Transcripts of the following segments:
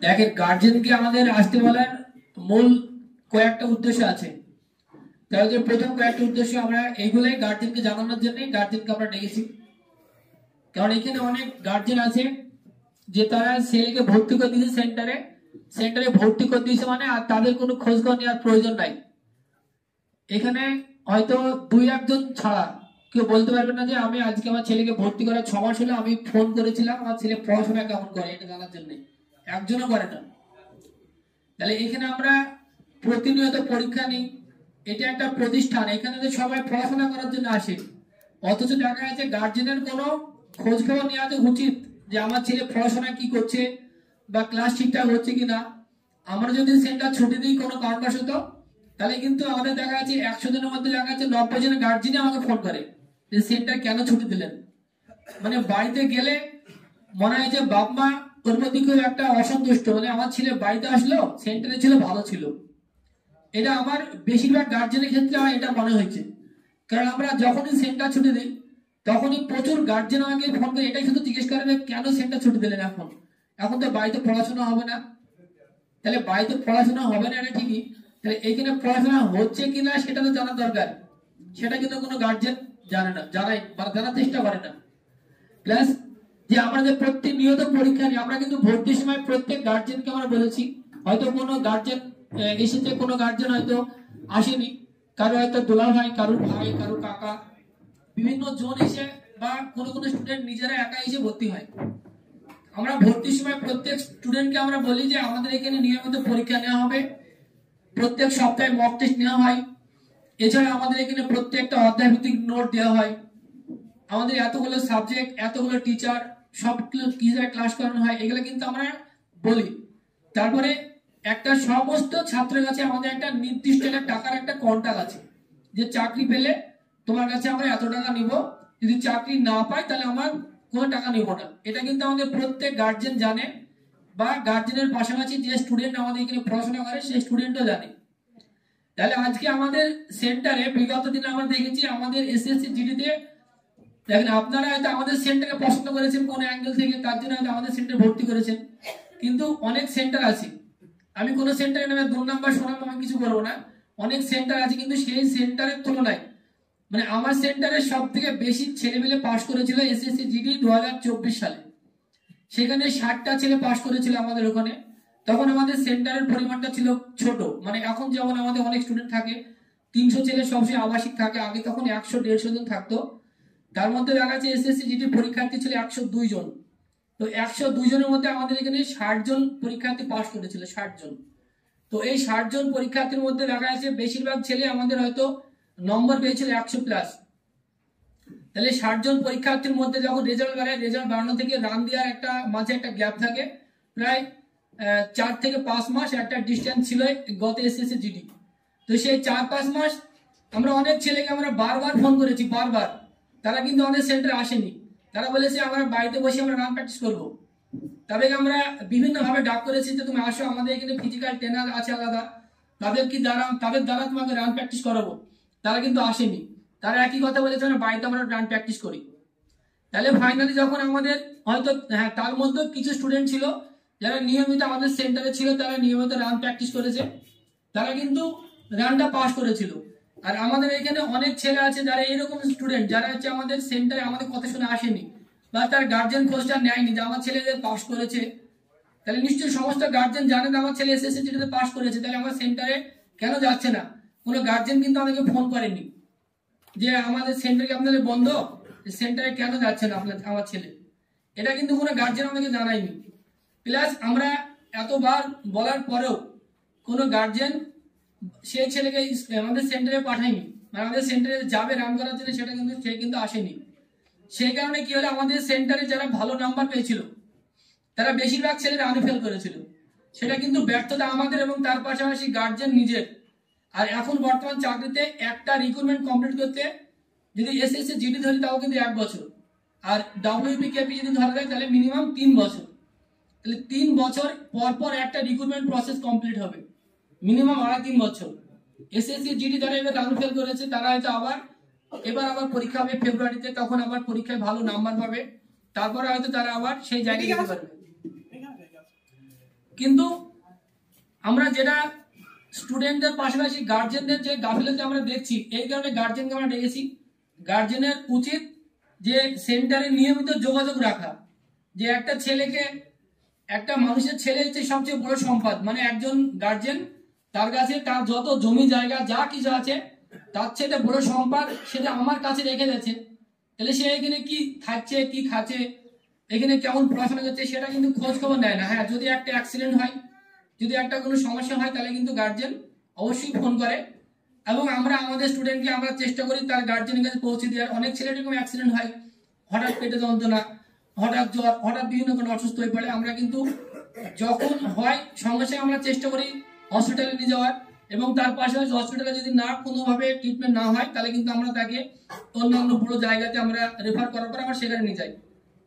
দেখেন গার্জেনকে আমাদের আসতে বলার মূল কয়েকটা উদ্দেশ্য আছে। তাহলে প্রথম কয়েকটা উদ্দেশ্য আমরা এইগুলাই গার্জেনকে জানানোর জন্য গার্জেনকে আমরা ডেকেছি। কারণ এখানে অনেক গার্জেন আছে যে তারা ছেলেকে ভর্তি করে দিয়েছে সেন্টারে ভর্তি করে দিয়েছে মানে আর তাদের কোনো খোঁজ খবর নেওয়ার প্রয়োজন নাই। এখানে হয়তো দুই একজন ছাড়া কেউ বলতে পারবে না যে আমি আজকে আমার ছেলেকে ভর্তি করার 6 মাস হলো আমি ফোন করেছিলাম আমার ছেলে পড়াশোনা কেমন করে এটা জানার জন্য, একজনও করে না। তাহলে এখানে আমরা প্রতিনিয়ত পরীক্ষা নিই, এটা একটা প্রতিষ্ঠান, এখানে তো সবাই পড়াশোনা করার জন্য আসে, অথচ দেখা যাচ্ছে গার্জেনের কোনো খোঁজ খবর নেওয়া তো উচিত যে আমার ছেলে পড়াশোনা কি করছে বা ক্লাস ঠিকঠাক হচ্ছে কিনা। আমরা যদি সেন্টার ছুটি দিই কোনো কারণবশত, তাহলে কিন্তু আমাদের দেখা যাচ্ছে 100 জনের মধ্যে দেখা যাচ্ছে 90 জনের গার্জেনই আমাকে ফোন করে যে সেন্টার কেন ছুটি দিলেন। মানে বাড়িতে গেলে মনে হয় যে বাপ মা ওর প্রতি খুব একটা অসন্তুষ্ট, মানে আমার ছেলে বাড়িতে আসলো সেন্টারে ছিল ভালো ছিল। এটা আমার বেশিরভাগ গার্জেনের ক্ষেত্রে আমার এটা মনে হয়েছে। কারণ আমরা যখনই সেন্টার ছুটি দিই তখনই প্রচুর গার্জেন আমাকে ফোন করে এটাই শুধু জিজ্ঞেস করে কেন সেন্টার ছুটি দিলেন, এখন তো বাড়িতে পড়াশোনা হবে না। তাহলে বাড়িতে পড়াশোনা হবে না এটা ঠিকই, তাহলে এইখানে পড়াশোনা হচ্ছে কিনা সেটা তো জানা দরকার, সেটা কিন্তু কোনো গার্জেন জানে না, জানার চেষ্টা করে না। প্লাস যে আমরা যে প্রতিনিয়ত পরীক্ষা নিই, আমরা কিন্তু ভর্তির সময় প্রত্যেক গার্জেনকে আমরা বলেছি, হয়তো কোনো গার্জেন এসেছে, কোনো গার্জেন হয়তো আসেনি, কারো হয়তো দোলা ভাই, কারোর ভাই, কারো কাকা, বিভিন্ন জন এসে বা কোনো কোনো স্টুডেন্ট নিজেরা একা এসে ভর্তি হয়। আমরা ভর্তির সময় প্রত্যেক স্টুডেন্টকে আমরা বলি যে আমাদের এখানে নিয়মিত পরীক্ষা নেওয়া হবে, প্রত্যেক সপ্তাহে মক টেস্ট নেওয়া হয়, এছাড়া আমাদের এখানে প্রত্যেকটা অধ্যায় ভিত্তিক নোট দেওয়া হয়, আমাদের এতগুলো সাবজেক্ট, এতগুলো টিচার, সব কিভাবে ক্লাস করানো হয় এগুলো কিন্তু আমরা বলি। তারপরে একটা সমস্ত ছাত্রের কাছে আমাদের একটা নির্দিষ্ট টাকার একটা কন্ট্রাক্ট আছে যে চাকরি পেলে তোমার কাছে আমরা এত টাকা নিব, যদি চাকরি না পাই তাহলে আমরা কোনো টাকা নিব না। এটা কিন্তু আমাদের প্রত্যেক গার্জেন জানে, বা গার্জেনের পাশাপাশি যে স্টুডেন্ট আমাদের এখানে পড়াশোনা করে সেই স্টুডেন্টও জানে। তাহলে আজকে আমাদের সেন্টারে বিগত দিনে আমরা দেখেছি আমাদের এসএসসি জিডিতে, দেখেন আপনারা হয়তো আমাদের সেন্টারে পছন্দ করেছেন কোন অ্যাঙ্গেল থেকে, তার জন্য হয়তো আমাদের সেন্টারে ভর্তি করেছেন, কিন্তু অনেক সেন্টার আছে, আমি কোন সেন্টারে নামে 2 নাম্বার শোনাম আমি কিছু বলবো না, অনেক সেন্টার আছে কিন্তু সেই সেন্টারের তুলনায় মানে আমার সেন্টারে সব থেকে বেশি ছেলেমেলে পাশ করেছিল এসএসসি জিডি 2024 সালে, সেখানে 60টা ছেলে পাশ করেছিল আমাদের ওখানে। তখন আমাদের সেন্টারের পরিমাণটা ছিল ছোট, মানে এখন যেমন আমাদের অনেক স্টুডেন্ট থাকে 300 ছেলে সবসময় আবাসিক থাকে, আগে তখন 100-150 জন থাকতো। তার মধ্যে দেখা যাচ্ছে এসএসসি জিডি পরীক্ষার্থী ছিল 102 জন। তো 102 জনের মধ্যে আমাদের এখানে 60 জন পরীক্ষার্থী পাশ করেছিল, 60 জন। তো এই 60 জন পরীক্ষার্থীর মধ্যে দেখা যাচ্ছে বেশিরভাগ ছেলে আমাদের হয়তো নম্বর পেয়েছিল 100+। তাহলে 60 জন পরীক্ষার্থীর মধ্যে যখন রেজাল্ট বেরোয়, রেজাল্ট বাড়ানো থেকে রান দেওয়ার একটা মাঝে একটা গ্যাপ থাকে, প্রায় 4 থেকে 5 মাস একটা ডিস্টেন্স ছিল গত এসএসসি জিডি। তো সেই 4-5 মাস আমরা অনেক ছেলেকে আমরা বারবার ফোন করেছি, বারবার, তারা কিন্তু আমাদের সেন্টারে আসেনি। তারা বলেছে আমরা বাড়িতে বসে আমরা রান প্র্যাকটিস করবো। তাদেরকে আমরা বিভিন্ন ভাবে ডাক করেছি যে তুমি আসো, আমাদের এখানে ফিজিক্যাল ট্রেনার আছে আলাদা, তাদের দ্বারা তোমাকে রান প্র্যাকটিস করাবো। তারা কিন্তু আসেনি, তারা একই কথা বলেছে আমরা বাড়িতে আমরা রান প্র্যাকটিস করি। তাহলে ফাইনালি যখন আমাদের হয়তো তার মধ্যে কিছু স্টুডেন্ট ছিল যারা নিয়মিত আমাদের সেন্টারে ছিল, তারা নিয়মিত রান প্র্যাকটিস করেছে, তারা কিন্তু রানটা পাস করেছিল। আর আমাদের এখানে অনেক ছেলে আছে যারা এরকম স্টুডেন্ট যারা হচ্ছে আমাদের সেন্টারে আমাদের কথা শুনে আসেনি, বা তার গার্জেন খোঁজটা নেয়নি যে আমার ছেলে পাস করেছে। তাহলে নিশ্চয়ই সমস্ত গার্জেন জানেন আমার ছেলে এসএসসি জিডিতে পাস করেছে, তাহলে আমার সেন্টারে কেন যাচ্ছে না? কোনো গার্জেন কিন্তু আমাদেরকে ফোন করেনি যে আমাদের সেন্টার কি আপনাদের বন্ধ, সেন্টারে কেন যাচ্ছে না আমার ছেলে, এটা কিন্তু কোনো গার্জেন আমাদেরকে জানায়নি। প্লাস আমরা এতবার বলার পরেও কোনো গার্জেন সেই ছেলেকে আমাদের সেন্টারে পাঠায়নি, মানে আমাদের সেন্টারে যাবে রান করার জন্য সেটা কিন্তু সে কিন্তু আসেনি। সেই কারণে কি হলো, আমাদের সেন্টারে যারা ভালো নাম্বার পেয়েছিল তারা বেশিরভাগ ছেলেরা আনফেল করেছিল, সেটা কিন্তু ব্যর্থতা আমাদের এবং তার পাশাপাশি গার্জেন নিজের। আর এখন বর্তমান চাকরিতে একটা রিক্রুটমেন্ট কমপ্লিট করতে যদি এসএসসি জিডি ধরি তাও কিন্তু 1 বছর, আর ডব্লিউপিকেপি যদি ধরা যায় তাহলে মিনিমাম 3 বছর। তাহলে 3 বছর পর পর একটা রিক্রুটমেন্ট প্রসেস কমপ্লিট হবে, মিনিমাম 3.5 বছর। এসএসসি জিডি যারা এবার আনফেল করেছে তারা হয়তো এবার আবার পরীক্ষা হবে ফেব্রুয়ারিতে, তখন আবার পরীক্ষায় ভালো নাম্বার পাবে, তারপরে হয়তো তারা আবার সেই জায়গায় যেতে পারবে। কিন্তু আমরা যেটা স্টুডেন্টদের পাশাপাশি গার্জেনদের যে গাফিলতি আমরা দেখছি, এই কারণে গার্জেনকে আমরা ডেকেছি। গার্জেনের উচিত যে সেন্টারে নিয়মিত যোগাযোগ রাখা, যে একটা ছেলেকে, একটা মানুষের ছেলে হচ্ছে সবচেয়ে বড় সম্পদ। মানে একজন গার্জেন, তার কাছে তার যত জমি জায়গা যা কিছু আছে তার চেয়ে বড় সম্পদ সেটা আমার কাছে রেখে গেছে। তাহলে সে এখানে কি থাকছে, কি খাচ্ছে, এখানে কেমন পড়াশোনা করছে সেটা কিন্তু খোঁজ খবর নেয় না। হ্যাঁ, যদি একটা অ্যাক্সিডেন্ট হয়, যদি একটা কোনো সমস্যা হয়, তাহলে কিন্তু গার্জেন অবশ্যই ফোন করে, এবং আমরা আমাদের স্টুডেন্টকে আমরা চেষ্টা করি তার গার্জেনের কাছে পৌঁছে দেওয়ার। অনেক ছেলে এরকম অ্যাক্সিডেন্ট হয়, হঠাৎ পেটে যন্ত্রণা, হঠাৎ জ্বর, হঠাৎ বিভিন্ন কোনো অসুস্থ হয়ে পড়ে। আমরা কিন্তু যখন হয় সঙ্গে সঙ্গে আমরা চেষ্টা করি হসপিটালে নিয়ে যাওয়ার, এবং তার পাশাপাশি হসপিটালে যদি না কোনোভাবে ট্রিটমেন্ট না হয়, তাহলে কিন্তু আমরা তাকে অন্যান্য বড় জায়গাতে আমরা রেফার করার পর আমরা সেখানে নিয়ে যাই।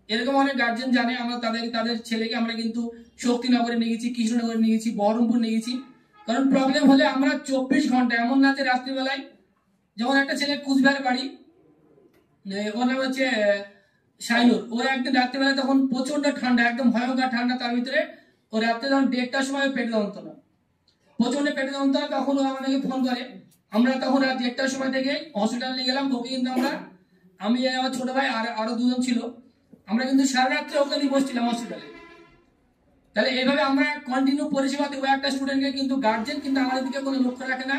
এরকম অনেক গার্জেন জানে, আমরা তাদের ছেলেকে আমরা কিন্তু শক্তিনগরে নিয়ে গেছি, কৃষ্ণনগরে নিয়ে গেছি, বহরমপুর নিয়ে গেছি। কারণ প্রবলেম হলে আমরা 24 ঘন্টা, এমন না যে রাত্রিবেলায়, যেমন একটা ছেলে কুচবিহার বাড়ি, ওর নাম হচ্ছে শাইনুর, ও একদিন রাত্রিবেলায় তখন প্রচন্ড ঠান্ডা, একদম ভয়ঙ্কর ঠান্ডা, তার ভিতরে ও রাত্রে যখন 1:30টার সময় পেটে যন্ত্রণা, প্রচন্ড পেটে যন্ত্রণা, তখন ও আমাদেরকে ফোন করে। আমরা তখন রাত 1টার সময় থেকে হসপিটাল নিয়ে গেলাম। ওকে কিন্তু আমি আমার ছোট ভাই আর আরো দুজন ছিল, আমরা কিন্তু সারা রাত্রে ওকে নিয়ে বসছিলাম হসপিটালে। তাহলে এইভাবে আমরা কন্টিনিউ পরিষেবা দেবো একটা স্টুডেন্টকে। কিন্তু গার্জেন কিন্তু আমাদের দিকে কোনো লক্ষ্য রাখে না,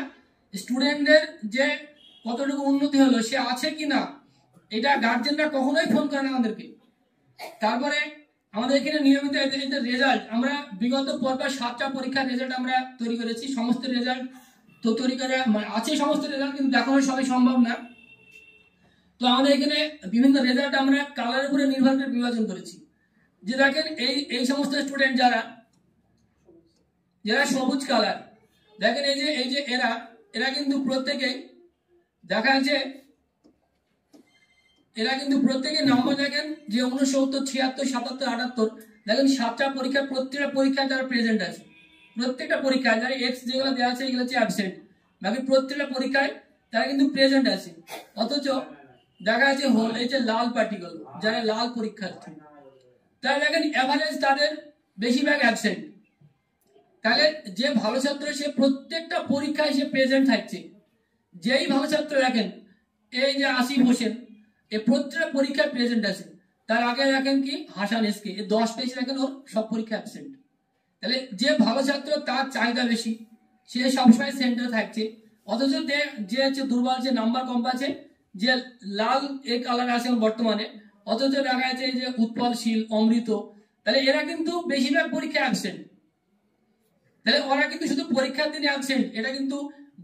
স্টুডেন্টদের যে কতটুকু উন্নতি হলো, সে আছে কিনা, এটা গার্জেনরা কখনোই ফোন করে না আমাদেরকে। তারপরে আমাদের এখানে নিয়মিত এদের রেজাল্ট, আমরা বিগত পরপর 7টা পরীক্ষার রেজাল্ট আমরা তৈরি করেছি। সমস্ত রেজাল্ট তো তৈরি করে আছে, সমস্ত রেজাল্ট কিন্তু দেখানো সবই সম্ভব না। তো আমাদের এখানে বিভিন্ন রেজাল্ট আমরা কালারের উপরে নির্ভর করে বিভাজন করেছি। যে দেখেন এই সমস্ত স্টুডেন্ট যারা সবুজ কালার, দেখেন এই যে এরা কিন্তু প্রত্যেকেই দেখা যাচ্ছে, এরা কিন্তু প্রত্যেকে নম্বর দেখেন যে 69, 76, 77, 78, দেখেন 7টা পরীক্ষা, প্রত্যেকটা পরীক্ষায় যারা প্রেজেন্ট আছে, প্রত্যেকটা পরীক্ষায় যারা এক্স যেগুলো দেওয়া আছে এগুলো হচ্ছে অ্যাবসেন্ট, বাকি প্রত্যেকটা পরীক্ষায় তারা কিন্তু প্রেজেন্ট আছে। অথচ দেখা যাচ্ছে এই যে লাল পার্টিকেল, যারা লাল পরীক্ষার্থী, তারা দেখেন অ্যাভারেজ তাদের বেশিরভাগ অ্যাবসেন্ট। তাহলে যে ভালো ছাত্র সে প্রত্যেকটা পরীক্ষায় সে প্রেজেন্ট থাকছে। যেই ভালো ছাত্র দেখেন এই যে আসিফ হোসেন, এই প্রত্যেকটা পরীক্ষায় প্রেজেন্ট আছে। তার আগে দেখেন কি হাসান এসকে, 10 পেয়েছে, দেখেন ওর সব পরীক্ষা অ্যাবসেন্ট। তাহলে যে ভালো ছাত্র তার চাহিদা বেশি, সে সবসময় সেন্টারে থাকছে। অথচ যে হচ্ছে দুর্বল, যে নাম্বার কম পাচ্ছে, যে লাল এই কালার আছে বর্তমানে, অথচ দেখা যাচ্ছে এই যে উৎপলশীল, অমৃত, তাহলে এরা কিন্তু বেশিরভাগ পরীক্ষা অ্যাবসেন্ট। তাহলে ওরা কিন্তু শুধু পরীক্ষার দিনে অ্যাবসেন্ট, এটা কিন্তু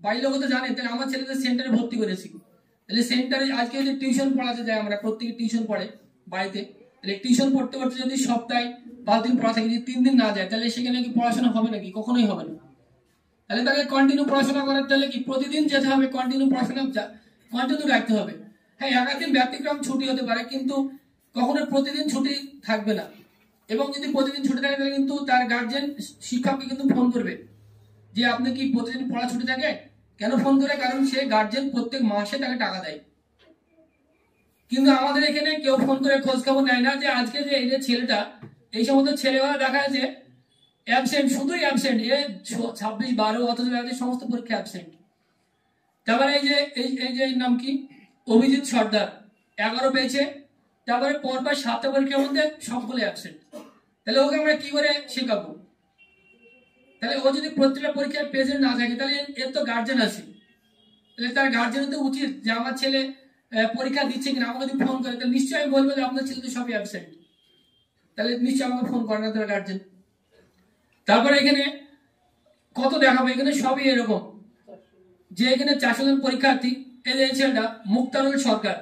বাড়ির লোক তো জানে। তাহলে আমার ছেলেদের সেন্টারে ভর্তি করেছি। তাহলে সেন্টারে আজকে যদি টিউশন পড়াতে যায়, আমরা প্রত্যেকে টিউশন পড়ে বাড়িতে, তাহলে টিউশন পড়তে পড়তে যদি সপ্তাহে 5 দিন পড়া থাকে, যদি 3 দিন না যায়, তাহলে সেখানে কি পড়াশোনা হবে নাকি? কখনোই হবে না। তাহলে তাকে কন্টিনিউ পড়াশোনা করার, তাহলে কি প্রতিদিন যেতে হবে, কন্টিনিউ পড়াশোনা কন্টিনিউ রাখতে হবে। হ্যাঁ, একাধিন ব্যতিক্রম ছুটি হতে পারে, কিন্তু কখনো প্রতিদিন ছুটি থাকবে না। এবং যদি প্রতিদিন ছুটি থাকে, তাহলে কিন্তু তার গার্জেন শিক্ষককে কিন্তু ফোন করবে যে আপনি কি প্রতিদিন পড়া ছুটি থাকে, কেন ফোন করে? কারণ সে গার্জেন প্রত্যেক মাসে তাকে টাকা দেয়। কিন্তু আমাদের এখানে কেউ ফোন করে খোঁজ খবর নেয় না যে আজকে যে এই যে ছেলেটা, এই সমস্ত ছেলেগুলো দেখা যাচ্ছে অ্যাবসেন্ট, শুধুই অ্যাবসেন্ট, 26, 12, অথচ সমস্ত পরীক্ষা অ্যাবসেন্ট। তারপরে এই যে নাম কি অভিজিৎ সর্দার, 11 পেয়েছে, তারপরে পরপর 7টা পরীক্ষার মধ্যে সবগুলো অ্যাবসেন্ট। তাহলে ওকে আমরা কি করে শেখাবো? তাহলে ও যদি প্রত্যেকটা পরীক্ষায় প্রেজেন্ট না থাকে, তাহলে এর তো গার্জেন আছে, তাহলে তার গার্জেনের তো উচিত যে আমার ছেলে পরীক্ষা দিচ্ছে কিনা, আমাকে যদি ফোন করে, তাহলে নিশ্চয়ই আমি বলবো যে আপনার ছেলে তো সবই অ্যাবসেন্ট। তাহলে নিশ্চয়ই আমাকে ফোন করে না তার গার্জেন। তারপরে এখানে কত দেখাবো, এখানে সবই এরকম যে এখানে 400 জন পরীক্ষার্থী। এই ছেলেটা মুক্তারুল সরকার,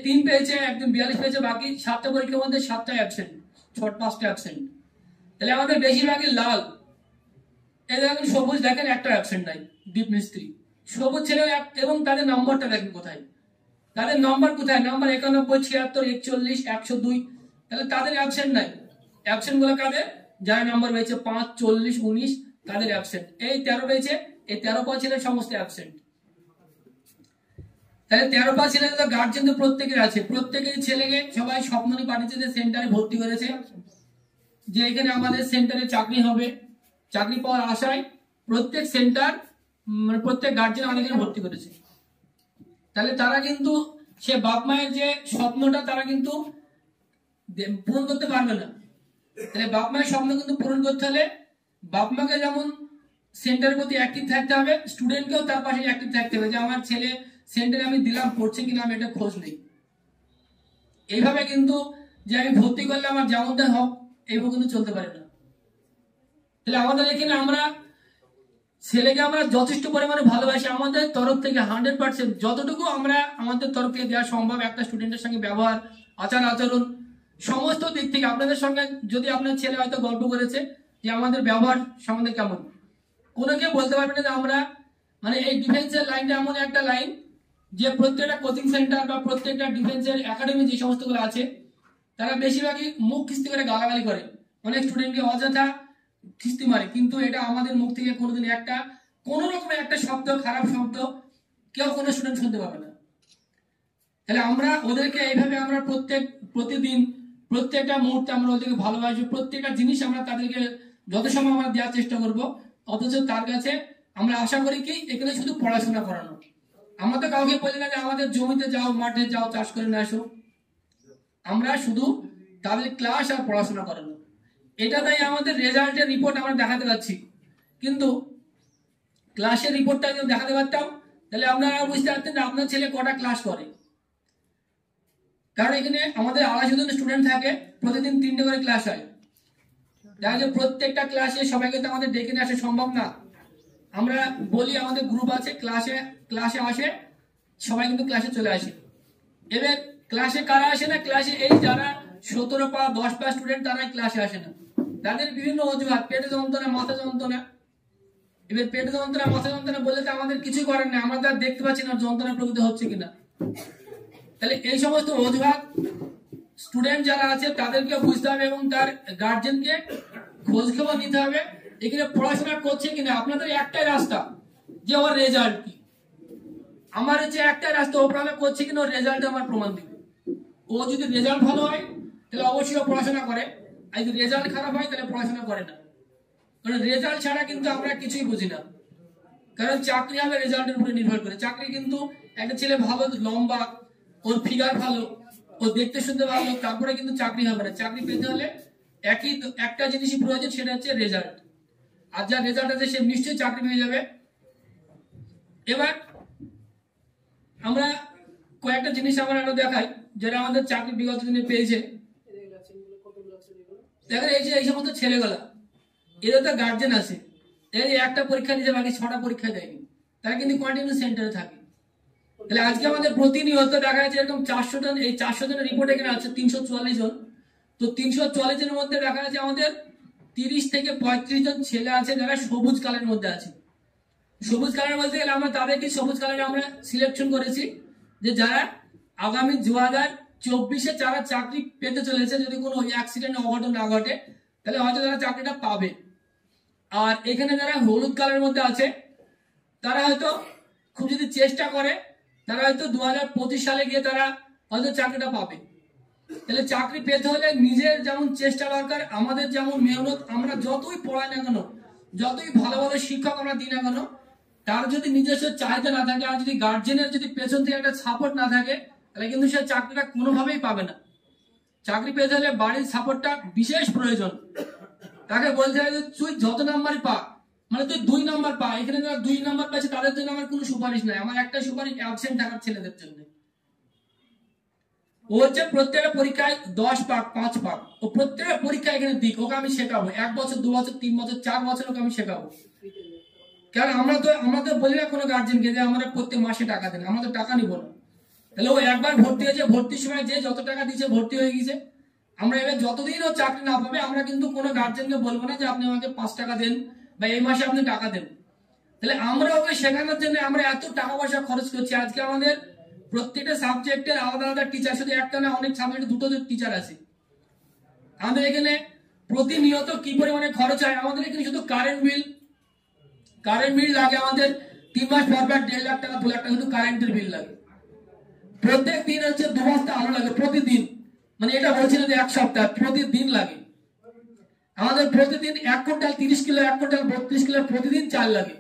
3 পেয়েছে, একদম 42 পেয়েছে, বাকি 7টা পরীক্ষার মধ্যে 7টা অ্যাবসেন্ট, 5টা অ্যাবসেন্ট। তাহলে আমাদের বেশিরভাগই লাল। এই দেখেন সবুজ, দেখেন একটা অ্যাবসেন্ট নাই, দীপ মিস্ত্রি, সবুজ ছেলে। এবং তাদের নম্বরটা দেখেন কোথায়, তাদের নম্বর কোথায়, নম্বর 91, 76, 41, 102, তাহলে তাদের অ্যাবসেন্ট নাই। অ্যাবসেন্ট গুলো কাদের? যারা নম্বর পেয়েছে 5, 40, 19, তাদের অ্যাবসেন্ট। এই 13 পেয়েছে, এই 13 ছেলের সমস্ত অ্যাবসেন্ট। তাহলে 13 ছেলে তো গার্জেন তো প্রত্যেকের আছে, প্রত্যেকের ছেলেকে সবাই স্বপ্ননী পাঠিয়েছে, সেন্টারে ভর্তি করেছে। যে এখানে আমাদের সেন্টারে চাকরি হবে, চাকরি পাওয়ার আশায় প্রত্যেক সেন্টার মানে প্রত্যেক গার্জেন আমাদের এখানে ভর্তি করেছে। তাহলে তারা কিন্তু সে বাপ মায়ের যে স্বপ্নটা তারা কিন্তু পূরণ করতে পারবে না। তাহলে বাপ মায়ের স্বপ্ন কিন্তু পূরণ করতে হলে বাপ মাকে যেমন সেন্টারের প্রতি অ্যাক্টিভ থাকতে হবে, স্টুডেন্টকেও তার পাশে অ্যাক্টিভ থাকতে হবে, যে আমার ছেলে সেন্টারে আমি দিলাম পড়ছে কিনা আমি এটা খোঁজ নেই। এইভাবে কিন্তু যে আমি ভর্তি করলে আমার যেমনটা হোক এইভাবে কিন্তু চলতে পারে না। তাহলে আমাদের এখানে আমরা ছেলেকে আমরা যথেষ্ট পরিমাণে ভালোবাসি, আমাদের তরফ থেকে 100% যতটুকু আমরা আমাদের তরফ থেকে দেওয়া সম্ভব একটা স্টুডেন্টের সঙ্গে ব্যবহার, আচার আচরণ সমস্ত দিক থেকে। আপনাদের সঙ্গে যদি আপনার ছেলে হয়তো গল্প করেছে যে আমাদের ব্যবহার সম্বন্ধে কেমন, কোনো কেউ বলতে পারবে না যে আমরা মানে এই ডিফেন্সের লাইনটা এমন একটা লাইন যে প্রত্যেকটা কোচিং সেন্টার বা প্রত্যেকটা ডিফেন্সের একাডেমি যে সমস্তগুলো আছে তারা বেশিরভাগই মুখ খিস্তি করে গালাগালি করে, অনেক স্টুডেন্টকে অযথা খিস্তি মারে, কিন্তু এটা আমাদের মুখ থেকে কোনোদিন একটা কোন রকমের একটা শব্দ, খারাপ শব্দ কেউ কোনো স্টুডেন্ট শুনতে পাবে না। তাহলে আমরা ওদেরকে এইভাবে আমরা প্রতিদিন প্রত্যেকটা মুহূর্তে আমরা ওদেরকে ভালোবাসবো, প্রত্যেকটা জিনিস আমরা তাদেরকে যত সময় আমরা দেওয়ার চেষ্টা করব। অথচ তার কাছে আমরা আশা করি কি এখানে শুধু পড়াশোনা করানো। আমরা তো কাউকে বলি না যে আমাদের জমিতে যাও, মাঠে যাও, চাষ করে নিয়ে আসো, আমরা শুধু তাদের ক্লাস আর পড়াশোনা করানো। এটা তাই আমাদের রেজাল্টের রিপোর্ট আমরা দেখাতে পাচ্ছি, কিন্তু ক্লাসের রিপোর্টটা যদি দেখাতে পারতাম তাহলে আপনারা বুঝতে পারতেন যে আপনার ছেলে কটা ক্লাস করে। কারণ এখানে আমাদের 250 জন স্টুডেন্ট থাকে, প্রতিদিন 3টে করে ক্লাস হয়। দেখা যায় প্রত্যেকটা ক্লাসে সবাইকে তো আমাদের ডেকে নিয়ে আসা সম্ভব না। আমরা বলি আমাদের গ্রুপ আছে, ক্লাসে আসে সবাই, কিন্তু ক্লাসে চলে আসে। এবার ক্লাসে কারা আসে না, ক্লাসে এই যারা 17 পা 10 পা স্টুডেন্ট তারাই ক্লাসে আসে না। তাদের বিভিন্ন অজুহাত, পেটে যন্ত্রণা, মাথা যন্ত্রণা। এবার পেটে যন্ত্রণা, মাথা যন্ত্রণা বললে তো আমাদের কিছু করার নেই, আমরা তার দেখতে পাচ্ছি না যন্ত্রণা প্রকৃত হচ্ছে কিনা। তাহলে এই সমস্ত অজুহাত স্টুডেন্ট যারা আছে তাদেরকে বুঝতে হবে এবং তার গার্জেনকে খোঁজ খবর নিতে হবে এখানে পড়াশোনা করছে কিনা। আপনাদের একটাই রাস্তা যে ওর রেজাল্ট কি, আমার হচ্ছে একটাই রাস্তা, ও পড়াশোনা করছে কিনা ওর রেজাল্ট আমার প্রমাণ দিবে। ও যদি রেজাল্ট ভালো হয় তাহলে অবশ্যই পড়াশোনা করে, আর যদি রেজাল্ট খারাপ হয় তাহলে পড়াশোনা করে না। কারণ রেজাল্ট ছাড়া কিন্তু আমরা কিছুই বুঝি না। কারণ চাকরি হবে রেজাল্টের উপরে নির্ভর করে। চাকরি কিন্তু একটা ছেলে ভালো লম্বা, ওর ফিগার ভালো, ও দেখতে শুনতে ভালো, তারপরে কিন্তু চাকরি হবে না। চাকরি পেতে হলে একটা জিনিসই প্রয়োজন, সেটা হচ্ছে রেজাল্ট। আর যা রেজাল্ট আছে সে নিশ্চয়ই চাকরি পেয়ে যাবে। এবার আমরা কয়েকটা জিনিস আমরা আরো দেখাই যেটা আমাদের চাকরি বিগত দিনে পেয়েছে। দেখেন এই যে এই সমস্ত ছেলেগুলা, এদের তো গার্জেন আছে, এই একটা পরীক্ষা দিতে বাকি 6টা পরীক্ষা দেয়নি, তারা কিন্তু কন্টিনিউ সেন্টারে থাকে। তাহলে আজকে আমাদের প্রতিনিয়ত দেখা যাচ্ছে এরকম 400 জন, এই 400 জনের রিপোর্ট এখানে আছে 344 জন। তো 344 জনের মধ্যে দেখা যাচ্ছে আমাদের 30 থেকে 35 জন ছেলে আছে যারা সবুজ কালারের মধ্যে আছে। সবুজ কালার বলতে গেলে আমরা তাদেরকে সবুজ কালারে আমরা সিলেকশন করেছি যে যারা আগামী 2024-এ যারা চাকরি পেতে চলেছে, যদি কোনো অ্যাক্সিডেন্ট অঘটন না ঘটে তাহলে হয়তো তারা চাকরিটা পাবে। আর এখানে যারা হলুদ কালারের মধ্যে আছে তারা হয়তো খুব যদি চেষ্টা করে তারা হয়তো 2025 সালে গিয়ে তারা হয়তো চাকরিটা পাবে। তাহলে চাকরি পেতে হলে নিজের যেমন চেষ্টা দরকার, আমাদের যেমন মেহনত, আমরা যতই পড়াই না কেন, যতই ভালো ভালো শিক্ষক আমরা দিই না কেন, তার যদি নিজস্ব চাহিদা না থাকে আর যদি গার্জেনের যদি পেছন থেকে একটা সাপোর্ট না থাকে তাহলে কিন্তু সে চাকরিটা কোনোভাবেই পাবে না। চাকরি পেতে হলে বাড়ির সাপোর্টটা বিশেষ প্রয়োজন। তাকে বলতে হবে যে তুই যত নাম্বারই পা, মানে তুই 2 নাম্বার পা, এখানে যারা 2 নাম্বার পাচ্ছে তাদের জন্য আমার কোনো সুপারিশ নাই, আমার একটা সুপারিশ অ্যাবসেন্ট থাকার ছেলেদের জন্য। ও হচ্ছে প্রত্যেকটা পরীক্ষায় 10 পাক 5 পাক, ও প্রত্যেকটা পরীক্ষা এখানে দিক, ওকে আমি শেখাবো 1 বছর 2 বছর 3 বছর 4 বছর ওকে আমি শেখাবো। কারণ আমরা তো বলি না কোনো গার্জেনকে যে আমরা প্রত্যেক মাসে টাকা দেন, আমরা তো টাকা নিব না। তাহলে ও একবার ভর্তি হয়েছে, ভর্তির সময় যে যত টাকা দিয়েছে ভর্তি হয়ে গেছে। আমরা এবার যতদিন ও চাকরি না পাবে আমরা কিন্তু কোনো গার্জেনকে বলবো না যে আপনি আমাকে 5 টাকা দেন বা এই মাসে আপনি টাকা দেন। তাহলে আমরা ওকে শেখানোর জন্য আমরা এত টাকা পয়সা খরচ করছি। আজকে আমাদের প্রত্যেকটা সাবজেক্টের আলাদা আলাদা টিচার, শুধু একটা না অনেক সাবজেক্টে 2টো টিচার আছে। আমাদের এখানে প্রতিনিয়ত কি পরিমাণে খরচ হয়, আমাদের এখানে শুধু কারেন্ট বিল লাগে আমাদের 3 মাস পর 1.5 লাখ টাকা 2 লাখ টাকা শুধু কারেন্টের বিল লাগে। প্রত্যেক দিন হচ্ছে 2 বস্তা আলু লাগে প্রতিদিন, মানে এটা বলছি না যে 1 সপ্তাহ, প্রতিদিন লাগে। আমাদের প্রতিদিন 1 কুইন্টাল 30 কিলো, 1 কুইন্টাল 32 কিলো প্রতিদিন চাল লাগে।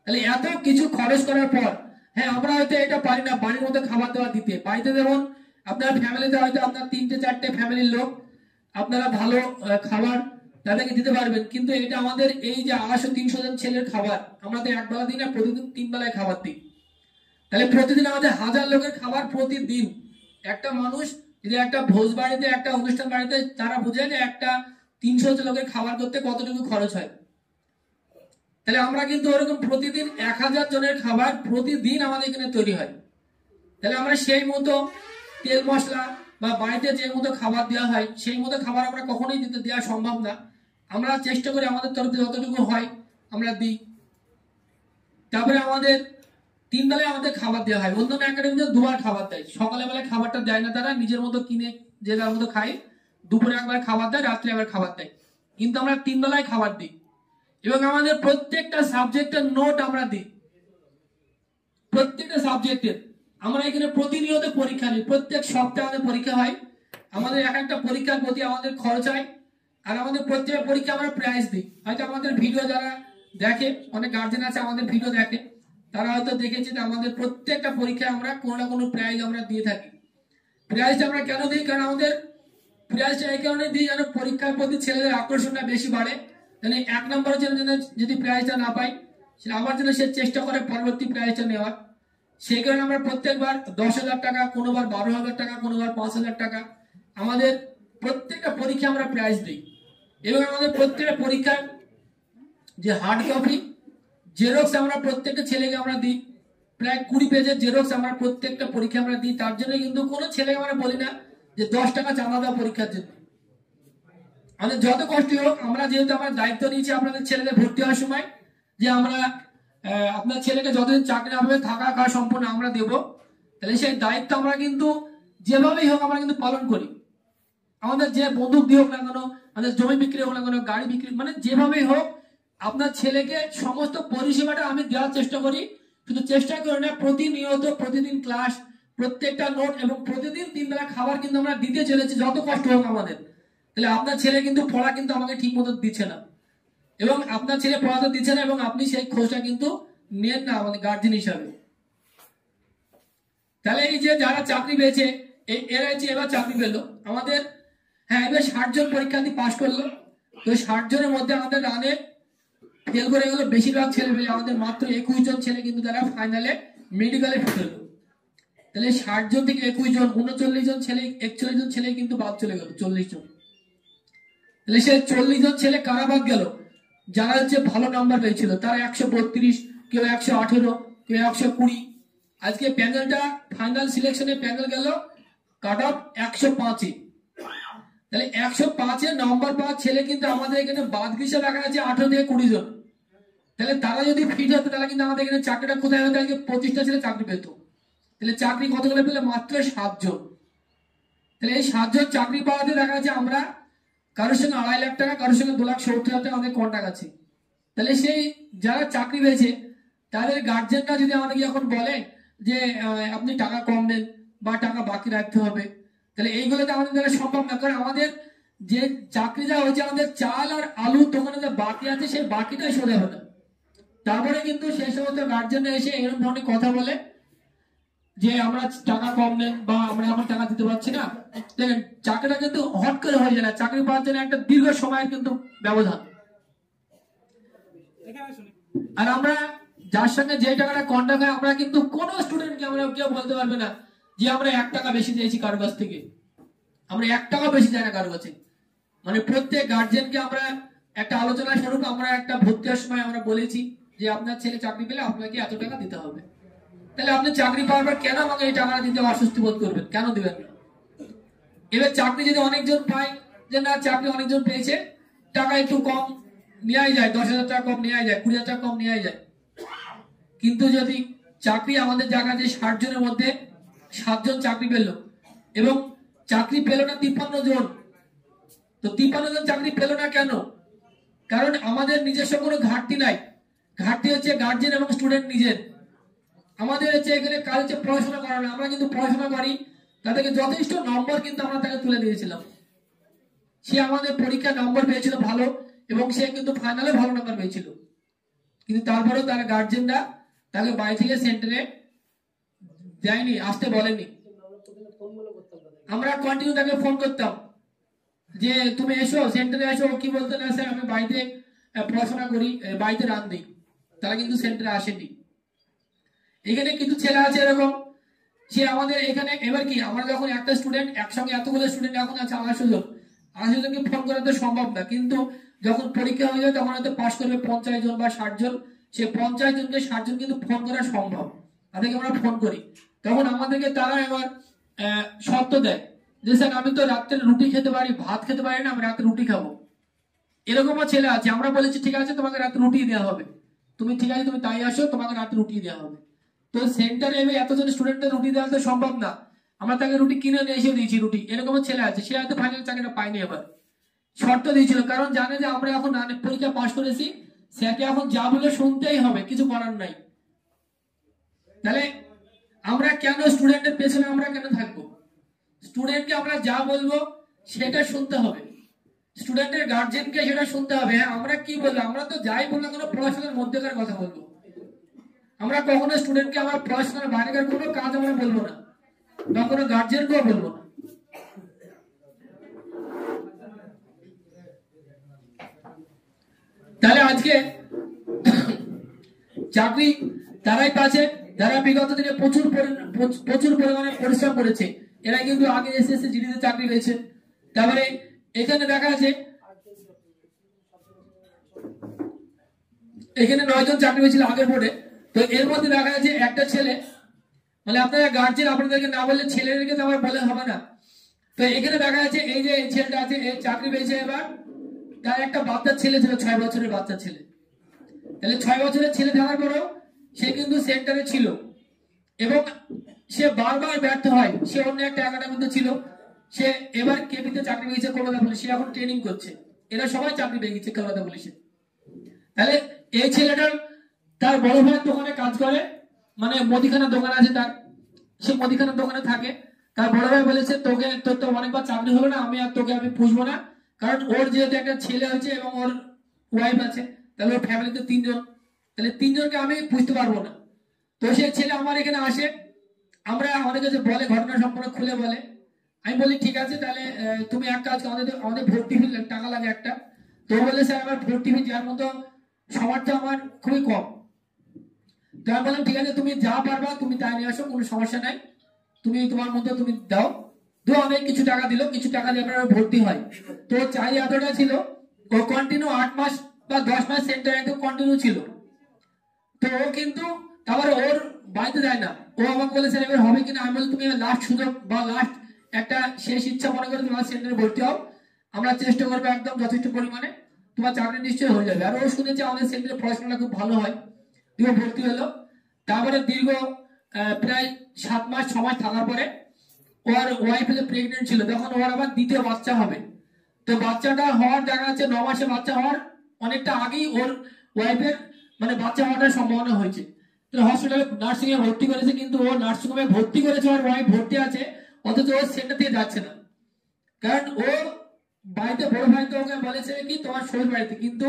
তাহলে এত কিছু খরচ করার পর, হ্যাঁ আমরা হয়তো এটা পারি না বাড়ির মধ্যে খাবার দাবার দিতে। বাড়িতে যেমন আপনার ফ্যামিলিতে হয়তো আপনার 3-4টে ফ্যামিলির লোক, আপনারা ভালো খাবার তাদেরকে দিতে পারবেন, কিন্তু এটা আমাদের এই যে 250-300 জন ছেলের খাবার, আমরা তো একবেলা দিই না, প্রতিদিন 3 বেলায় খাবার দিই। তাহলে প্রতিদিন আমাদের 1000 লোকের খাবার প্রতিদিন। একটা মানুষ যদি একটা ভোজ বাড়িতে, একটা অনুষ্ঠান বাড়িতে, তারা বুঝে যে একটা 300 লোকের খাবার করতে কতটুকু খরচ হয়। তাহলে আমরা কিন্তু ওরকম প্রতিদিন 1000 জনের খাবার প্রতিদিন আমাদের এখানে তৈরি হয়। তাহলে আমরা সেই মতো তেল মশলা বা বাড়িতে যে মতো খাবার দেওয়া হয় সেই মতো খাবার আমরা কখনোই দিতে দেওয়া সম্ভব না। আমরা চেষ্টা করি আমাদের তরফে যতটুকু হয় আমরা দিই। তারপরে আমাদের 3 বেলায় আমাদের খাবার দেওয়া হয়। অন্যান্য একাডেমিতে 2 বার খাবার দেয়। সকালে বেলায় খাবারটা দেয় না, তারা নিজের মতো কিনে যে যার মতো খায়। দুপুরে একবার খাবার দেয়, রাত্রে একবার খাবার দেয়, কিন্তু আমরা 3 বেলায় খাবার দিই। এবং আমাদের প্রত্যেকটা সাবজেক্টের নোট আমরা দিই। প্রত্যেকটা সাবজেক্টের আমরা এখানে প্রতিনিয়ত পরীক্ষা নিই। প্রত্যেক সপ্তাহে আমাদের পরীক্ষা হয়। আমাদের এক একটা পরীক্ষার প্রতি আমাদের খরচ হয়। আর আমাদের প্রত্যেক পরীক্ষা আমরা প্রাইজ দিই। হয়তো আমাদের ভিডিও যারা দেখে, অনেক গার্জেন আছে আমাদের ভিডিও দেখে, তারা হয়তো দেখেছে যে আমাদের প্রত্যেকটা পরীক্ষায় আমরা কোনো না কোনো প্রাইজ আমরা দিয়ে থাকি। প্রাইজটা আমরা কেন দিই? কারণ আমাদের প্রাইজটা এই কারণে দিই যেন পরীক্ষার প্রতি ছেলেদের আকর্ষণটা বেশি বাড়ে। মানে 1 নম্বরের জন্য যদি প্রাইজটা না পাই, সেটা আবার যেন সে চেষ্টা করে পরবর্তী প্রাইজটা নেওয়ার। সেই কারণে আমরা প্রত্যেকবার 10,000 টাকা, কোনোবার 12,000 টাকা, কোনোবার 5,000 টাকা আমাদের প্রত্যেকটা পরীক্ষা আমরা প্রাইজ দিই। এবং আমাদের প্রত্যেকটা পরীক্ষার যে হার্ড কপি জেরক্স আমরা প্রত্যেকটা ছেলেকে আমরা দিই। প্রায় 20 পেজের জেরক্স আমরা প্রত্যেকটা পরীক্ষা আমরা দিই। তার জন্য কিন্তু কোনো ছেলেকে আমরা বলি না যে 10 টাকা চাঁদা দাও পরীক্ষার জন্য। আমাদের যত কষ্ট হোক, আমরা যেহেতু আমরা দায়িত্ব নিয়েছি আপনাদের ছেলেদের ভর্তি হওয়ার সময়, যে আমরা আপনার ছেলেকে যতদিন চাকরি না হবে থাকা খাওয়া সম্পূর্ণ আমরা দেব, তাহলে সেই দায়িত্ব আমরা কিন্তু যেভাবেই হোক আমরা কিন্তু পালন করি। আমাদের যে বন্দুক দিয়ে হোক না কেন, আমাদের জমি বিক্রি হোক না কেন, গাড়ি বিক্রি, মানে যেভাবেই হোক আপনার ছেলেকে সমস্ত পরিষেবাটা আমি দেওয়ার চেষ্টা করি। শুধু চেষ্টা করি না, প্রতিনিয়ত প্রতিদিন ক্লাস, প্রত্যেকটা নোট এবং প্রতিদিন 3 বেলা খাবার কিন্তু আমরা দিতে চলেছি, যত কষ্ট হোক আমাদের। তাহলে আপনার ছেলে কিন্তু পড়া কিন্তু আমাকে ঠিক মতো দিচ্ছে না, এবং আপনার ছেলে পড়াতে দিচ্ছে না, এবং আপনি সেই খোঁজটা কিন্তু নেন না আমাদের গার্জেন হিসাবে। তাহলে এই যে যারা চাকরি পেয়েছে, এরা যে এবার চাকরি পেলো আমাদের, হ্যাঁ এবার 60 জন পরীক্ষা দিয়ে পাশ করলো। তো 60 জনের মধ্যে আমাদের রানে ফেল করে গেল বেশিরভাগ ছেলে পেলে। আমাদের মাত্র 21 জন ছেলে কিন্তু তারা ফাইনালে মেডিকেলে ফেল। তাহলে 60 জন থেকে 21 জন, 39 জন ছেলে, 41 জন ছেলে কিন্তু বাদ চলে গেল, 40 জন। তাহলে সে 40 জন ছেলে কারা বাদ গেল? যারা হচ্ছে ভালো নাম্বার পেয়েছিল, তারা 132, কেউ 118, কেউ 120। আজকে প্যানেলটা ফাইনাল সিলেকশনে প্যানেল গেল কাট অফ 105-এ। তাহলে 105-এ নাম্বার পাওয়া ছেলে কিন্তু আমাদের এখানে বাদ গিয়ে দেখা যাচ্ছে 18 থেকে 20 জন। তাহলে তারা যদি ফিট হতো তাহলে কিন্তু আমাদের এখানে চাকরিটা কোথায় হতো? আজকে 25টা ছেলে চাকরি পেত। তাহলে চাকরি কতগুলো পেলে? মাত্র 7 জন। তাহলে এই 7 জন চাকরি পাওয়াতে দেখা যাচ্ছে আমরা কারোর সঙ্গে 2.5 লাখ টাকা, কারোর সঙ্গে 2,70,000 টাকা আমাদের কন্ট্যাক্ট আছে। তাহলে সেই যারা চাকরি পেয়েছে তাদের গার্জেনরা যদি আমাদেরকে এখন বলে যে আপনি টাকা কম দেন বা টাকা বাকি রাখতে হবে, তাহলে এইগুলো তো আমাদের দ্বারা সম্ভব না। কারণ আমাদের যে চাকরিটা হয়েছে, আমাদের চাল আর আলু দোকানে যে বাকি আছে সেই বাকিটাই শোধ হবে না। তারপরে কিন্তু সেই সমস্ত গার্জেনরা এসে এরকম ধরনের কথা বলে যে আমরা টাকা কম নেন বা আমরা এখন টাকা দিতে পারছি না। দেখেন চাকরিটা কিন্তু হট করে হয়ে যায় না, চাকরি পাওয়ার জন্য একটা দীর্ঘ সময়ের কিন্তু ব্যবধান। আর আমরা যার সঙ্গে যে টাকাটা কন্ট্যাক্ট হয়, আমরা কিন্তু কোনো স্টুডেন্টকে আমরা কেউ বলতে পারবে না যে আমরা 1 টাকা বেশি দিয়েছি কারো কাছ থেকে। আমরা 1 টাকা বেশি দেয় না কারো কাছে। মানে প্রত্যেক গার্জেনকে আমরা একটা আলোচনা স্বরূপ আমরা একটা ভর্তি হওয়ার সময় আমরা বলেছি যে আপনার ছেলে চাকরি পেলে আপনাকে এত টাকা দিতে হবে। তাহলে আপনি চাকরি পাওয়ার পর কেন আমাকে এই টাকাটা দিতে অস্বস্তি বোধ করবেন? কেন দিবেন না? এবার চাকরি যদি অনেকজন পায়, যে না চাকরি অনেকজন পেয়েছে, টাকা একটু কম নেওয়াই যায়, 10,000 টাকা কম নেওয়াই যায়, 20,000 টাকা কম নেওয়াই যায়। কিন্তু যদি চাকরি আমাদের জায়গায় যে 60 জনের মধ্যে 7 জন চাকরি পেল, এবং চাকরি পেল না 53 জন, তো 53 জন চাকরি পেল না কেন? কারণ আমাদের নিজস্ব কোনো ঘাটতি নাই। ঘাটতি হচ্ছে গার্জেন এবং স্টুডেন্ট নিজের। আমাদের হচ্ছে এখানে কাজ হচ্ছে পড়াশোনা করানো। আমরা কিন্তু পড়াশোনা করি, তাদেরকে যথেষ্ট নম্বর কিন্তু আমরা তাকে তুলে দিয়েছিলাম। সে আমাদের পরীক্ষা নম্বর পেয়েছিল ভালো, এবং সে কিন্তু ফাইনালে ভালো নম্বর পেয়েছিল, কিন্তু তারপরেও তার গার্জেনরা তাকে বাড়ি থেকে সেন্টারে যায়নি, আসতে বলেনি। আমরা কন্টিনিউ তাকে ফোন করতাম যে তুমি এসো সেন্টারে এসো, কি বলতো না স্যার আমি বাড়িতে পড়াশোনা করি, বাড়িতে রান দিই, তারা কিন্তু সেন্টারে আসেনি। এখানে কিছু ছেলে আছে এরকম, সে আমাদের এখানে এবার কি আমরা যখন একটা স্টুডেন্ট একসঙ্গে এতগুলো স্টুডেন্ট এখন আছে 800 জন, 800 জনকে ফোন করা তো সম্ভব না, কিন্তু যখন পরীক্ষা হয়ে যায় তখন হয়তো পাস করবে 50 জন বা 60 জন, সে 50 জনকে 60 জন কিন্তু ফোন করা সম্ভব, তাদেরকে আমরা ফোন করি। তখন আমাদেরকে তারা এবার শর্ত দেয় যে স্যার আমি তো রাত্রে রুটি খেতে পারি, ভাত খেতে পারি না, আমি রাতে রুটি খাবো। এরকমও ছেলে আছে, আমরা বলেছি ঠিক আছে তোমাকে রাতে রুটি দেওয়া হবে, তুমি ঠিক আছে তুমি তাই আসো, তোমাকে রাতে রুটি দেওয়া হবে। তো সেন্টারে এতজন স্টুডেন্টদের রুটি দেওয়া তো সম্ভব না, আমরা তাকে রুটি কিনে নিয়ে এসে দিয়েছি রুটি। এরকমও ছেলে আছে, সে হয়তো ফাইনাল চাকরিটা পায়নি, এবার শর্ত দিয়েছিল, কারণ জানে যে আমরা এখন পরীক্ষা পাশ করেছি, স্যারকে এখন যা বলে শুনতেই হবে, কিছু করার নাই। তাহলে আমরা কেন স্টুডেন্টের পেছনে আমরা কেন থাকবো? স্টুডেন্টকে আমরা যা বলবো সেটা শুনতে হবে, স্টুডেন্টের গার্জেনকে সেটা শুনতে হবে। হ্যাঁ আমরা কি বলবো, আমরা তো যাই বললাম কোনো পড়াশোনার মধ্যেকার কথা বলবো, আমরা কখনো স্টুডেন্টকে আমার পড়াশোনার বাইরেকার কোনো কাজ আমরা বলবো না, বা কোনো গার্জেনকেও বলবো না। তাহলে আজকে চাকরি তারাই পাচ্ছে যারা বিগত দিনে প্রচুর পরিমাণে পরিশ্রম করেছে, এরা কিন্তু আগে এসএসসি জিডিতে চাকরি পেয়েছে। তারপরে এখানে দেখা আছে এখানে 9 জন চাকরি পেয়েছিল আগের বোর্ডে, তো এর মধ্যে দেখা যাচ্ছে একটা ছেলে, মানে আপনারা গার্জেন আপনাদেরকে না বললে ছেলেদেরকে তো আমার বলে হবে না। তো এখানে দেখা যাচ্ছে এই যে ছেলেটা আছে এই চাকরি পেয়েছে, এবার তার একটা বাচ্চা ছেলে ছিল, 6 বছরের বাচ্চা ছেলে। তাহলে 6 বছরের ছেলে থাকার পরেও সে কিন্তু সেন্টারে ছিল, এবং সে বারবার ব্যর্থ হয়। সে অন্য একটা একাডেমিতে ছিল, সে এবার কেবিতে চাকরি পেয়েছে কলকাতা পুলিশে, সে এখন ট্রেনিং করছে, এরা সবাই চাকরি পেয়ে গেছে কলকাতা পুলিশে। তাহলে এই ছেলেটার তার বড় ভাইয়ের দোকানে কাজ করে, মানে মুদিখানার দোকান আছে তার, সে মুদিখানার দোকানে থাকে। তার বড় ভাই বলেছে তোর তো অনেকবার চাকরি হলো না, আমি পুষবো না, কারণ ওর যেহেতু একটা ছেলে হয়েছে এবং ওর ওয়াইফ আছে, তাহলে ওর ফ্যামিলিতে 3 জন, তাহলে 3 জনকে আমি পুষতে পারবো না। তো সে ছেলে আমার এখানে আসে, আমরা আমাদের কাছে বলে ঘটনা সম্পূর্ণ খুলে বলে। আমি বলি ঠিক আছে তাহলে তুমি এক কাজ, আমাদের ভর্তি ফি টাকা লাগে একটা। তো বলে স্যার আমার ভর্তি ফি যার মতো সামর্থ্য আমার খুবই কম। তো আমি বললাম ঠিক আছে তুমি যা পারবা তুমি তাই নিয়ে আসো, কোনো সমস্যা নাই, তুমি তোমার মতো তুমি দাও। তো অনেক কিছু টাকা দিল, কিছু টাকা দিয়ে আপনার ভর্তি হয়। তো চাই এতটা ছিল, ও কন্টিনিউ 8 মাস বা 10 মাস সেন্টারে একদম কন্টিনিউ ছিল। তো ও কিন্তু তারপরে ওর বাড়িতে যায় না, ও আমাকে বলে স্যার এবার হবে কিনা। আমি বলি তুমি লাস্ট সুযোগ বা লাস্ট একটা শেষ ইচ্ছা মনে করে তোমার সেন্টারে ভর্তি হও, আমরা চেষ্টা করবো একদম যথেষ্ট পরিমাণে, তোমার চাকরি নিশ্চয়ই হয়ে যাবে। আর ও শুনেছে আমাদের সেন্টারে পড়াশোনাটা খুব ভালো হয়, তুইও ভর্তি হলো। তারপরে দীর্ঘ প্রায় 7 মাস 6 মাস থাকার পরে ওর ওয়াইফ প্রেগনেন্ট ছিল, তখন ওর আবার দ্বিতীয় বাচ্চা হবে। তো বাচ্চাটা হওয়ার দেখা যাচ্ছে 9 মাসে বাচ্চা হওয়ার অনেকটা আগেই ওর ওয়াইফের মানে বাচ্চা হওয়ার সম্ভাবনা হয়েছে। তো হসপিটালে নার্সিং এ ভর্তি করেছে, কিন্তু ও নার্সিং হোমে ভর্তি করেছে, ওর ওয়াইফ ভর্তি আছে, অথচ ও সেন্টার থেকে যাচ্ছে না, কারণ ও বাড়িতে বড় ভাই তো ওকে বলেছে কি তোমার শ্বশুর বাড়িতে, কিন্তু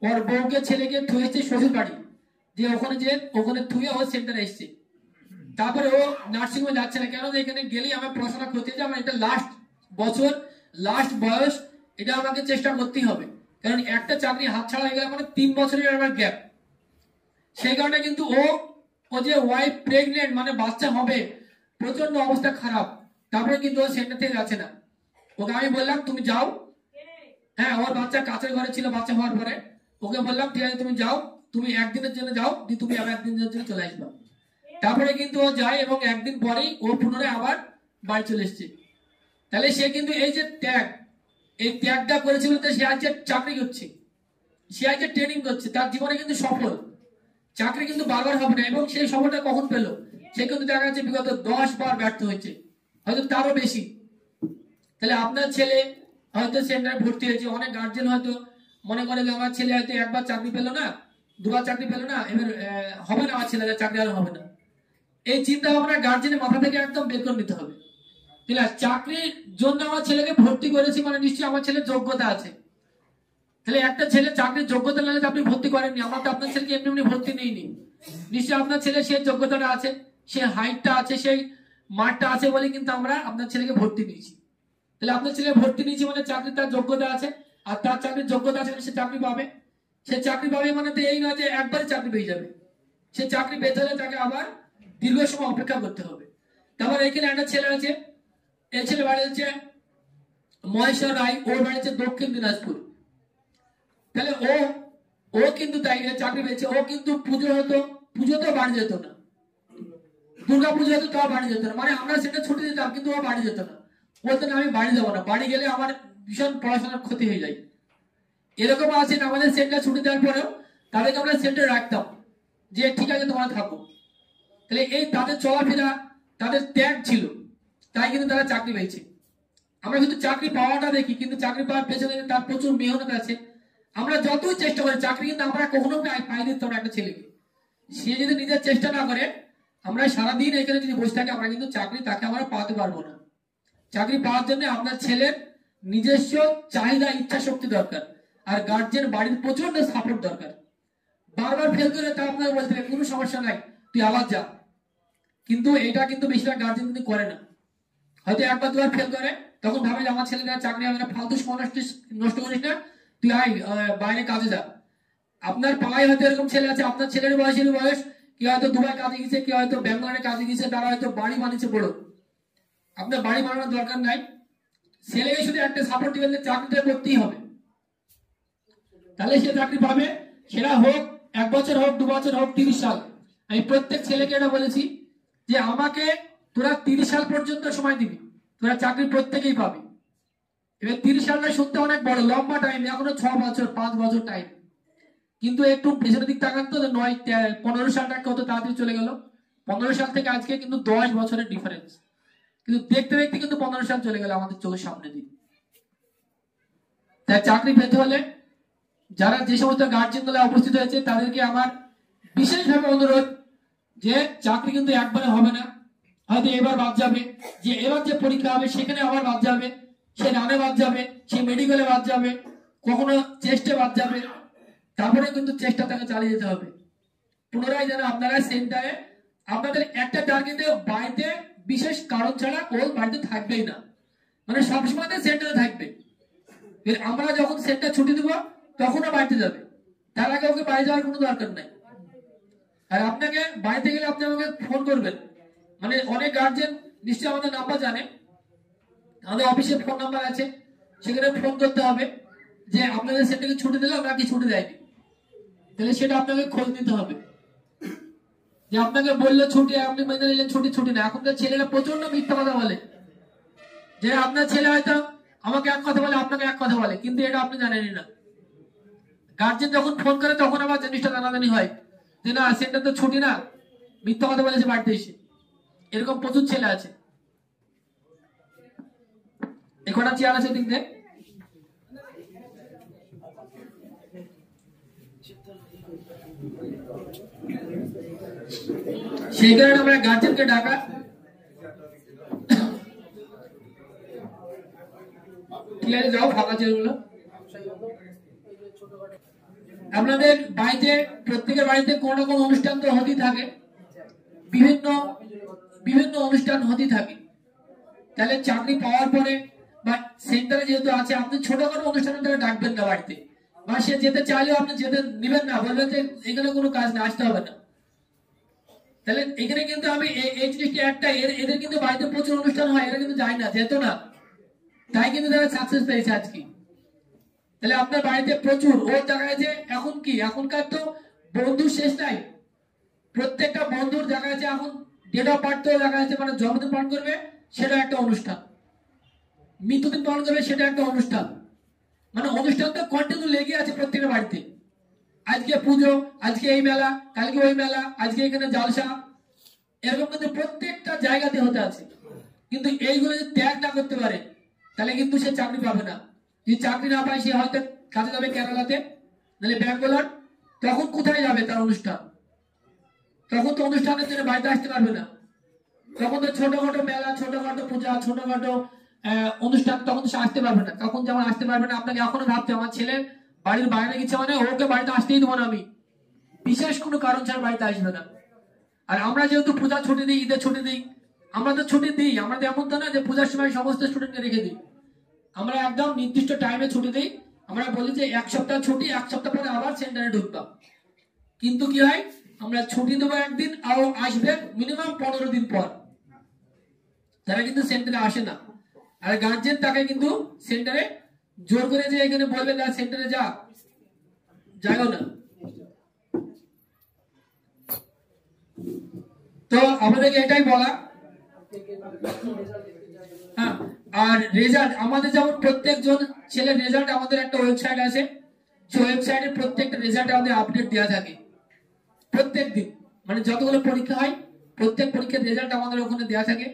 ওর বউকে ছেলেকে থুয়েছে শ্বশুর বাড়ি, যে ওখানে থুয়ে ও সেন্টারে এসছে। তারপরে ও নার্সিং হোমে যাচ্ছে না, কেন এখানে গেলেই আমার পড়াশোনা করতে যে আমার এটা লাস্ট বছর লাস্ট বয়স, এটা আমাকে চেষ্টা করতেই হবে, কারণ একটা চাকরি হাতছাড়া হয়ে গেলে মানে 3 বছরের আমার গ্যাপ। সেই কারণে কিন্তু ও যে ওয়াইফ প্রেগনেন্ট মানে বাচ্চা হবে, প্রচন্ড অবস্থা খারাপ, তারপরে কিন্তু ও সেন্টার থেকে যাচ্ছে না। ওকে আমি বললাম তুমি যাও, হ্যাঁ ওর বাচ্চা কাছের ঘরে ছিল বাচ্চা হওয়ার পরে, ওকে বললাম ঠিক আছে তুমি যাও, তুমি একদিনের জন্য যাও, তুমি আবার একদিনের জন্য চলে আসবা। তারপরে কিন্তু ও যায় এবং একদিন পরেই ও পুনরায় আবার বাড়ি চলে এসছে। তাহলে সে কিন্তু এই যে এই ত্যাগটা করেছিল, সে আজকে চাকরি করছে, সে আজকে ট্রেনিং করছে, তার জীবনে কিন্তু সফল। চাকরি কিন্তু বারবার হবে না, এবং সেই সফলটা কখন পেল, সে কিন্তু দেখা যাচ্ছে বিগত 10 বার ব্যর্থ হয়েছে, হয়তো তারও বেশি। তাহলে আপনার ছেলে হয়তো সেন্টারে ভর্তি হয়েছে, অনেক গার্জেন হয়তো মনে করে যে আমার ছেলে হয়তো একবার চাকরি পেলো না, 2বার চাকরি পেলো না, এবার হবে না, আমার ছেলে চাকরি আর হবে না। এই চিন্তা ভাবনা গার্জেনের মাথা থেকে একদম বের করে নিতে হবে। চাকরির জন্য আমার ছেলেকে ভর্তি করেছি মানে নিশ্চয়ই আমার ছেলের যোগ্যতা আছে। তাহলে একটা ছেলে চাকরির যোগ্যতা না আপনি ভর্তি করেননি, আমরা তো আপনার ছেলেকে এমনি এমনি ভর্তি নেইনি। নিশ্চয়ই আপনার ছেলে সেই যোগ্যতাটা আছে, সেই হাইটটা আছে, সেই মাঠটা আছে বলে কিন্তু আমরা আপনার ছেলেকে ভর্তি নিয়েছি। তাহলে আপনার ছেলে ভর্তি নিয়েছি মানে চাকরির তার যোগ্যতা আছে, আর তার চাকরির যোগ্যতা আছে সে চাকরি পাবে। সে চাকরি পাবে মানে তো এই না যে একবারে চাকরি পেয়ে যাবে। সে চাকরি পেতে হলে তাকে আবার দীর্ঘ সময় অপেক্ষা করতে হবে। তারপর এখানে একটা ছেলে আছে, এই ছেলে বাড়ি হচ্ছে মহেশ্বর রায়, ওর বাড়ি হচ্ছে দক্ষিণ দিনাজপুর। তাহলে ও কিন্তু তাই চাকরি পেয়েছে। ও কিন্তু পুজোতেও বাড়ি যেত না, দুর্গা পুজো হতো তাও বাড়ি যেত না, মানে আমরা সেটা ছুটি দিতাম কিন্তু ও বাড়ি যেত না। বলতো না আমি বাড়ি যাবো না, বাড়ি গেলে আমার ভীষণ পড়াশোনার ক্ষতি হয়ে যায়। এরকম আছে আমাদের সেন্টার ছুটি দেওয়ার পরেও তাদেরকে আমরা সেন্টারে রাখতাম যে ঠিক আছে তোমরা থাকো। তাহলে এই তাদের চলাফেরা, তাদের ত্যাগ ছিল, তাই কিন্তু তারা চাকরি পেয়েছে। আমরা কিন্তু চাকরি পাওয়াটা দেখি, কিন্তু চাকরি পাওয়ার পেছনে তার প্রচুর মেহনত আছে। আমরা যতই চেষ্টা করি চাকরি কিন্তু আমরা কখনো পাই দিতাম না একটা ছেলেকে। সে যদি নিজের চেষ্টা না করে, আমরা সারাদিন এখানে যদি বসে থাকি আমরা কিন্তু চাকরি তাকে আমরা পাওয়াতে পারবো না। চাকরি পাওয়ার জন্য আপনার ছেলের নিজস্ব চাহিদা, ইচ্ছা শক্তি দরকার, আর গার্জেন বাড়ির প্রচন্ড সাপোর্ট দরকার। বারবার ফেল করে তা আপনাকে বলতে হবে কোনো সমস্যা নাই, তুই আবার যা। কিন্তু এটা কিন্তু বেশিরভাগ গার্জেন কিন্তু করে না। হয়তো একবার দুবার ফেল করে, তখন ভাবে আমার ছেলেটা চাকরি হবে না, ফালতু সময় নষ্ট করিস না, তুই আয় বাইরে কাজে যা। আপনার পাড়ায় হয়তো এরকম ছেলে আছে, আপনার ছেলের বয়স কি হয়তো দুবাই কাজে গেছে, কি হয়তো ব্যাঙ্গালোরে কাজে গেছে, তারা হয়তো বাড়ি বানিয়েছে বড়। আপনার বাড়ি বানানোর দরকার নাই, ছেলেকে শুধু একটা সাপোর্ট দিবেন, চাকরিটা করতেই হবে, তাহলে সে চাকরি পাবে। সেটা হোক 1 বছর হোক, 2 বছর হোক, 30 সাল। আমি প্রত্যেক ছেলেকে এটা বলেছি যে আমাকে তোরা 30 সাল পর্যন্ত সময় দিবি, তোরা চাকরি প্রত্যেকেই পাবি। এবার 30 সালটা শুনতে অনেক বড় লম্বা টাইম, এখনো 6 বছর 5 বছর টাইম, কিন্তু একটু পেছনের দিক তাকান তো 15 সালটা কত তাড়াতাড়ি চলে গেল। 15 সাল থেকে আজকে কিন্তু 10 বছরের ডিফারেন্স, কিন্তু দেখতে দেখতে কিন্তু 15 সাল চলে গেল আমাদের চোখের সামনে দিয়ে। তাই চাকরি পেতে হলে যারা যে সমস্ত গার্জেন গুলো উপস্থিত হয়েছে তাদেরকে আমার বিশেষভাবে অনুরোধ যে চাকরি কিন্তু একবারে হবে না, হয়তো এবার বাদ যাবে, যে এবার যে পরীক্ষা হবে সেখানে আবার বাদ যাবে, সে রানে বাদ যাবে, সে মেডিকেলে বাদ যাবে, কখনো চেস্টে বাদ যাবে, তারপরে কিন্তু চেষ্টা তাকে চালিয়ে যেতে হবে। পুনরায় যেন আপনারা সেন্টারে আপনাদের একটা টার্গেটে বাড়িতে বিশেষ কারণ ছাড়া ও বাড়িতে থাকবেই না, মানে সবসময় সেন্টারে থাকবে। আমরা যখন সেন্টার ছুটি দেবো তখনও বাড়িতে যাবে, তার আগে ওকে বাড়ি যাওয়ার কোনো দরকার নাই। আর আপনাকে বাড়িতে গেলে আপনি আমাকে ফোন করবেন, মানে অনেক গার্জেন নিশ্চয়ই আমাদের নাম্বার জানে, আমাদের অফিসে ফোন নাম্বার আছে, সেখানে ফোন করতে হবে যে আপনাদের সেন্টারকে ছুটি দিলে আমরা কি ছুটি দেয়নি, তাহলে সেটা আপনাকে খোঁজ নিতে হবে। যে আপনাকে বললো ছুটি, আপনি মেনে নিলেন ছুটি না। এখনকার ছেলেরা প্রচন্ড মিথ্যা কথা বলে, যে আপনার ছেলে হয়তো আমাকে এক কথা বলে, আপনাকে এক কথা বলে, কিন্তু এটা আপনি জানেনই না। গার্জেন যখন ফোন করে তখন আবার জিনিসটা জানাজানি হয় যে না সেন্টার তো ছুটি না, মিথ্যা কথা বলেছে বাড়িতে এসে। এরকম প্রচুর ছেলে আছে। একটা চেয়ার আছে দিক দিয়ে, সেই কারণে আমরা গার্জেনকে ডাকা। ঠিক আছে, যাও ফাঁকা চেয়ারগুলো। আপনাদের বাড়িতে প্রত্যেকের বাড়িতে কোন না কোন অনুষ্ঠান তো হতেই থাকে, বিভিন্ন অনুষ্ঠান হতেই থাকে। তাহলে চাকরি পাওয়ার পরে বা সেন্টারে যেহেতু আছে, আপনি ছোটখাটো অনুষ্ঠানে তারা ডাকবেন না বাড়িতে, বা সে যেতে চাইলেও আপনি যেতে নিবেন না, বলবেন যে এখানে কোনো কাজ না, আসতে হবে না। তাহলে এখানে কিন্তু আমি এই জিনিসটা একটা, এদের কিন্তু বাড়িতে প্রচুর অনুষ্ঠান হয়, এরা কিন্তু যায় না, যেত না, তাই কিন্তু তারা সাকসেস পেয়েছে আজকে। তাহলে আপনার বাড়িতে প্রচুর ওর জায়গায় যে এখন কি, এখনকার তো বন্ধু শেষ নাই, প্রত্যেকটা বন্ধুর জায়গা আছে এখন, ডেট অফ বার্থ জায়গা আছে, মানে জন্মদিন পালন করবে সেটা একটা অনুষ্ঠান, মৃত্যুদিন পালন করবে সেটা একটা অনুষ্ঠান, মানে অনুষ্ঠান তো কন্টিনিউ লেগে আছে প্রত্যেকের বাড়িতে। আজকে পুজো, আজকে এই মেলা, কালকে ওই মেলা, আজকে এখানে জালসা, এরকম কিন্তু প্রত্যেকটা জায়গাতে হতে আছে। কিন্তু এইগুলো যদি ত্যাগ না করতে পারে তাহলে কিন্তু সে চাকরি পাবে না। যদি চাকরি না পায় সে হয়তো কাজে যাবে কেরালাতে, নাহলে ব্যাঙ্গালোর, তখন কোথায় যাবে তার অনুষ্ঠান? তখন তো অনুষ্ঠানের জন্য বাড়িতে আসতে পারবে না। তখন তো ছোটখাটো মেলা, ছোটখাটো পূজা, ছোটখাটো অনুষ্ঠান, তখন তো সে আসতে পারবে না। তখন যেমন আসতে পারবে না, আপনাকে এখনো ভাবতে আমার ছেলে বাড়ির বাইরে গেছে মানে ওকে বাড়িতে আসতেই দেবো না আমি, বিশেষ কোনো কারণ ছাড়া বাড়িতে আসবে না। আর আমরা যেহেতু পূজা ছুটি দিই, ঈদের ছুটি দিই, আমরা তো ছুটি দিই, আমাদের এমন তো না যে পূজার সময় সমস্ত স্টুডেন্টকে রেখে দিই। আমরা একদম নির্দিষ্ট টাইমে ছুটি দিই। আমরা বলি যে 1 সপ্তাহ ছুটি, 1 সপ্তাহ পরে আবার সেন্টারে ঢুকবা। কিন্তু কি হয়, আমরা ছুটি দেবো একদিন, আর আসবে মিনিমাম 15 দিন পর। তারা কিন্তু সেন্টারে আসে না। আর গার্জেন তাকে কিন্তু সেন্টারে জোর করে যে এখানে বলবে না সেন্টারে যা, যাও না। তো আমাদেরকে এটাই বলা। হ্যাঁ, আর রেজাল্ট আমাদের যেমন প্রত্যেকজন ছেলের রেজাল্ট আমাদের একটা ওয়েবসাইট আছে, সেই ওয়েবসাইটে প্রত্যেকটা রেজাল্ট আমাদের আপডেট দেওয়া থাকে প্রত্যেক দিন। মানে যতগুলো পরীক্ষা হয় প্রত্যেক পরীক্ষার রেজাল্ট আমাদের ওখানে দেওয়া থাকে।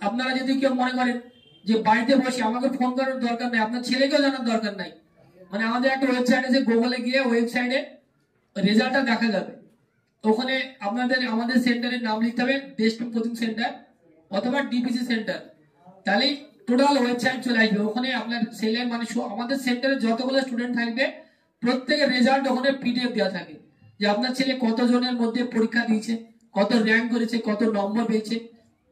আপনারা যদি কেউ মনে করেন যে বাড়িতে বসে আমাকে ফোন করার দরকার নাই, আপনার ছেলেকেও জানার দরকার নাই, মানে আমাদের একটা ওয়েবসাইট আছে, গুগলে গিয়ে ওয়েবসাইটে রেজাল্টটা দেখা যাবে। ওখানে আপনাদের আমাদের সেন্টারের নাম লিখতে হবে, বেস্ট কোচিং সেন্টার অথবা ডিপিসি সেন্টার, তাহলে টোটাল ওয়েবসাইট চলে আসবে। ওখানে আপনার ছেলে মানে আমাদের সেন্টারে যতগুলো স্টুডেন্ট থাকবে প্রত্যেকের রেজাল্ট ওখানে পিডিএফ দেওয়া থাকে, যে আপনার ছেলে কতজনের মধ্যে পরীক্ষা দিয়েছে, কত র্যাঙ্ক করেছে, কত নম্বর পেয়েছে,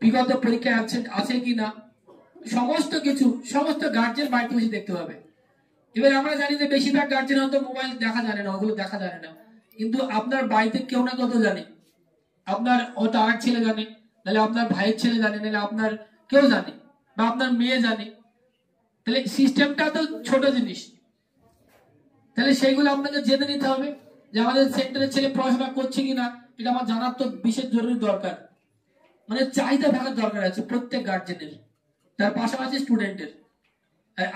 বিগত পরীক্ষায় অ্যাবসেন্ট আছে কি না, সমস্ত কিছু সমস্ত গার্জেন বাড়িতে বসে দেখতে পাবে। এবার আমরা জানি যে বেশিরভাগ গার্জেন হয়তো মোবাইল দেখা জানে না, ওগুলো দেখা জানে না, কিন্তু আপনার বাড়িতে কেউ না কত জানে। আপনার হয়তো আর ছেলে জানে, নাহলে আপনার ভাইয়ের ছেলে জানে, নাহলে আপনার কেউ জানে, বা আপনার মেয়ে জানে। তাহলে সিস্টেমটা তো ছোট জিনিস, তাহলে সেইগুলো আপনাকে জেনে নিতে হবে যে আমাদের সেন্টারের ছেলে পড়াশোনা করছে কিনা, এটা আমার জানার তো বিশেষ জরুরি দরকার। মানে চাহিদা থাকার দরকার আছে প্রত্যেক গার্জেনের, তার পাশাপাশি স্টুডেন্টের।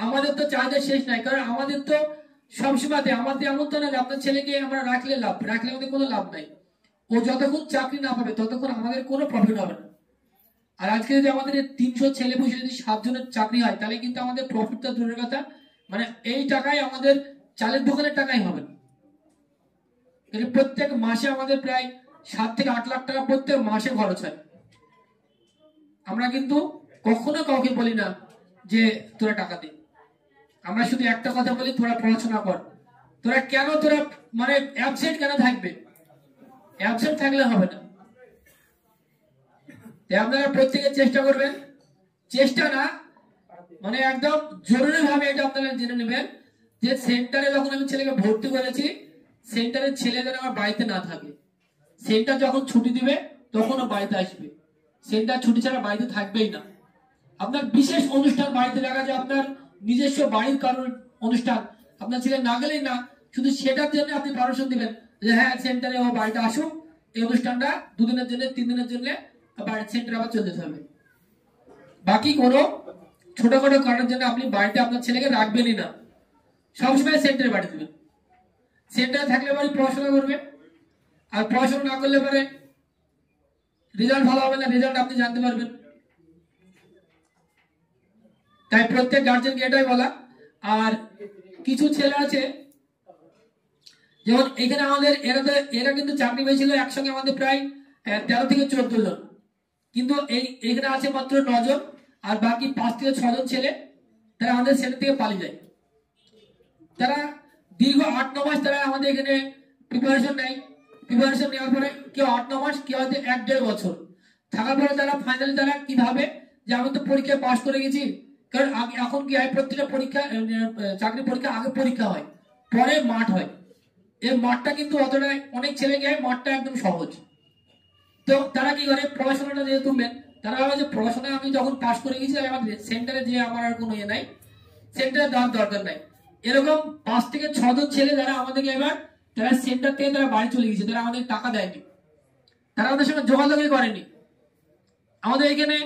আমাদের তো চাহিদা শেষ নাই, কারণ আমাদের তো সবসময় আমাদের এমন তো না যে আপনার ছেলেকে আমরা রাখলে লাভ, রাখলে আমাদের কোনো লাভ নাই। ও যতক্ষণ চাকরি না পাবে ততক্ষণ আমাদের কোনো প্রফিট হবে না। আর আজকে যদি আমাদের 300 ছেলে বসে যদি 7 জনের চাকরি হয়, তাহলে কিন্তু আমাদের প্রফিটটা দূরের কথা, মানে এই টাকায় আমাদের চালের দোকানের টাকাই হবে না। প্রত্যেক মাসে আমাদের প্রায় 7 থেকে 8 লাখ টাকা প্রত্যেক মাসে খরচ হয়। আমরা কিন্তু কখনো কাউকে বলি না যে তোরা টাকা দে, আমরা শুধু একটা কথা বলি, তোরা পড়াশোনা কর। তোরা কেন তোরা মানে অ্যাবসেন্ট কেন থাকবে? অ্যাবসেন্ট থাকলে হবে না। আপনারা প্রত্যেকে চেষ্টা করবেন, চেষ্টা না মানে একদম জরুরি ভাবে এটা আপনারা জেনে নেবেন যে সেন্টারে যখন আমি ছেলেকে ভর্তি করেছি, সেন্টারের ছেলে যেন আমার বাড়িতে না থাকে। সেন্টার যখন ছুটি দিবে তখন ও বাড়িতে আসবে, সেন্টার ছুটি ছাড়া বাড়িতে থাকবেই না। আপনার বিশেষ অনুষ্ঠান বাড়িতে রাখা যায়, আপনার নিজস্ব বাড়ির কারোর অনুষ্ঠান, আপনার ছেলে না গেলেই না, শুধু সেটার জন্য আপনি পারমিশন দিবেন যে হ্যাঁ সেন্টারে ও বাড়িতে আসুক, এই অনুষ্ঠানটা 2 দিনের জন্য 3 দিনের জন্য বাড়ির সেন্টারে আবার চলে যেতে হবে। বাকি কোনো ছোটখাটো কারণের জন্য আপনি বাড়িতে আপনার ছেলেকে রাখবেনই না, সবসময় সেন্টারে বাড়ি দেবেন। সেন্টারে থাকলে বাড়ি পড়াশোনা করবে, আর পড়াশোনা না করলে পরে রেজাল্ট ভালো হবে না, রেজাল্ট আপনি জানতে পারবেন। তাই প্রত্যেক গার্জেনকে এটাই বলা। আর কিছু ছেলে আছে যেমন এখানে আমাদের এরা কিন্তু চাকরি পেয়েছিল একসঙ্গে আমাদের প্রায় 13 থেকে 14 জন, কিন্তু এখানে আছে মাত্র 9 জন, আর বাকি 5 থেকে 6 জন ছেলে তারা আমাদের সেন্টার থেকে পালিয়ে যায়। তারা দীর্ঘ 8-9 মাস তারা আমাদের এখানে প্রিপারেশন নেয়। প্রিপারেশন নেওয়ার পরে কেউ 8-9 মাস, কেউ হয়তো 1-1.5 বছর থাকার পরে তারা ফাইনালি তারা কি ভাবে যে আমি তো পরীক্ষায় পাস করে গেছি। কারণ এখন কি হয়, প্রত্যেকটা পরীক্ষা চাকরি পরীক্ষা আগে পরীক্ষা হয়, পরে মাঠ হয়। এই মাঠটা কিন্তু অতটা, অনেক ছেলে কি হয় মাঠটা একদম সহজ। তো তারা কি করে, পড়াশোনাটা যেহেতু মেন, তারা ভাবে যে পড়াশোনা আমি যখন পাস করে গেছি আমার সেন্টারে যে আমার আর কোনো ইয়ে নাই, সেন্টারে দেওয়ার দরকার নাই। এরকম 5 থেকে 6 জন ছেলে যারা আমাদেরকে এবার তারা সেন্টার থেকে তারা বাড়ি চলে গেছে, তারা আমাদের টাকা দেয়নি, তারা আমাদের সঙ্গে যোগাযোগই করেনি। আমাদের এখানে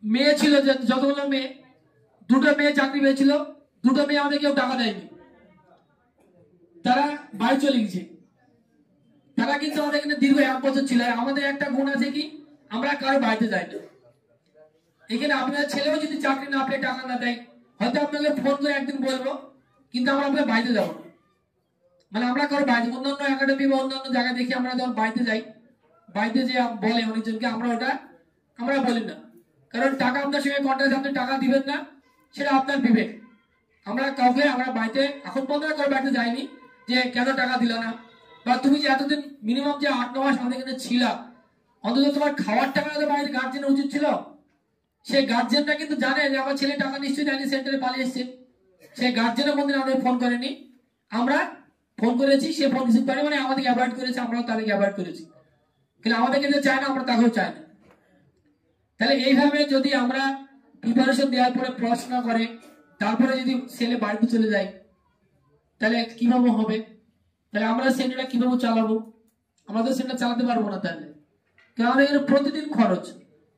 মেয়ে ছিল যতগুলো মেয়ে, 2টো মেয়ে চাকরি পেয়েছিল, 2টো মেয়ে আমাদের কেউ টাকা দেয়নি, তারা বাড়ি চলে গেছে। তারা কিন্তু আমাদের এখানে দীর্ঘ 1 বছর ছিল। আমাদের একটা গুণ আছে কি, আমরা কারো বাড়িতে যাই না। এখানে আপনার ছেলেও যদি চাকরি না পেয়ে টাকা না দেয়, হয়তো আপনাকে ফোন করে একদিন বলবো, কিন্তু আমরা আপনার বাড়িতে যাবো না। মানে আমরা কারো বাড়িতে, অন্যান্য একাডেমি বা অন্যান্য জায়গায় দেখি আমরা যখন বাড়িতে যাই, বাড়িতে যে বলে অনেকজনকে, আমরা ওটা আমরা বলি না, কারণ টাকা আপনার সঙ্গে কন্ট্রাক্ট, আপনি টাকা দিবেন না, সেটা আপনার বিবেক। আমরা কাউকে আমরা বাড়িতে এখন পর্যন্ত করে বাড়িতে যাইনি যে কেন টাকা দিল না, বা তুমি যে এতদিন মিনিমাম যে 8-9 মাস আমাদের এখানে ছিলা, অন্তত তোমার খাওয়ার টাকা তো বাড়িতে গার্জেনের উচিত ছিল। সেই গার্জেনটা কিন্তু জানে যে আমার ছেলে টাকা নিশ্চয়ই দেয়নি, সেন্টারে পালিয়ে এসছে। সেই গার্জেনের কোনদিন আমাদের ফোন করেনি, আমরা ফোন করেছি, সে ফোন রিসিভ করে, মানে আমাদেরকে অ্যাভয়েড করেছে, আমরাও তাদেরকে অ্যাভয়েড করেছি। কিন্তু আমাদেরকে যে চায় না, আমরা তাকেও চাই না। তাহলে এইভাবে যদি আমরা প্রিপারেশন দেওয়ার পরে পড়াশোনা করে তারপরে যদি ছেলে বাড়িতে চলে যায়, তাহলে কিভাবে হবে? তাহলে আমরা সেন্টারটা কিভাবে চালাবো? আমাদের সেন্টার চালাতে পারবো না। তাহলে আমাদের এখানে প্রতিদিন খরচ,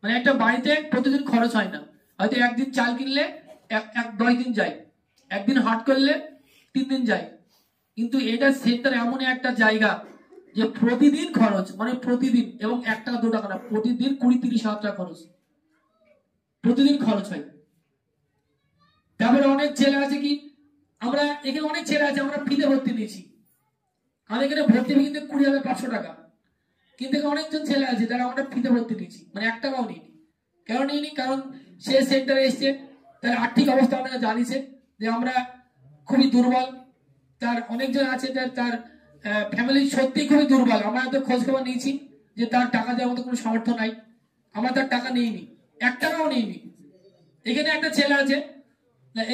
মানে একটা বাড়িতে প্রতিদিন খরচ হয় না। হয়তো একদিন চাল কিনলে 10 দিন যায়, একদিন হাট করলে 3 দিন যায়। কিন্তু এটা সেন্টার এমন একটা জায়গা যে প্রতিদিন খরচ, মানে প্রতিদিন, এবং 1 টাকা 2 টাকা না, প্রতিদিন 20-30 হাজার টাকা খরচ, প্রতিদিন খরচ হয়। তারপরে অনেক ছেলে আছে কি, আমরা এখানে অনেক ছেলে আছে আমরা ফ্রিতে ভর্তি নিয়েছি, আমাদের এখানে ভর্তি ফি কিন্তু 20,500 টাকা। কিন্তু অনেকজন ছেলে আছে যারা আমরা ফ্রিতে ভর্তি নিয়েছি, মানে 1 টাকাও নিইনি। কেন নিইনি? কারণ সে সেন্টারে এসছে, তার আর্থিক অবস্থা আপনাকে জানিয়েছে যে আমরা খুবই দুর্বল। তার অনেকজন আছে তার ফ্যামিলি সত্যি খুবই দুর্বল, আমরা তো খোঁজ খবর নিয়েছি যে তার টাকা দেওয়ার মতো কোনো সামর্থ্য নাই, আমরা তার টাকা নিইনি, 1 টাকাও নিইনি। এখানে একটা ছেলে আছে,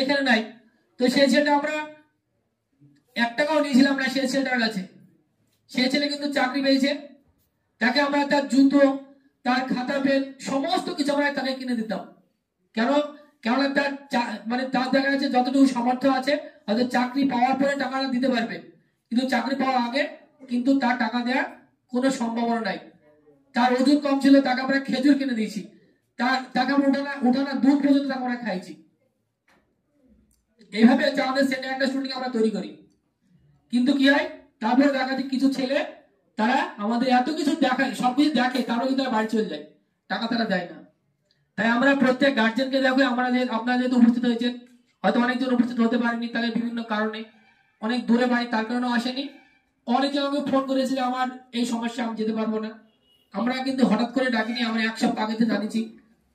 এখানে নাই, তো সেই ছেলেটা আমরা 1 টাকাও নিয়েছিলাম না সেই ছেলেটার কাছে। সেই ছেলে কিন্তু চাকরি পেয়েছে, তাকে আমরা তার জুতো, তার খাতা পেন, সমস্ত কিছু আমরা তাকে কিনে দিতাম। কেন? কেননা তার মানে তার দেখা যাচ্ছে যতটুকু সামর্থ্য আছে, হয়তো চাকরি পাওয়ার পরে টাকাটা দিতে পারবে, কিন্তু চাকরি পাওয়ার আগে কিন্তু তার টাকা দেওয়ার কোনো সম্ভাবনা নাই। তার ওজন কম ছিল, তাকে আমরা খেজুর কিনে দিয়েছি, তাকে আমরা উঠানা দুধ পর্যন্ত তাকে আমরা খাইছি। এইভাবে আমাদের সেন্টার একটা স্টুডেন্টকে আমরা তৈরি করি। কিন্তু কি হয়, তারপরে দেখা যায় কিছু ছেলে তারা আমাদের এত কিছু দেখায়, সবকিছু দেখে, তারও কিন্তু বাড়ি চলে যায়, টাকা তারা দেয় না। তাই আমরা প্রত্যেক গার্জেনকে দেখো, আমরা যে আপনারা যেহেতু উপস্থিত হয়েছেন, হয়তো অনেকজন উপস্থিত হতে পারেনি, তাদের বিভিন্ন কারণে, অনেক দূরে বাড়ি, তার কারণেও আসেনি। অনেকে আমাকে ফোন করেছিল আমার এই সমস্যা, আমি যেতে পারবো না। আমরা কিন্তু হঠাৎ করে ডাকিনি, আমরা 1 সপ্তাহ আগে জানিয়েছি।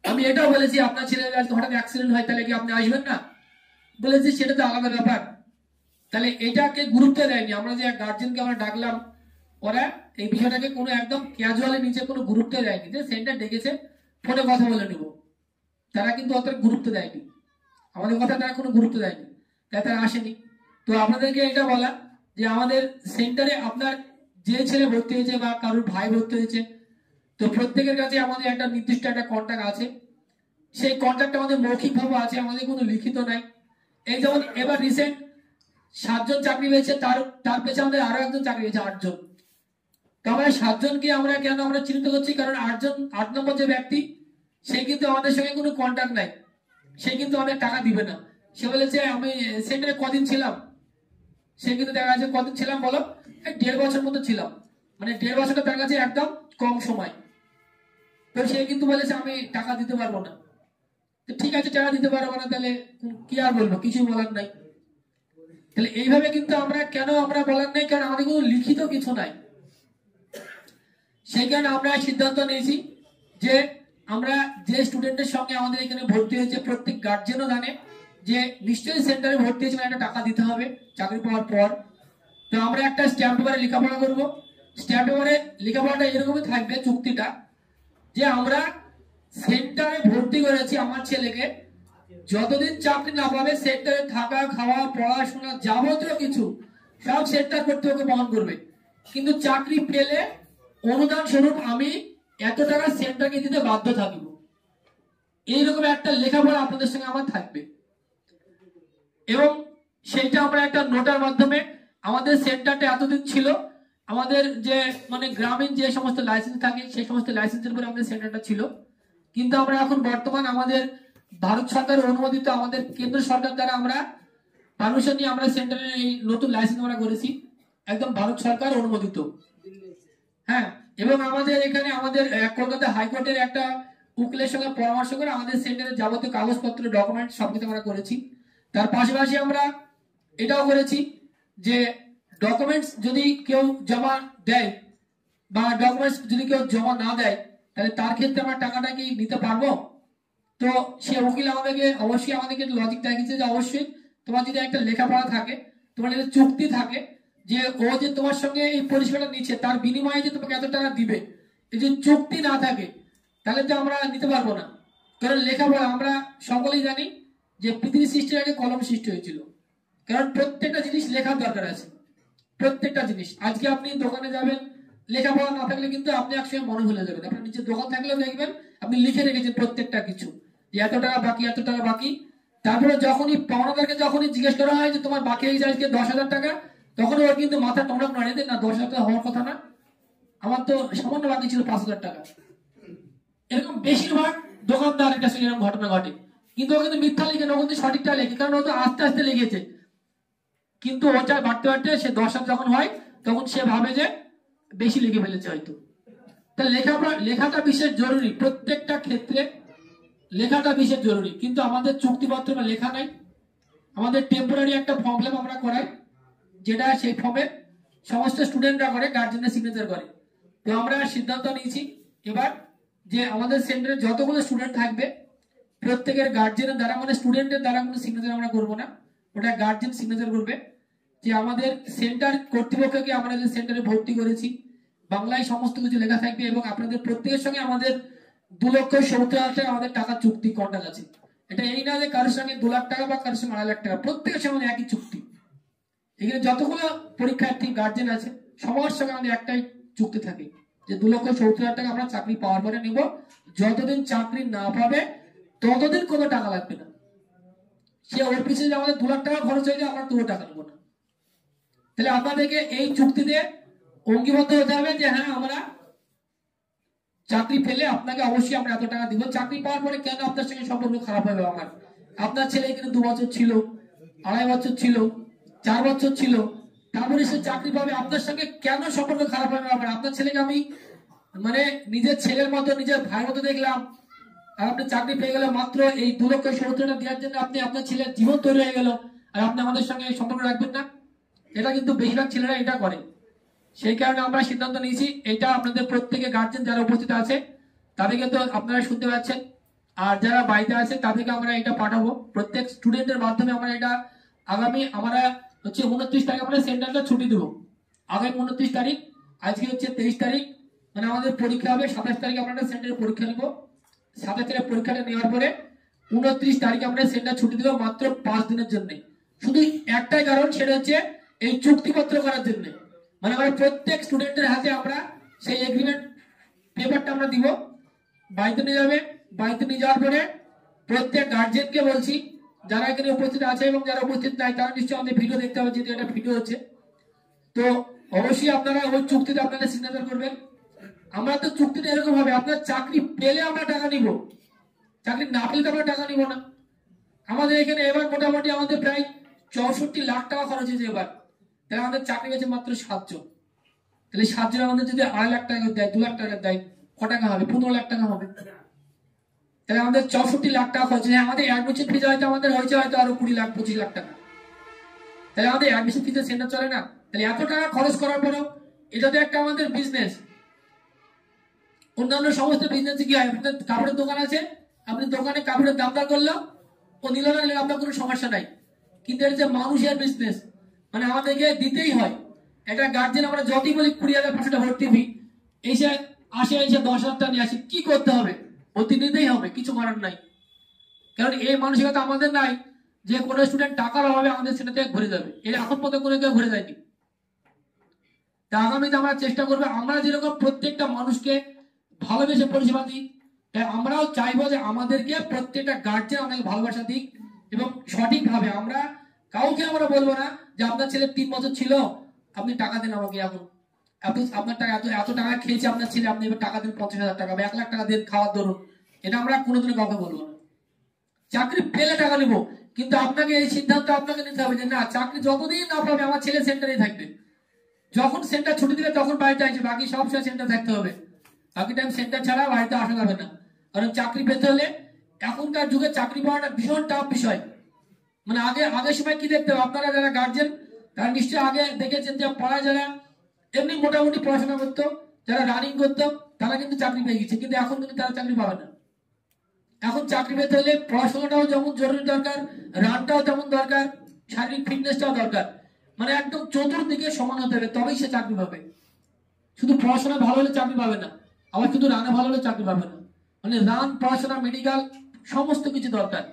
আমি এটাও বলেছি আপনার ছেলের হঠাৎ অ্যাক্সিডেন্ট হয়, তাহলে কি আপনি আসবেন না? বলেছি সেটা তো আলাদা ব্যাপার। তাহলে এটাকে গুরুত্ব দেয়নি, আমরা যে গার্জেনকে আমরা ডাকলাম, ওরা এই বিষয়টাকে কোনো একদম ক্যাজুয়ালি নিচে কোনো গুরুত্ব দেয়নি, যে সেন্টার ডেকেছে ফোনে কথা বলে নেব, তারা কিন্তু অত গুরুত্ব দেয়নি, আমাদের কথা তারা কোনো গুরুত্ব দেয়নি, তাই তারা আসেনি। তো আপনাদেরকে এটা বলা যে আমাদের সেন্টারে আপনার যে ছেলে ভর্তি হয়েছে বা কারোর ভাই ভর্তি হয়েছে, তো প্রত্যেকের কাছে আমাদের একটা নির্দিষ্ট একটা কন্ট্যাক্ট আছে। সেই কন্ট্যাক্ট আমাদের মৌখিকভাবে আছে, আমাদের কোনো লিখিত নাই। এই যেমন এবার রিসেন্ট 7 জন চাকরি পেয়েছে, তার পেছনে আমাদের আরো একজন চাকরি পেয়েছে 8 জন। তো আমরা 7 জনকে আমরা কেন আমরা চিহ্নিত করছি? কারণ 8 নম্বর যে ব্যক্তি, সে কিন্তু আমাদের সঙ্গে কোনো কন্ট্যাক্ট নাই, সে কিন্তু আমাদের টাকা দিবে না। সে বলেছে আমি সেন্টারে কদিন ছিলাম, সে কিন্তু দেখা যাচ্ছে কদিন ছিলাম বলো, 1.5 বছর মতো ছিলাম, মানে 1.5 বছরটা তার কাছে একদম কম সময়। তো সে কিন্তু বলেছে আমি টাকা দিতে পারবো না। তো ঠিক আছে, টাকা দিতে পারবো না, তাহলে কি আর বলবো, কিছু বলার নাই। তাহলে এইভাবে কিন্তু আমরা কেন আমরা বলার নাই, কারণ আমাদের কোনো লিখিত কিছু নাই। সেই কারণে আমরা সিদ্ধান্ত নিয়েছি যে আমরা যে স্টুডেন্টের সঙ্গে আমাদের এখানে ভর্তি হয়েছে, প্রত্যেক গার্জেনও জানে যে নিশ্চয়ই সেন্টারে ভর্তি হয়েছে, একটা টাকা দিতে হবে চাকরি পাওয়ার পর। তো আমরা একটা স্ট্যাম্প পেপারে লেখাপড়া করবো। স্ট্যাম্প পেপারে লেখাপড়াটা এরকমই থাকবে, চুক্তিটা, যে আমরা সেন্টারে ভর্তি করেছি আমার ছেলেকে, যতদিন চাকরি না পাবে সেন্টারে থাকা, খাওয়া, পড়াশোনা, যাবতীয় কিছু সব সেন্টার কর্তৃপক্ষ বহন করবে। কিন্তু চাকরি পেলে অনুদান স্বরূপ আমি এত টাকা সেন্টারকে দিতে বাধ্য থাকব। এইরকম একটা লেখাপড়া আপনাদের সঙ্গে আমার থাকবে, এবং সেইটা আমরা একটা নোটার মাধ্যমে, আমাদের সেন্টারটা এতদিন ছিল আমাদের যে মানে গ্রামীণ যে সমস্ত লাইসেন্স থাকে সেই সমস্ত লাইসেন্সের উপরে আমাদের সেন্টারটা ছিল। কিন্তু আমরা এখন বর্তমান আমাদের ভারত সরকারের অনুমোদিত, আমাদের কেন্দ্র সরকার দ্বারা আমরা পারমিশন নিয়ে আমরা সেন্টারের এই নতুন লাইসেন্স আমরা করেছি, একদম ভারত সরকার অনুমোদিত। হ্যাঁ, এবং আমাদের এখানে আমাদের কলকাতা হাইকোর্টের একটা উকিলের সঙ্গে পরামর্শ করে আমাদের সেন্টারের যাবতীয় কাগজপত্র, ডকুমেন্ট সবকিছু আমরা করেছি। তার পাশাপাশি আমরা এটাও করেছি যে ডকুমেন্টস যদি কেউ জমা দেয় বা ডকুমেন্টস যদি কেউ জমা না দেয়, তাহলে তার ক্ষেত্রে আমরা টাকাটা কি নিতে পারবো? তো সে উকিল আমাদেরকে লজিক দেখিয়েছে যে অবশ্যই তোমার যদি একটা লেখাপড়া থাকে, তোমার যদি চুক্তি থাকে যে ও যে তোমার সঙ্গে এই পরিষেবাটা নিচ্ছে তার বিনিময়ে যে তোমাকে এত টাকা দিবে, এই যে চুক্তি না থাকে তাহলে তো আমরা নিতে পারবো না। কারণ লেখাপড়া আমরা সকলেই জানি যে পৃথিবী সৃষ্টির আগে কলম সৃষ্টি হয়েছিল। কারণ প্রত্যেকটা জিনিস লেখার দরকার আছে, প্রত্যেকটা জিনিস। আজকে আপনি দোকানে যাবেন, লেখাপড়া না থাকলে কিন্তু আপনি একসময় মনে ভুলে যাবেন। আপনার নিচে দোকান থাকলেও দেখবেন আপনি লিখে রেখেছেন প্রত্যেকটা কিছু, যে এত টাকা বাকি, এত টাকা বাকি। তারপরে যখনই পাওনাদারকে যখনই জিজ্ঞেস করা হয় যে তোমার বাকি হয়ে যায় 10,000 টাকা, তখন ওর কিন্তু মাথা টনক নড়ে দেন, না 10,000 টাকা হওয়ার কথা না, আমার তো সামান্য বাকি ছিল 5,000 টাকা। এরকম বেশিরভাগ দোকানদার একটা সঙ্গে এরকম ঘটনা ঘটে। কিন্তু ও কিন্তু মিথ্যা লিখে না, ও কিন্তু সঠিকটা লেখে, কারণ ও তো আস্তে আস্তে লিখেছে। কিন্তু ওটা বাড়তে বাড়তে সে 10,000 যখন হয় তখন সে ভাবে যে বেশি লিখে ফেলেছে হয়তো। তাহলে লেখাটা বিশেষ জরুরি, প্রত্যেকটা ক্ষেত্রে লেখাটা বিশেষ জরুরি। কিন্তু আমাদের চুক্তিপত্র লেখা নাই, আমাদের টেম্পোরারি একটা ফর্ম আমরা করাই, যেটা সেই ফর্মে সমস্ত স্টুডেন্টরা করে, গার্জেনের সিগনেচার করে। তো আমরা সিদ্ধান্ত নিয়েছি এবার যে আমাদের সেন্টারে যতগুলো স্টুডেন্ট থাকবে প্রত্যেকের গার্জেনের দ্বারা, মানে স্টুডেন্টের দ্বারা কোনো সিগনেচার আমরা করবো না, ওটা গার্জেন সিগনেচার করবে যে আমাদের সেন্টার কর্তৃপক্ষকে আমরা যে সেন্টারে ভর্তি করেছি বাংলায় সমস্ত কিছু লেখা থাকবে। এবং আপনাদের প্রত্যেকের সঙ্গে আমাদের 2,70,000 আমাদের টাকা চুক্তি কন্ট্রাক্ট আছে। এটা এই না যে কারোর সঙ্গে 2 লাখ টাকা বা কারোর সঙ্গে 2.5 লাখ টাকা, প্রত্যেকের সঙ্গে একই চুক্তি। এখানে যতগুলো পরীক্ষার্থী গার্জেন আছে সবার সঙ্গে আমাদের একটাই চুক্তি থাকে যে 2,70,000 টাকা আমরা চাকরি পাওয়ার পরে নিব, যতদিন চাকরি না পাবে ততদিন কোনো টাকা লাগবে না। সে ওর পিছনে আমাদের 2 লাখ টাকা খরচ হয়ে যায়, আমরা 2 টাকা নেবো না। তাহলে আপনাদেরকে এই চুক্তিতে অঙ্গীবদ্ধ হতে হবে যে হ্যাঁ আমরা চাকরি পেলে আপনাকে অবশ্যই আমরা এত টাকা দিব। চাকরি পাওয়ার পরে কেন আপনার সঙ্গে সম্পর্ক খারাপ হবে আমার? আপনার ছেলে এখানে 2 বছর ছিল, 2.5 বছর ছিল, 4 বছর ছিল, তারপরে সে চাকরি পাবে, আপনার সঙ্গে কেন সম্পর্ক খারাপ হবে আমার? আপনার ছেলেকে আমি মানে নিজের ছেলের মতো, নিজের ভাইয়ের মতো দেখলাম, আর আপনি চাকরি পেয়ে গেলে মাত্র এই 2,70,000 টাকা দেওয়ার জন্য আপনি আপনার ছেলের জীবন তৈরি হয়ে গেল, আর আপনি আমাদের সঙ্গে সম্পর্ক রাখবেন না? এটা কিন্তু বেশিরভাগ ছেলেরা এটা করে। সেই কারণে আমরা সিদ্ধান্ত নিয়েছি এটা আপনাদের প্রত্যেকে গার্জেন যারা উপস্থিত আছে তাদেরকে তো আপনারা শুনতে পাচ্ছেন, আর যারা বাইরে আছে তাদেরকে আমরা এটা পাঠাবো প্রত্যেক স্টুডেন্টের মাধ্যমে। আমরা এটা আগামী আমরা হচ্ছে 29 তারিখ আমরা সেন্টারটা ছুটি দেবো। আগামী 29 তারিখ, আজকে হচ্ছে 23 তারিখ, মানে আমাদের পরীক্ষা হবে 27 তারিখে আমরা সেন্টারে পরীক্ষা নেবো। 27 তারিখে পরীক্ষাটা নেওয়ার পরে 29 তারিখে আমরা সেন্টার ছুটি দেবো মাত্র 5 দিনের জন্য। শুধু একটাই কারণ, সেটা হচ্ছে এই চুক্তিপত্র করার জন্য। মানে আমরা প্রত্যেক স্টুডেন্টের হাতে আমরা সেই এগ্রিমেন্ট পেপারটা আমরা দিব, বাড়িতে নিয়ে যাবে। বাড়িতে নিয়ে যাওয়ার পরে প্রত্যেক গার্জেনকে বলছি যারা এখানে উপস্থিত আছে এবং যারা উপস্থিত নাই তারা নিশ্চয়ই আমাদের ভিডিও দেখতে হবে, যেহেতু এটা ভিডিও হচ্ছে। তো অবশ্যই আপনারা ওই চুক্তিতে আপনাদের সিগনেচার করবেন। আমরা তো চুক্তিটা এরকম হবে, আপনার চাকরি পেলে আমরা টাকা নিব, চাকরি না পেলে তো আমরা টাকা নিব না। আমাদের এখানে এবার মোটামুটি আমাদের প্রায় 64 লাখ টাকা খরচ হয়েছে এবার। তাহলে আমাদের চাকরি পেয়েছে মাত্র 7 জন। তাহলে 7 জন আমাদের যদি 2.5 লাখ টাকা দেয়, 2 লাখ টাকা দেয়, ক টাকা হবে? 15 লাখ টাকা হবে। তাহলে আমাদের 64 লাখ টাকা খরচ। আমাদের অ্যাডমিশন ফিজ হয়তো আমাদের হয়েছে হয়তো আরো 20 লাখ 25 লাখ টাকা। তাহলে আমাদের অ্যাডমিশন ফিজে সেন্টার চলে না? তাহলে এত টাকা খরচ করার পরেও এটা তো একটা আমাদের বিজনেস। অন্যান্য সমস্ত বিজনেস কি হয়, আপনার কাপড়ের দোকান আছে, আপনি দোকানে কাপড়ের দাম দর করলো, ও নিল না নিলে আপনার কোনো সমস্যা নাই। কিন্তু এটা যে মানুষের বিজনেস, মানে আমাদেরকে দিতেই হয়। একটা গার্জেন আমরা যতই বলি 20,500 টাকা ভর্তি ফি, এসে 10,000 টাকা নিয়ে আসি, কি করতে হবে? ভর্তি নিতেই হবে, কিছু করার নাই। কারণ এই মানসিকতা আমাদের নাই যে কোনো স্টুডেন্ট টাকার অভাবে আমাদের সেটা থেকে ঘুরে যাবে। এটা এখন পর্যন্ত কোনো কেউ ঘুরে যায়নি। তা আগামীতে আমরা চেষ্টা করবো আমরা যেরকম প্রত্যেকটা মানুষকে ভালোবেসে পরিষেবা দিই, তাই আমরাও চাইবো যে আমাদেরকে প্রত্যেকটা গার্জেন অনেক ভালোবাসা দিক এবং সঠিকভাবে। আমরা কাউকে আমরা বলবো না যে আপনার ছেলে 3 বছর ছিল, আপনি টাকা দেন আমাকে, এখন আপনার টাকা এত টাকা খেয়েছে আপনার ছেলে, আপনি এবার টাকা দেন 50,000 টাকা বা 1 লাখ টাকা দেন খাওয়ার ধরুন। এটা আমরা কোনোদিনও কাউকে বলবো না। চাকরি পেলে টাকা নেবো, কিন্তু আপনাকে এই সিদ্ধান্ত আপনাকে নিতে হবে যে না, চাকরি যতদিন না পাবে আমার ছেলে সেন্টারে থাকবে। যখন সেন্টার ছুটি দিলে তখন বাড়িতে আসবে, বাকি সব সময় সেন্টার থাকতে হবে। বাকি টাইম সেন্টার ছাড়া বাড়িতে আসা যাবে না। কারণ চাকরি পেতে হলে এখনকার যুগে চাকরি পাওয়াটা ভীষণ টাফ বিষয়। মানে আগের সময় কি দেখতে হবে, আপনারা যারা গার্জেন তারা নিশ্চয়ই আগে দেখেছেন যে পাড়ায় যারা এমনি মোটামুটি পড়াশোনা করতো, যারা রানিং করতো, তারা কিন্তু চাকরি পেয়ে গেছে, কিন্তু এখন কিন্তু তারা চাকরি পাবে না। এখন চাকরি পেতে হলে পড়াশোনাটাও যেমন জরুরি দরকার, রানটাও তেমন দরকার, শারীরিক ফিটনেসটাও দরকার, মানে একদম চতুর্দিকে সমান হতে হবে, তবেই সে চাকরি পাবে। শুধু পড়াশোনা ভালো হলে চাকরি পাবে না, আবার শুধু রানে ভালো হলে চাকরি পাবে না, মানে রান, পড়াশোনা, মেডিকেল সমস্ত কিছু দরকার।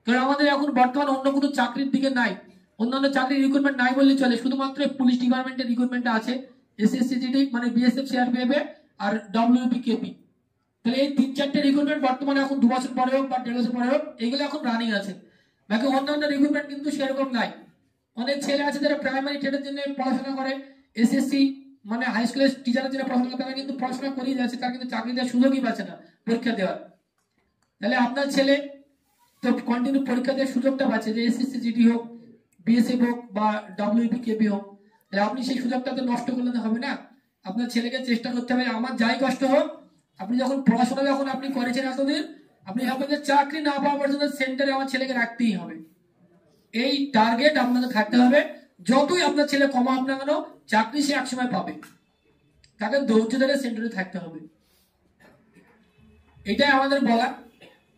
কারণ আমাদের এখন বর্তমানে অন্য কোনো চাকরির দিকে নাই, অন্যান্য চাকরির রিক্রুটমেন্ট নাই বললে চলে, শুধুমাত্র পুলিশ ডিপার্টমেন্টের রিক্রুটমেন্ট আছে, এসএসসি জিডি মানে বিএসএফ, সিআরপিএফ আর ডব্লিউপি কেপি। তাহলে এই 3-4টে রিক্রুটমেন্ট বর্তমানে এখন 2 বছর পরে হোক বা 1.5 বছর পরে হোক, এগুলো এখন রানিং আছে। বাকি অন্যান্য রিক্রুটমেন্ট কিন্তু সেরকম নাই। অনেক ছেলে আছে যারা প্রাইমারি ট্রেডের জন্য পড়াশোনা করে, এসএসসি মানে হাই স্কুলের টিচারের জন্য পড়াশোনা করে, তারা কিন্তু পড়াশোনা করেই যাচ্ছে, তারা কিন্তু চাকরি দেওয়ার সুযোগই পাচ্ছে না পরীক্ষা দেওয়ার। তাহলে আপনার ছেলে তো কন্টিনিউ পরীক্ষা দেওয়ার সুযোগটা পাচ্ছে, যে এসএসসি জিডি হোক, বিএসএফ হোক বা ডব্লিউপি কেপি হোক, তাহলে আপনি সেই সুযোগটা তো নষ্ট করলে তো হবে না। আপনার ছেলেকে চেষ্টা করতে হবে, আমার যাই কষ্ট হোক, আপনি যখন পড়াশোনা যখন আপনি করেছেন এতদিন, আপনি আপনাদের চাকরি না পাওয়া পর্যন্ত সেন্টারে আমার ছেলেকে রাখতেই হবে, এই টার্গেট আপনাদের থাকতে হবে। যতই আপনার ছেলে কমা হোক না কেন, চাকরি সে একসময় পাবে, তাকে ধৈর্য ধরে সেন্টারে থাকতে হবে, এটাই আমাদের বলা,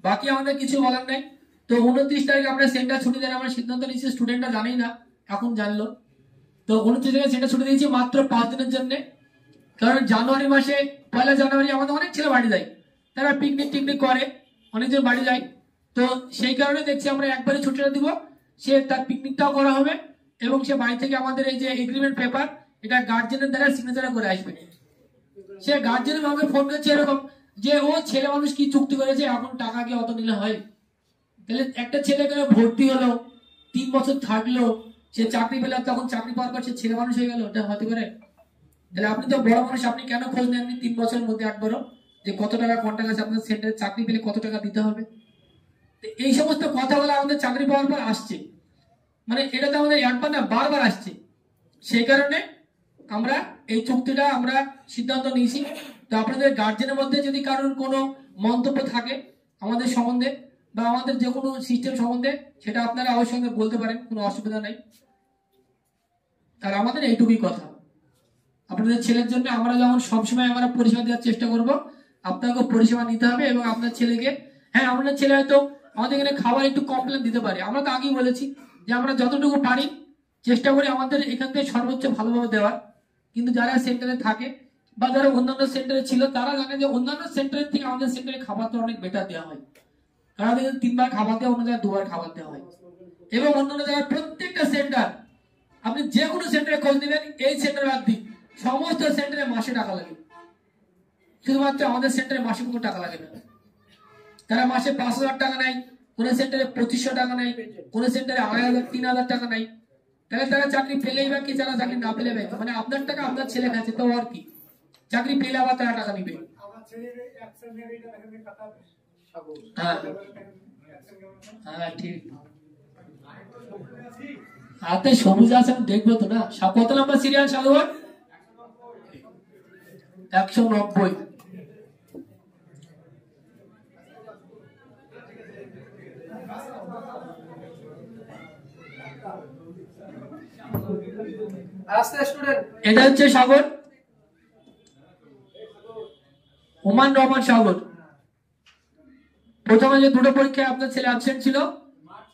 বাকি আমাদের কিছু বলার নাই। তো 29 তারিখে আমরা সেন্টার ছুটি দেন, আমরা সিদ্ধান্ত নিচ্ছি, স্টুডেন্টরা জানেই না, এখন জানলো। তো 29 তারিখে সেন্টার ছুটি দিয়েছি মাত্র 5 দিনের জন্য। কারণ জানুয়ারি মাসে 1 জানুয়ারি আমাদের অনেক ছেলে বাড়ি যায়, তারা পিকনিক টিকনিক করে, অনেকজন বাড়ি যায়। তো সেই কারণে দেখছি আমরা একবারে ছুটিটা দিব, সে তার পিকনিকটাও করা হবে এবং সে বাড়ি থেকে আমাদের এই যে এগ্রিমেন্ট পেপার, এটা গার্জেনের দ্বারা সিগনেচার করে আসবে। সে গার্জেনের ভাবে ফোন করছে এরকম যে ও ছেলে মানুষ কি চুক্তি করেছে, এখন টাকা কি অত নিলে হয়? তাহলে একটা ছেলেকে ভর্তি হলো, 3 বছর থাকলো, সে চাকরি পেলে, তখন চাকরি পাওয়ার পর সে ছেলে মানুষ হয়ে গেল, এটা হতে পারে? তাহলে আপনি তো বড় মানুষ, আপনি কেন খোঁজ নেননি 3 বছরের মধ্যে একবারও, যে কত টাকা কন্ট্রাক্ট আছে আপনার সেন্টারে, চাকরি পেলে কত টাকা দিতে হবে? এই সমস্ত কথাগুলো আমাদের চাকরি পাওয়ার পর আসছে, মানে এটা তো আমাদের একবার না বারবার আসছে। সেই কারণে আমরা এই চুক্তিটা আমরা সিদ্ধান্ত নিয়েছি। তো আপনাদের গার্জেনের মধ্যে যদি কারোর কোনো মন্তব্য থাকে আমাদের সম্বন্ধে বা আমাদের যে কোনো সিস্টেম সম্বন্ধে, সেটা আপনারা আমার সঙ্গে বলতে পারেন, কোনো অসুবিধা নেই। আর আমাদের এইটুকুই কথা, আপনাদের ছেলের জন্য আমরা যেমন সবসময় আমরা পরিষেবা দেওয়ার চেষ্টা করব, আপনাকেও পরিষেবা নিতে হবে। এবং আপনার ছেলেকে, হ্যাঁ আপনার ছেলে হয়তো আমাদের এখানে খাবার একটু কমপ্লেন দিতে পারে, আমরা তো আগেই বলেছি যে আমরা যতটুকু পারি চেষ্টা করি আমাদের এখান থেকে সর্বোচ্চ ভালোভাবে দেওয়ার। কিন্তু যারা সেন্টারে থাকে বা যারা অন্যান্য সেন্টারে ছিল, তারা জানে যে অন্যান্য সেন্টারের থেকে আমাদের সেন্টারে খাবারটা অনেক বেটার দেওয়া হয়। কারণ আমাদের 3 বার খাবার দেওয়া, অন্য জায়গায় 2 বার খাবার দেওয়া হয়। এবং অন্যান্য জায়গায় প্রত্যেকটা সেন্টার, আপনি যে কোনো সেন্টারে খোঁজ নেবেন, এই সেন্টার বাদ দিন, সমস্ত সেন্টারে মাসে টাকা লাগে, শুধুমাত্র আমাদের সেন্টারে মাসে কোনো টাকা লাগে না। তারা মাসে 5,000 টাকা নেয়, কোন সেন্টারে 2500 টাকা নেয়, কোন সেন্টারে 2,500 3,000 টাকা নেয়। তাহলে তারা চাকরি পেলেই বা কি, যারা চাকরি না পেলে মানে আপনার টাকা আপনার ছেলে খাচ্ছে, তো আর কি, চাকরি পেলে আবার তারা টাকা নিবে। হ্যাঁ হ্যাঁ ঠিক, হাতে সবুজ আছে, আমি দেখবো তো না। কত নাম্বার সিরিয়াল সাগর? 190। এটা হচ্ছে সাগর, ওমান রহমান সাগর। প্রথমে যে 2টো পরীক্ষায় আপনার ছেলে অ্যাবসেন্ট ছিল,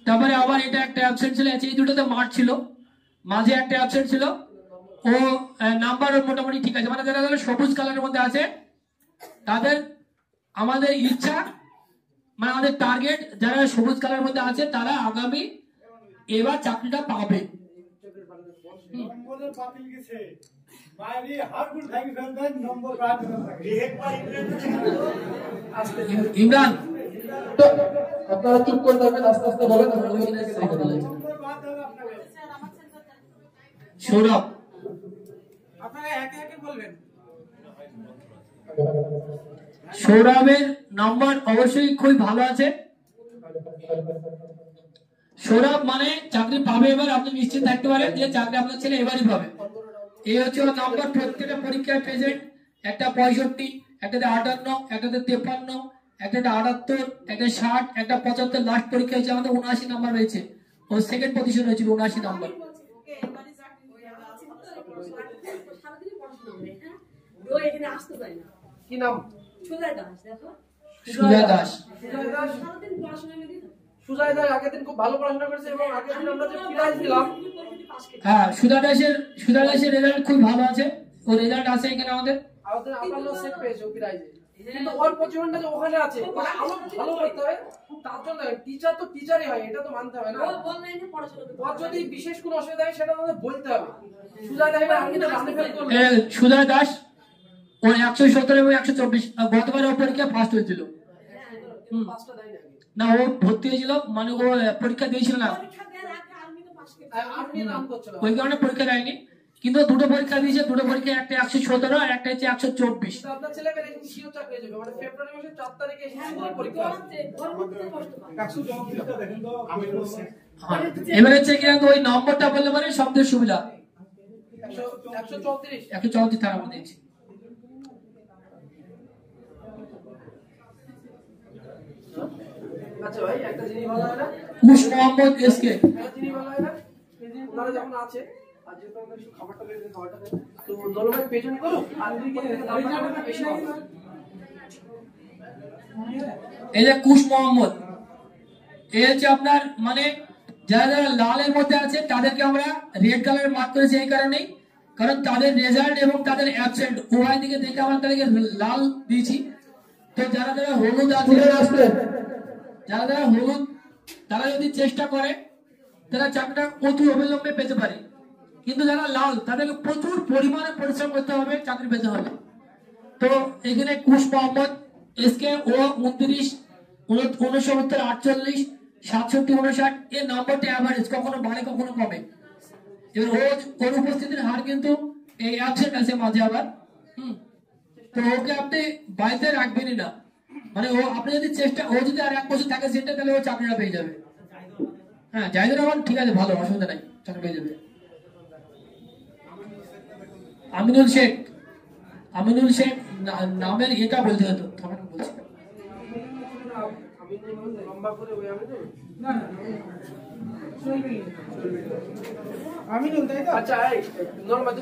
তারপরে আবার এটা একটা অ্যাবসেন্ট ছিল, এই 2টোতে মার্ক ছিল, মাঝে একটা অ্যাবসেন্ট ছিল। ও নাম্বার মোটামুটি ঠিক আছে, মানে যারা সবুজ কালারের মধ্যে আছে তাদের আমাদের ইচ্ছা, মানে আমাদের টার্গেট, যারা সবুজ কালারের মধ্যে আছে তারা আগামী এবার চাকরিটা পাবে। ইমরান আপনারা চুপ করে থাকবেন, আস্তে আস্তে বলেন। সৌরভ আপনারা একে একে বলবেন। সৌরভের নাম্বার অবশ্যই খুব ভালো আছে। সৌরভ মানে চাকরি পাবে এবার, আপনি নিশ্চিত থাকতে পারেন যে চাকরি আপনার ছেলে এবারই পাবে। এই হচ্ছে ওর নাম্বার, প্রত্যেকটা পরীক্ষায় প্রেজেন্ট, একটা 65, একটাতে 58, একটাতে 53, একটাতে 78, একটা 60, একটা 75। লাস্ট পরীক্ষা হচ্ছে আমাদের 79 নাম্বার হয়েছে, ও সেকেন্ড পজিশন হয়েছিল 79 নাম্বার। কি নাম? সুজয় দাস। সুজয় দাস সুজয় দাস আগের দিন খুব ভালো পড়াশোনা করেছে এবং আগের দিন আমরা যে প্রাইজ দিলাম। হ্যাঁ, সুজয় দাসের রেজাল্ট খুব ভালো আছে। ও রেজাল্ট আছে এখানে আমাদের আপাতত সেট পেয়েছে ও প্রাইজে। কিন্তু ওর প্রতিবন্ধকতা যে ওখানে আছে, মানে আরো ভালো করতে হবে। তার জন্য টিচার তো টিচারই হয়, এটা তো মানতে হবে না। ওর যদি বিশেষ কোনো অসুবিধা হয় সেটা আমাদের বলতে হবে। সুজয় দাস আমি তো জানতে ফেল করব। সুজয় দাস ও 117 এবং 124 গতবার ও পরীক্ষা ফার্স্ট হয়েছিল। পাঁচটা দেয় না, ও ভর্তি হয়েছিল, মানে ও পরীক্ষা দিয়েছিল না, ওই কারণে পরীক্ষা দেয়নি। কিন্তু দুটো পরীক্ষা দিয়েছে, দুটো পরীক্ষা একটা 117 আর একটা হচ্ছে 124। আপনার ছেলে মেয়ে কিন্তু সিও চাকরি হয়ে যাবে, মানে ফেব্রুয়ারি মাসের 4 তারিখে স্কুল পরীক্ষা আছে। এবারে হচ্ছে কি ওই নম্বরটা বললে মানে শব্দের সুবিধা 134 তার মধ্যে দিচ্ছি। আচ্ছা ভাই, একটা জিনিস ভালো হয় না, কুশ মোহাম্মদ এসকে একটা জিনিস ভালো হয় না, ওনারা যখন আছে আজ যেহেতু আমরা একটু খাবারটা তো দলভাই পেছন করো, আর দিকে নাম্বারটা বেশি হবে। এই যে কুশ মোহাম্মদ, এই হচ্ছে আপনার মানে যারা যারা লালের মধ্যে আছে তাদেরকে আমরা রেড কালার মার্ক করেছি এই কারণেই, কারণ তাদের রেজাল্ট এবং তাদের অ্যাবসেন্ট উভয় দিকে দেখে আমরা তাদেরকে লাল দিয়েছি। তো যারা যারা হলুদ আছে, যারা যারা হলুদ, তারা যদি চেষ্টা করে তারা চাকরিটা অতি অবিলম্বে পেতে পারে। কিন্তু যারা লাল তাদেরকে প্রচুর পরিমাণে পরিশ্রম করতে হবে, চাকরি পেতে হবে। তো এখানে কুশ মোহাম্মদ এসকে ও 29 69 48 67 59 এই নম্বরটি অ্যাভারেজ, কখনো বাড়ে কখনো কমে। এবার ওর উপস্থিতির হার কিন্তু এই অ্যাবসেন্ট আছে মাঝে আবার। তো ওকে আপনি বাড়িতে রাখবেনই না, মানে ও আপনি যদি চেষ্টা, ও যদি আর 1 বছর থাকে সেটা, তাহলে ও চাকরিটা পেয়ে যাবে। হ্যাঁ, জায়গাটা আমার ঠিক আছে, ভালো, অসুবিধা নাই, চাকরি পেয়ে যাবে। আমিনুল শেখ নামের এটা বলতে হতো, তখন বলছি আমি লম্বা করে ওই আমি তো না আমিনুল, তাই তো? আচ্ছা, এই নরমাল তো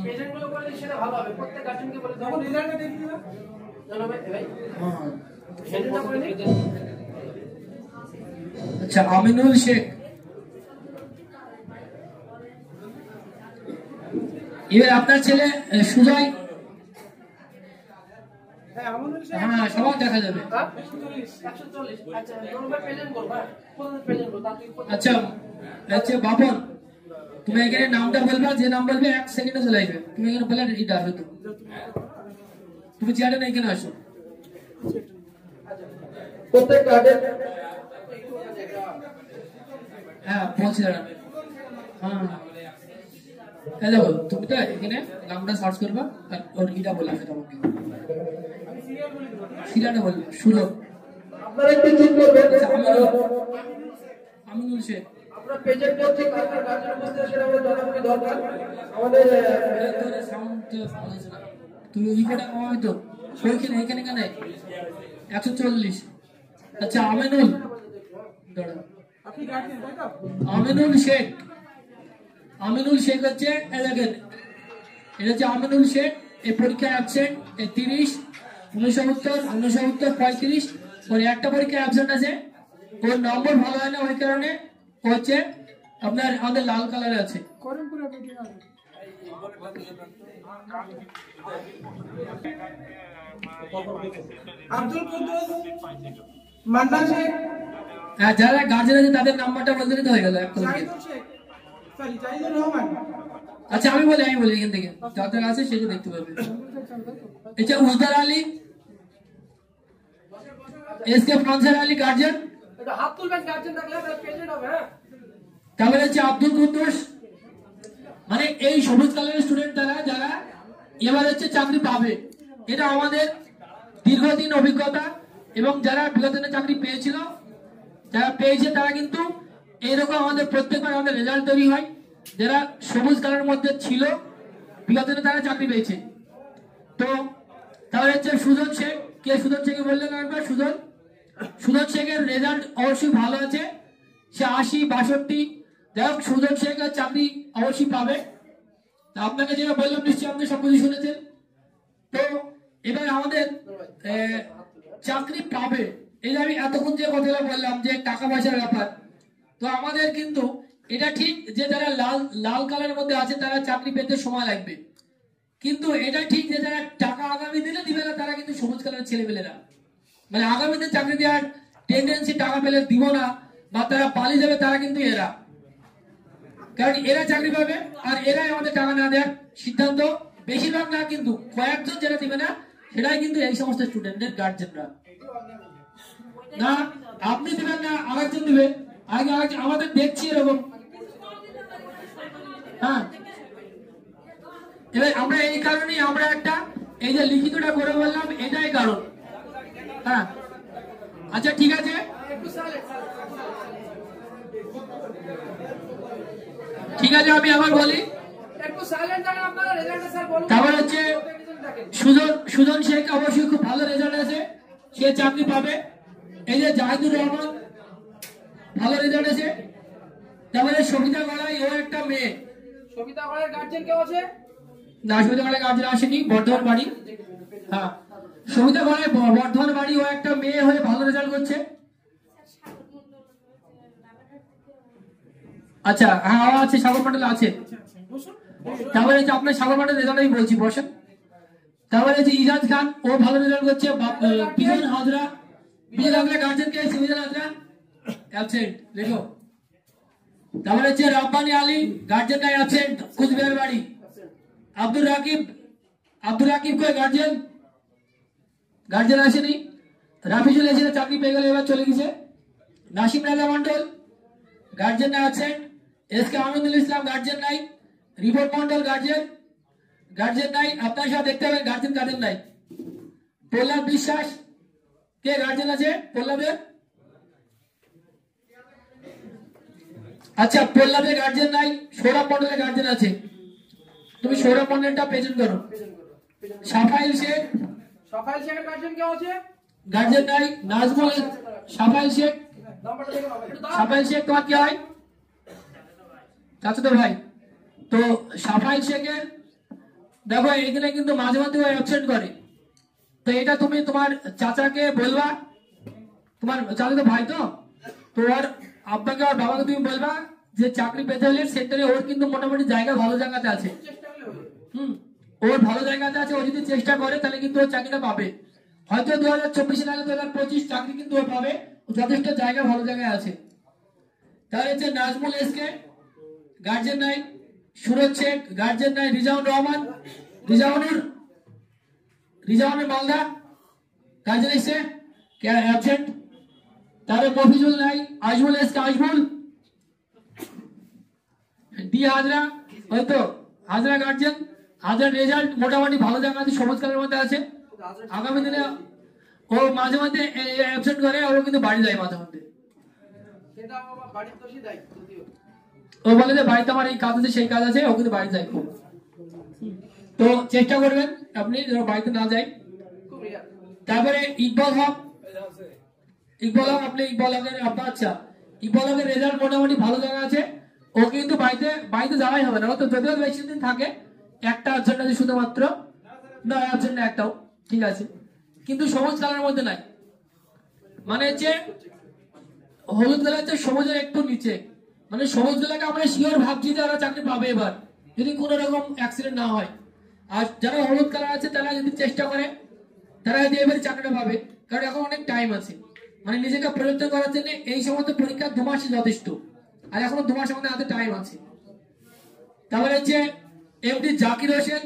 পেজেন্ট গুলো করে দিই, সেটা ভালো হবে। প্রত্যেক গার্জেনকে বলে যখন রেজাল্টটা দেখি দিবা জানো ভাই, হ্যাঁ সেটা করে দিই। আচ্ছা, আমিনুল শেখ, এবার আপনার ছেলে সুজয়, হ্যাঁ সবার দেখা যাবে। আচ্ছা আচ্ছা বাপন, তুমি এখানে নামটা বলবা, যে নাম বলবে 1 সেকেন্ডে চলে আসবে। তুমি এখানে বলে এটা আসবে, তো তুমি চেয়ারে না এখানে আসো। হ্যাঁ পৌঁছে দাঁড়াবে। হ্যাঁ হ্যালো, তুমি তো এখানে নামটা সার্চ করবা আর ওর এটা বলে আসবে তোমাকে, সিরিয়ালটা বলবে সুরভ। আপনারা একটু ঠিক করবেন। আমিনুল শেখ, আপনারা পেজের মধ্যে কার গার্জেন মধ্যে সেটা আমাদের জানানো দরকার। আমাদের সাউন্ড তুমি ইকোটা কমাবে তো, ওইখানে এখানে কেন 140। আচ্ছা আমিনুল, আমিনুল শেখ হচ্ছে দেখেন, এটা হচ্ছে আমিনুল শেখ। এই পরীক্ষায় অ্যাবসেন্ট 30 69 69 35। ওর একটা পরীক্ষায় অ্যাবসেন্ট আছে, ওর নম্বর ভালো হয় না, ওই কারণে হচ্ছে আপনার আমাদের লাল কালার আছে। আব্দুল কুদ্দুস মান্নান শেখ, হ্যাঁ যারা গার্জেন আছে তাদের নাম্বারটা বলতে দিতে হয়ে গেল। আচ্ছা আমি বলি এখান থেকে যাদের আছে সেটা দেখতে পাবে। এটা উজদার আলী, এসকে ফ্রান্সের আলী গার্জেন, এটা হাত তুলবেন গার্জেন থাকলে তাহলে পেজেন্ট হবে। হ্যাঁ, তারপরে হচ্ছে আব্দুল কুদ্দুস, মানে এই সবুজ কালারের স্টুডেন্ট তারা যারা এবার হচ্ছে চাকরি পাবে। এটা আমাদের দীর্ঘদিন অভিজ্ঞতা, এবং যারা বিগত দিনে চাকরি পেয়েছিল, যারা পেয়েছে তারা কিন্তু এইরকম আমাদের প্রত্যেকবার আমাদের রেজাল্ট তৈরি হয়। যারা সবুজ কালারের মধ্যে ছিল বিগত দিনে তারা চাকরি পেয়েছে। তো তাহলে হচ্ছে সুজন শেখ, কে সুজন শেখ বললেন একবার? সুজন শেখের রেজাল্ট অবশ্যই ভালো আছে, সে 80 62। যাই হোক, সুজন শেখ চাকরি অবশ্যই পাবে। আপনাকে যেটা বললাম নিশ্চয়ই আপনি সব কিছু শুনেছেন। তো এবার আমাদের চাকরি পাবে, এই যে আমি এতক্ষণ যে কথাগুলো বললাম যে টাকা পয়সার ব্যাপার, তো আমাদের কিন্তু এটা ঠিক যে যারা লাল লাল কালারের মধ্যে আছে তারা চাকরি পেতে সময় লাগবে, কিন্তু এটা ঠিক যে যারা টাকা আগামী দিনে দিবে না তারা কিন্তু সবুজ কালারের ছেলেপেলেরা, মানে আগামী দিনে চাকরি দেওয়ার টেন্ডেন্সি টাকা পেলে দিব না বা তারা পালিয়ে যাবে, তারা কিন্তু এরা, কারণ এরা চাকরি পাবে আর এরাই আমাদের টাকা না দেওয়ার সিদ্ধান্ত, বেশিরভাগ না কিন্তু কয়েকজন যারা দিবে না সেটাই কিন্তু এই সমস্ত স্টুডেন্টের গার্জেনরা। না আপনি দিবেন না আরেকজন দিবে, আগে আমাদের দেখছি এরকম। হ্যাঁ এবার আমরা এই কারণেই আমরা একটা এই যে লিখিতটা করে বললাম, এটাই কারণ। হ্যাঁ আচ্ছা ঠিক আছে, ঠিক আছে আমি আবার বলি। তারপর হচ্ছে সুজন শেখ অবশ্যই খুব ভালো রেজাল্ট আছে, সে চাকরি পাবে। এই যে জাহিদুর রহমান ভালো রেজাল্ট আছে। তারপরে সবিতা গড়াই, ও একটা মেয়ে। সবিতা গড়াইয়ের গার্জিয়ান কেউ আছে না? সবিতা গড়াই গার্জিয়ান আসেনি, বর্ধমান বাড়ি। হ্যাঁ সবিতা গড়াই বর্ধমান বাড়ি, ও একটা মেয়ে হয়ে ভালো রেজাল্ট করছে। আচ্ছা হ্যাঁ আছে, সাগর মন্ডল আছে। তারপরে আপনার সাগর মন্ডল রেজাল্ট আমি বলছি, বসেন। তারপরে যে ইজাজ খান, ও ভালো রেজাল্ট করছে। বিজন হাজরা, বিজন হাজরা গার্জেন কে? বিজন হাজরা অ্যাবসেন্ট, দেখো। তারপরে হচ্ছে রব্বানি আলী, গার্জেন নাই, অ্যাবসেন্ট, কুচবিহার বাড়ি। আব্দুর রাকিব কই গার্জেন? গার্জেন আসেনি। রাফিজুল এসে চাকরি পেয়ে গেল, এবার চলে গেছে। নাসিম রাজা মন্ডল গার্জেন নাই, absent. S K Aminul Islam guardian নাই। রিপোর্ট মন্ডল গার্জেন নাই। আপনার সাথে দেখতে হবে গার্জেন কাদের নাই। প্রহ্লাদ বিশ্বাস কে গার্জেন আছে? প্রহ্লাদের, আচ্ছা প্রহ্লাদের গার্জেন নাই। সৌরভ মন্ডলের গার্জেন আছে, তুমি সৌরভ মন্ডলটা প্রেজেন্ট করো। সাফাইল শেখের গার্জেন কেউ আছে? গার্জেন নাই। নাজমুল, সাফাইল শেখ তোমার কি হয়? চাচাতো ভাই। তো সাফাইল শেখের দেখো এখানে কিন্তু মাঝে মাঝে অ্যাবসেন্ট করে, তো এটা তুমি তোমার চাচাকে বলবা, তোমার চাচাতো ভাই তো, তোমার আব্বাকে আর বাবাকে তুমি বলবা যে চাকরি পেতে হলে সেন্টারে ওর কিন্তু মোটামুটি জায়গা ভালো জায়গাতে আছে। ওর ভালো জায়গাতে আছে, ও যদি চেষ্টা করে তাহলে কিন্তু ও চাকরিটা পাবে। হয়তো 2024 নাহলে 2025 চাকরি কিন্তু ও পাবে, যথেষ্ট জায়গা ভালো জায়গায় আছে। তাহলে হচ্ছে নাজমুল এসকে গার্জেন নাই। সুরজ শেখ গার্জেন নাই। রিজাউন রহমান, রিজাউনের মালদা গার্জেন এসছে, অ্যাবসেন্ট। তাহলে মফিজুল নাই। আজমুল এসকে, আজমুল। ডি হাজরা, হয়তো হাজরা গার্জেন। হাজরা রেজাল্ট মোটামুটি ভালো জায়গা আছে, সবুজ কালারের মধ্যে আছে। আগামী দিনে ও মাঝে মাঝে অ্যাবসেন্ট করে, ও কিন্তু বাড়ি যায় মাঝে মধ্যে। ও বলে যে বাড়িতে আমার এই কাজ আছে সেই কাজ আছে, ও কিন্তু বাড়ি যায় খুব। তো চেষ্টা করবেন আপনি যেন বাড়িতে না যায়। তারপরে ইকবাল হক, আপনি ইকবাল হকের আপনার, আচ্ছা ইকবাল হকের রেজাল্ট মোটামুটি ভালো জায়গা আছে। ও কিন্তু বাড়িতে যাওয়াই হবে না, ও তো যদিও বেশি দিন থাকে, একটা অ্যাবসেন্ট আছে শুধুমাত্র, না অ্যাবসেন্ট না একটাও, ঠিক আছে, কিন্তু সবুজ কালারের মধ্যে নাই, মানে হচ্ছে হলুদ কালার হচ্ছে সবুজের একটু নিচে, মানে সবুজ কালারকে আমরা শিওর ভাবছি যে ওরা চাকরি পাবে এবার, যদি কোনো রকম অ্যাক্সিডেন্ট না হয়। আর যারা হলুদ কালার আছে তারা যদি চেষ্টা করে তারা যদি এবারে চাকরিটা পাবে, কারণ এখন অনেক টাইম আছে, মানে নিজেকে পরিবর্তন করার জন্য এই সমস্ত পরীক্ষা 2 মাসই যথেষ্ট, আর এখনো 2 মাসের মধ্যে হাতে টাইম আছে। তারপরে হচ্ছে এমডি জাকির হোসেন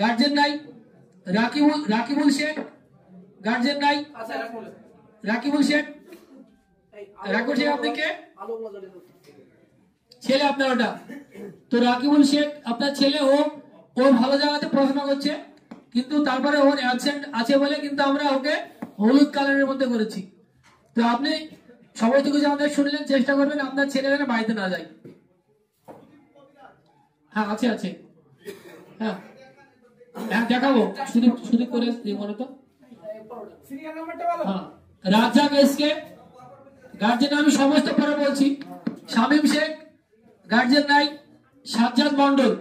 গার্জেন নাই। রাকিবুল শেখ গার্জেন নাই। রাকিবুল শেখ আপনি কে? ছেলে আপনার ওটা, তো রাকিবুল শেখ আপনার ছেলে, ও ভালো জায়গাতে পড়াশোনা করছে, কিন্তু তারপরে ওর অ্যাবসেন্ট আছে বলে কিন্তু আমরা ওকে হলুদ কালারের মধ্যে করেছি। তো আপনি সমস্ত কিছু আমাদের শুনলেন, চেষ্টা করবেন আপনার ছেলে যেন বাড়িতে না যায়। হ্যাঁ আছে, হ্যাঁ দেখাবো, শুধু করে বলো তো। হ্যাঁ রাজ্জাক এসকে গার্জেন, আমি সমস্ত পরে বলছি। শামীম শেখ গার্জেন নাই। সাজ্জাদ মন্ডল,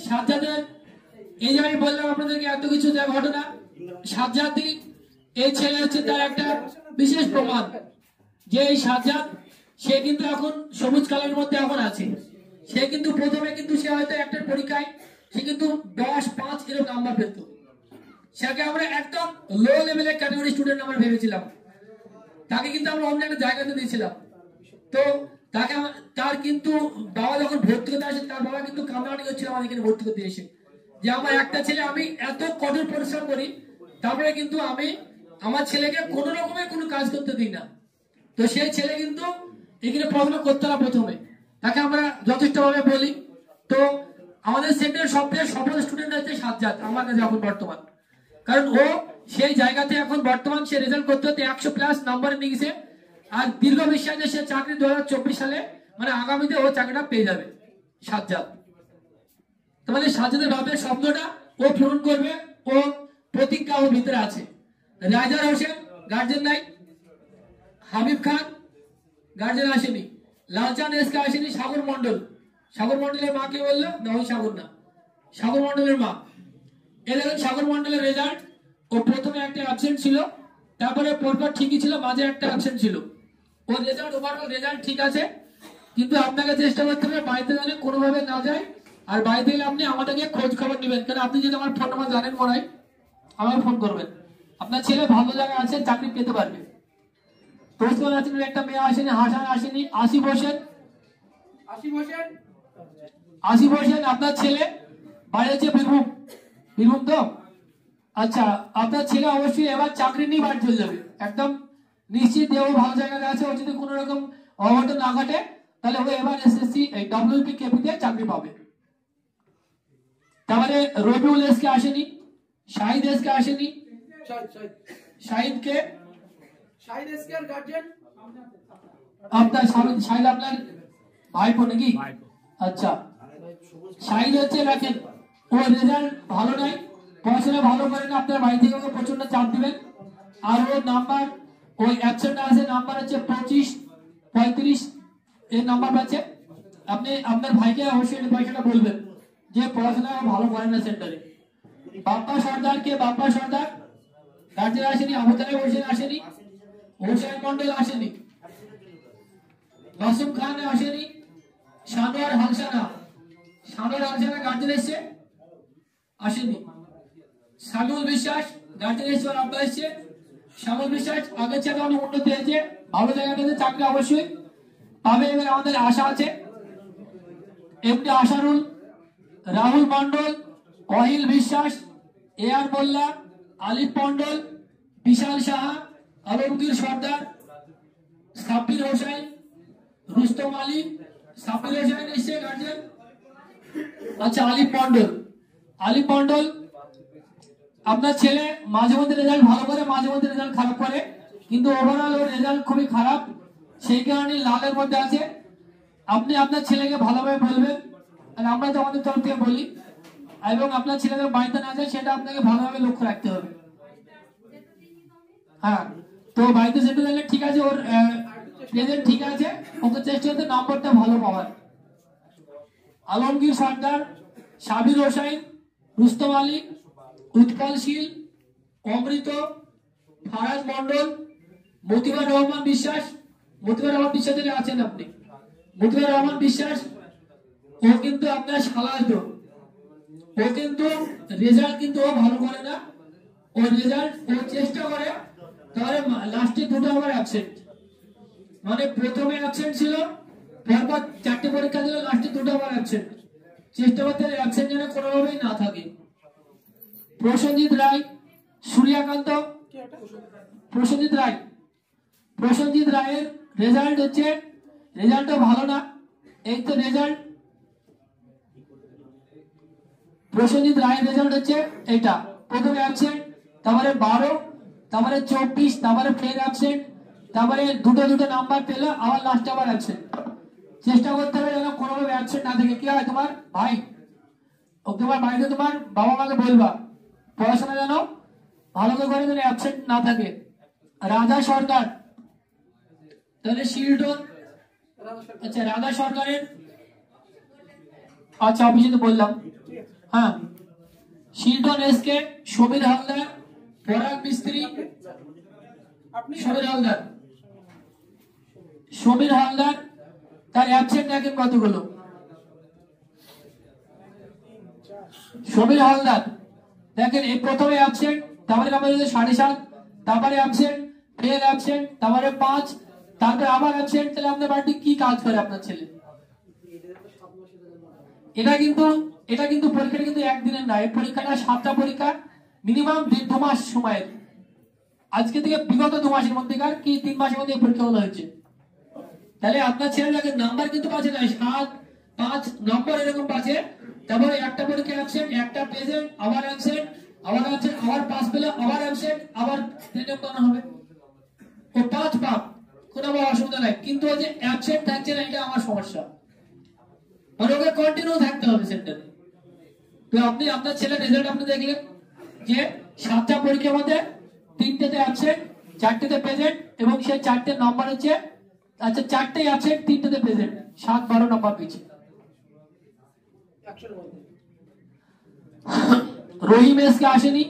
সাজ্জাদের এই যে আমি বললাম আপনাদেরকে এত কিছু যা ঘটনা, সাজ্জাদি এই ছেলে হচ্ছে তার একটা বিশেষ প্রমাণ যে এই সাজ্জাদ সে কিন্তু এখন সবুজ কালারের মধ্যে এখন আছে। সে কিন্তু প্রথমে কিন্তু সে হয়তো একটা পরীক্ষায় সে কিন্তু 10-5 এরকম নাম্বার পেত। সেটাকে আমরা একদম লো লেভেলের ক্যাটাগরি স্টুডেন্ট আমরা ভেবেছিলাম, তাকে কিন্তু আমরা অন্য একটা জায়গাতে দিয়েছিলাম। তো তাকে তার কিন্তু বাবা যখন ভর্তি করতে আসে, তার বাবা কিন্তু কামড়ানি করছিল আমাদের এখানে ভর্তি করতে এসে, যে আমার একটা ছেলে, আমি এত কঠোর পরিশ্রম করি তারপরে কিন্তু আমি আমার ছেলেকে কোনো রকমের কোনো কাজ করতে দিই না। তো সেই ছেলে কিন্তু এখানে পড়াশোনা করতে হবে প্রথমে, তাকে আমরা যথেষ্ট ভাবে বলি। তো আমাদের সেন্টারের সবথেকে সফল স্টুডেন্ট হচ্ছে সাজ্জাদ আমার কাছে এখন বর্তমান, কারণ ও সেই জায়গাতে এখন বর্তমান সে রেজাল্ট করতে হতে 100+ নাম্বারে নিয়ে গেছে। আর দীর্ঘ বিশ্বাসে সে চাকরি 2024 সালে মানে আগামীতে ও চাকরিটা পেয়ে যাবে সাজ্জাদ। তাহলে সাজ্জাদের বাপের স্বপ্নটা ও পূরণ করবে, ও প্রতিজ্ঞা ওর ভিতরে আছে। রাজার হোসেন গার্জেন নাই, হাবিব খান গার্জেন আসেনি, লালচাঁদ এসকে আসেনি, সাগর মন্ডল, সাগর মন্ডলের মা কে বললো না, ওই সাগর না, সাগর মন্ডলের মা। এ দেখেন সাগর মন্ডলের রেজাল্ট, ও প্রথমে একটা অ্যাবসেন্ট ছিল, তারপরে পরপর ঠিকই ছিল, মাঝে একটা অ্যাবসেন্ট ছিল। ওর রেজাল্ট ওভারঅল রেজাল্ট ঠিক আছে, কিন্তু আপনাকে চেষ্টা করতে হবে বাড়িতে যেন কোনোভাবে না যায়। আর বাড়িতে গেলে আপনি আমাদেরকে খোঁজ খবর নেবেন, কারণ আপনি যদি আমার ফোন নাম্বার জানেন মনে হয় আমাকে ফোন করবেন। আপনার ছেলে ভালো জায়গায় আছে, চাকরি পেতে পারবে। প্রশ্ন আছে, একটা মেয়ে আসেনি, হাসান আসেনি, আসিফ হোসেন, আসিফ হোসেন আপনার ছেলে বাড়ি হচ্ছে বীরভূম, বীরভূম তো আচ্ছা। আপনার ছেলে অবশ্যই এবার চাকরি নিয়ে বাড়ি চলে যাবে, একদম নিশ্চিত। ও ভালো জায়গাতে আছে, ও যদি কোনো রকম অঘটন না ঘটে তাহলে ও এবার এসএসসি ডব্লিউপি কেপিতে চাকরি পাবে। তারপরে রবিউল এসকে আসেনি, শাহিদ এসকে আসেনি, শাহিদকে আপনার শাহিদ আপনার ভাইপো নাকি? আচ্ছা, শাহিদ হচ্ছে রাখেন, ও রেজাল্ট ভালো নাই, পড়াশোনা ভালো করে না, আপনার বাড়ি থেকে ওকে প্রচন্ড চাপ দিবেন। আর ওর নাম্বার ওই অ্যাবসেন্ট আছে, নাম্বার হচ্ছে 25-35 এর নাম্বার পাচ্ছে। আপনি আপনার ভাইকে অবশ্যই এই পয়সাটা বলবেন যে পড়াশোনা ভালো করে না সেন্টারে। বাপ্পা সর্দার কে, বাপ্পা সর্দার গার্জেন আসেনি, আবুতালে হোসেন আসেনি, হোসেন মন্ডল আসেনি, মাসুম খান আসেনি, সানোয়ার হালসানা, সানোয়ার হালসানা গার্জেন এসছে আসেনি, শ্যামল বিশ্বাস গার্জেন এসছে, আব্বা এসছে। শ্যামল বিশ্বাস আগের চেয়ে অনেক উন্নতি হয়েছে, ভালো জায়গাটাতে চাকরি অবশ্যই পাবে। এবার আমাদের আশা আছে, এমনি আশারুল, রাহুল মন্ডল, অহিল বিশ্বাস, এআর মোল্লা, আলিফ মন্ডল, বিশাল সাহা, আলমগীর সর্দার, সাব্বির হোসেন, রুস্তম আলী, সাব্বির হোসেন এসছে গার্জেন। আচ্ছা, আলিফ মন্ডল, আলিফ মন্ডল আপনার ছেলে মাঝে মধ্যে রেজাল্ট ভালো করে, মাঝে মধ্যে রেজাল্ট খারাপ করে, কিন্তু ওভারঅল ওর রেজাল্ট খুবই খারাপ, সেই কারণে লালের মধ্যে আছে। আপনি আপনার ছেলেকে ভালোভাবে বলবেন, আর আমরা তো আমাদের তরফ থেকে বলি, এবং আপনার ছেলেদের বাড়িতে না যায় সেটা আপনাকে ভালোভাবে লক্ষ্য রাখতে হবে। হ্যাঁ, তো বাড়িতে সেটা গেলে ঠিক আছে, ওর প্রেজেন্ট ঠিক আছে, ওকে চেষ্টা করতে নম্বরটা ভালো পাওয়ার। আলমগীর সর্দার, সাবির হোসেন, রুস্তম আলী, উৎপলশীল, অমৃত, ফারাজ মন্ডল, মতিউর রহমান বিশ্বাস, মতিউর রহমান বিশ্বাসের আছেন আপনি, মতিউর রহমান বিশ্বাস, ও কিন্তু আপনার সালাদ, ও কিন্তু রেজাল্ট কিন্তু ও ভালো করে না, ও রেজাল্ট ও চেষ্টা করে, তাহলে লাস্টে দুটো আবার অ্যাবসেন্ট, মানে প্রথমে অ্যাবসেন্ট ছিল, পরপর 4টে পরীক্ষা দিল, লাস্টে দুটো আবার অ্যাবসেন্ট, চেষ্টা করতে অ্যাবসেন্ট যেন কোনোভাবেই না থাকে। প্রসেনজিৎ রায়, সূর্যকান্ত, প্রসেনজিৎ রায়, প্রসেনজিৎ রায়ের রেজাল্ট হচ্ছে, রেজাল্টও ভালো না, এই তো রেজাল্ট, প্রসেনজিৎ রায়ের রেজাল্ট হচ্ছে এইটা, প্রথমে অ্যাবসেন্ট, তারপরে 12, তারপরে 24, তারপরে ফের অ্যাবসেন্ট, তারপরে দুটো নাম্বার পেল, আবার লাস্টে আবার অ্যাবসেন্ট। চেষ্টা করতে হবে যেন কোনোভাবে অ্যাবসেন্ট না থাকে। কি হয় তোমার ভাই, তোমার বাড়িতে তোমার বাবা মাকে বলবা পড়াশোনা যেন ভালো করে যেন অ্যাবসেন্ট না থাকে। রাধা সরকার, তাহলে শিলটন, আচ্ছা রাধা সরকারের আচ্ছা অফিসে তো বললাম। হ্যাঁ, শিল্টন এসকে, সমীর হালদার, পরাগ মিস্ত্রি, সমীর হালদার, সমীর হালদার, তার অ্যাবসেন্ট দেখেন কতগুলো। সমীর হালদার দেখেন এই প্রথমে অ্যাবসেন্ট, তারপরে আমাদের 7.5, তারপরে অ্যাবসেন্ট, ফের অ্যাবসেন্ট, তারপরে 5, তারপরে আবার অ্যাবসেন্ট। তাহলে আপনার বাড়িতে কি কাজ করে আপনার ছেলে? এটা কিন্তু পরীক্ষাটা কিন্তু একদিনের না, এই পরীক্ষাটা 7টা পরীক্ষা, মিনিমাম 1.5 মাস সময়ের। আজকে থেকে বিগত 2 মাসের মধ্যেকার কি 3 মাসের মধ্যে পরীক্ষা গুলো হয়েছে। তাহলে আপনার ছেলেটাকে নাম্বার কিন্তু পাচ্ছে না, 7, 5 নম্বর এরকম পাচ্ছে। তারপরে একটা পরীক্ষা অ্যাবসেন্ট, একটা প্রেজেন্ট, আবার অ্যাবসেন্ট, আবার অ্যাবসেন্ট, আবার পাস পেলে আবার অ্যাবসেন্ট, আবার প্রেজেন্ট করা হবে। ও 5 পাপ, কোনো অসুবিধা নাই, কিন্তু ওই যে অ্যাবসেন্ট থাকছে না, এটা আমার সমস্যা। মানে ওকে কন্টিনিউ থাকতে হবে সেন্টারে। তো আপনি আপনার ছেলের রেজাল্ট আপনি দেখলেন যে 7টা পরীক্ষার মধ্যে 3টেতে অ্যাবসেন্ট, 4টেতে প্রেজেন্ট, এবং সেই 4টে নাম্বার হচ্ছে, আচ্ছা 4টে অ্যাবসেন্ট, 3টেতে প্রেজেন্ট, 7-12 নাম্বার পেয়েছে। রহিম এসকে আসেনি,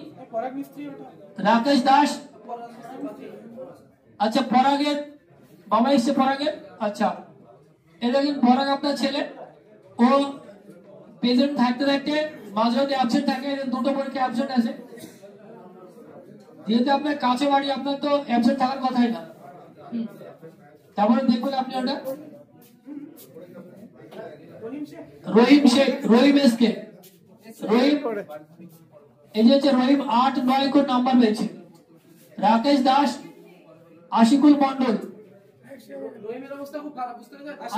রাকেশ দাস, আচ্ছা পরাগের বাবা এসছে, পরাগের, আচ্ছা এই দেখেন পরাগ আপনার ছেলে, ও প্রেজেন্ট থাকতে থাকতে মাঝে মাঝে অ্যাবসেন্ট থাকে, 2টো পরীক্ষা অ্যাবসেন্ট আছে। যেহেতু আপনার কাছে বাড়ি, আপনার তো অ্যাবসেন্ট থাকার কথাই না। তারপরে দেখবেন আপনি ওটা রহিম শেখ, রহিম এসকে, রহিম, এই যে হচ্ছে রহিম 8-9 কোন নাম্বার পেয়েছে। রাকেশ দাস, আশিকুল মন্ডল,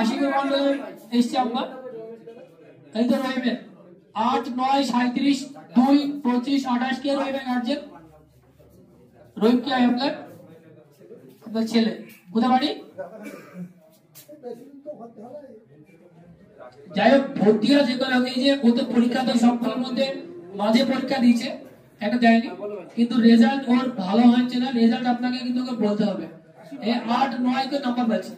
আশিকুল মন্ডল এসছে আপনার, এই তো রহিমের 8, 9, 37, 2, 25, 28 কে রহিমের গার্জেন। রহিম কি হয় আপনার? আপনার ছেলে কোথায় বাড়ি? যাই হোক, ভর্তি হয় যে কোনো, এই যে ওদের পরীক্ষা তো সবগুলোর মধ্যে মাঝে পরীক্ষা দিয়েছে, একটা দেয়নি, কিন্তু রেজাল্ট ওর ভালো হয়েছে না, রেজাল্ট আপনাকে কিন্তু ওকে বলতে হবে। এই 8, 9 কে নাম্বার পাচ্ছে,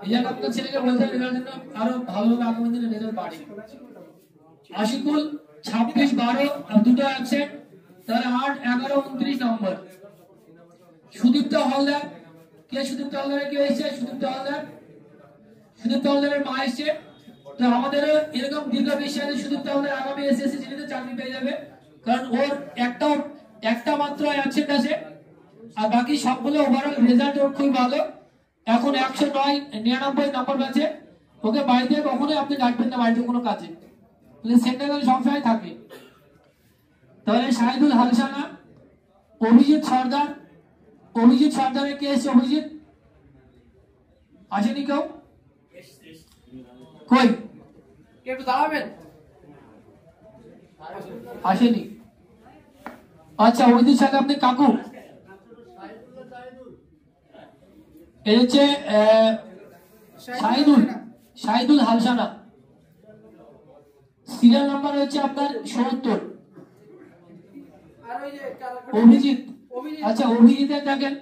এই জন্য আপনার ছেলেকে বলতে হবে রেজাল্ট যেন আরো ভালোভাবে আগামী দিনে রেজাল্ট বাড়ে। আশিকুল 26, 12 আর 2টো অ্যাবসেন্ট, তাহলে 8, 11, 29 নম্বর। সুদীপ্ত হালদার, কে সুদীপ্ত হালদার কি হয়েছে? সুদীপ্ত হালদার, সুদীপ্ত হালদারের মা এসছে। তো আমাদের এরকম দীর্ঘ বিশ্বাসে সুদীপ্ত হালদার আগামী এসএসসি জিডিতে চাকরি পেয়ে যাবে, কারণ ওর একটা মাত্র অ্যাবসেন্ট আছে, আর বাকি সবগুলো ওভারঅল রেজাল্ট ওর খুব ভালো। এখন 109, 99 নম্বর পেয়েছে। ওকে বাড়িতে কখনোই আপনি ডাকবেন না বাড়িতে কোনো কাজে, সেন্টারে সবসময় থাকে। তাহলে শাহিদুল হালসানা, অভিজিৎ সর্দার, অভিজিৎ সর্দারের কে এসছে? অভিজিৎ আসেনি কেউ? কই একটু দাঁড়াবেন, আসেনি। আচ্ছা অভিজিৎ সাথে আপনি কাকু, এর হচ্ছে শাহিদুল হালসানা, সিরিয়াল নাম্বার হচ্ছে আপনার 70। অভিজিৎ, আচ্ছা অভিজিতের দেখেন,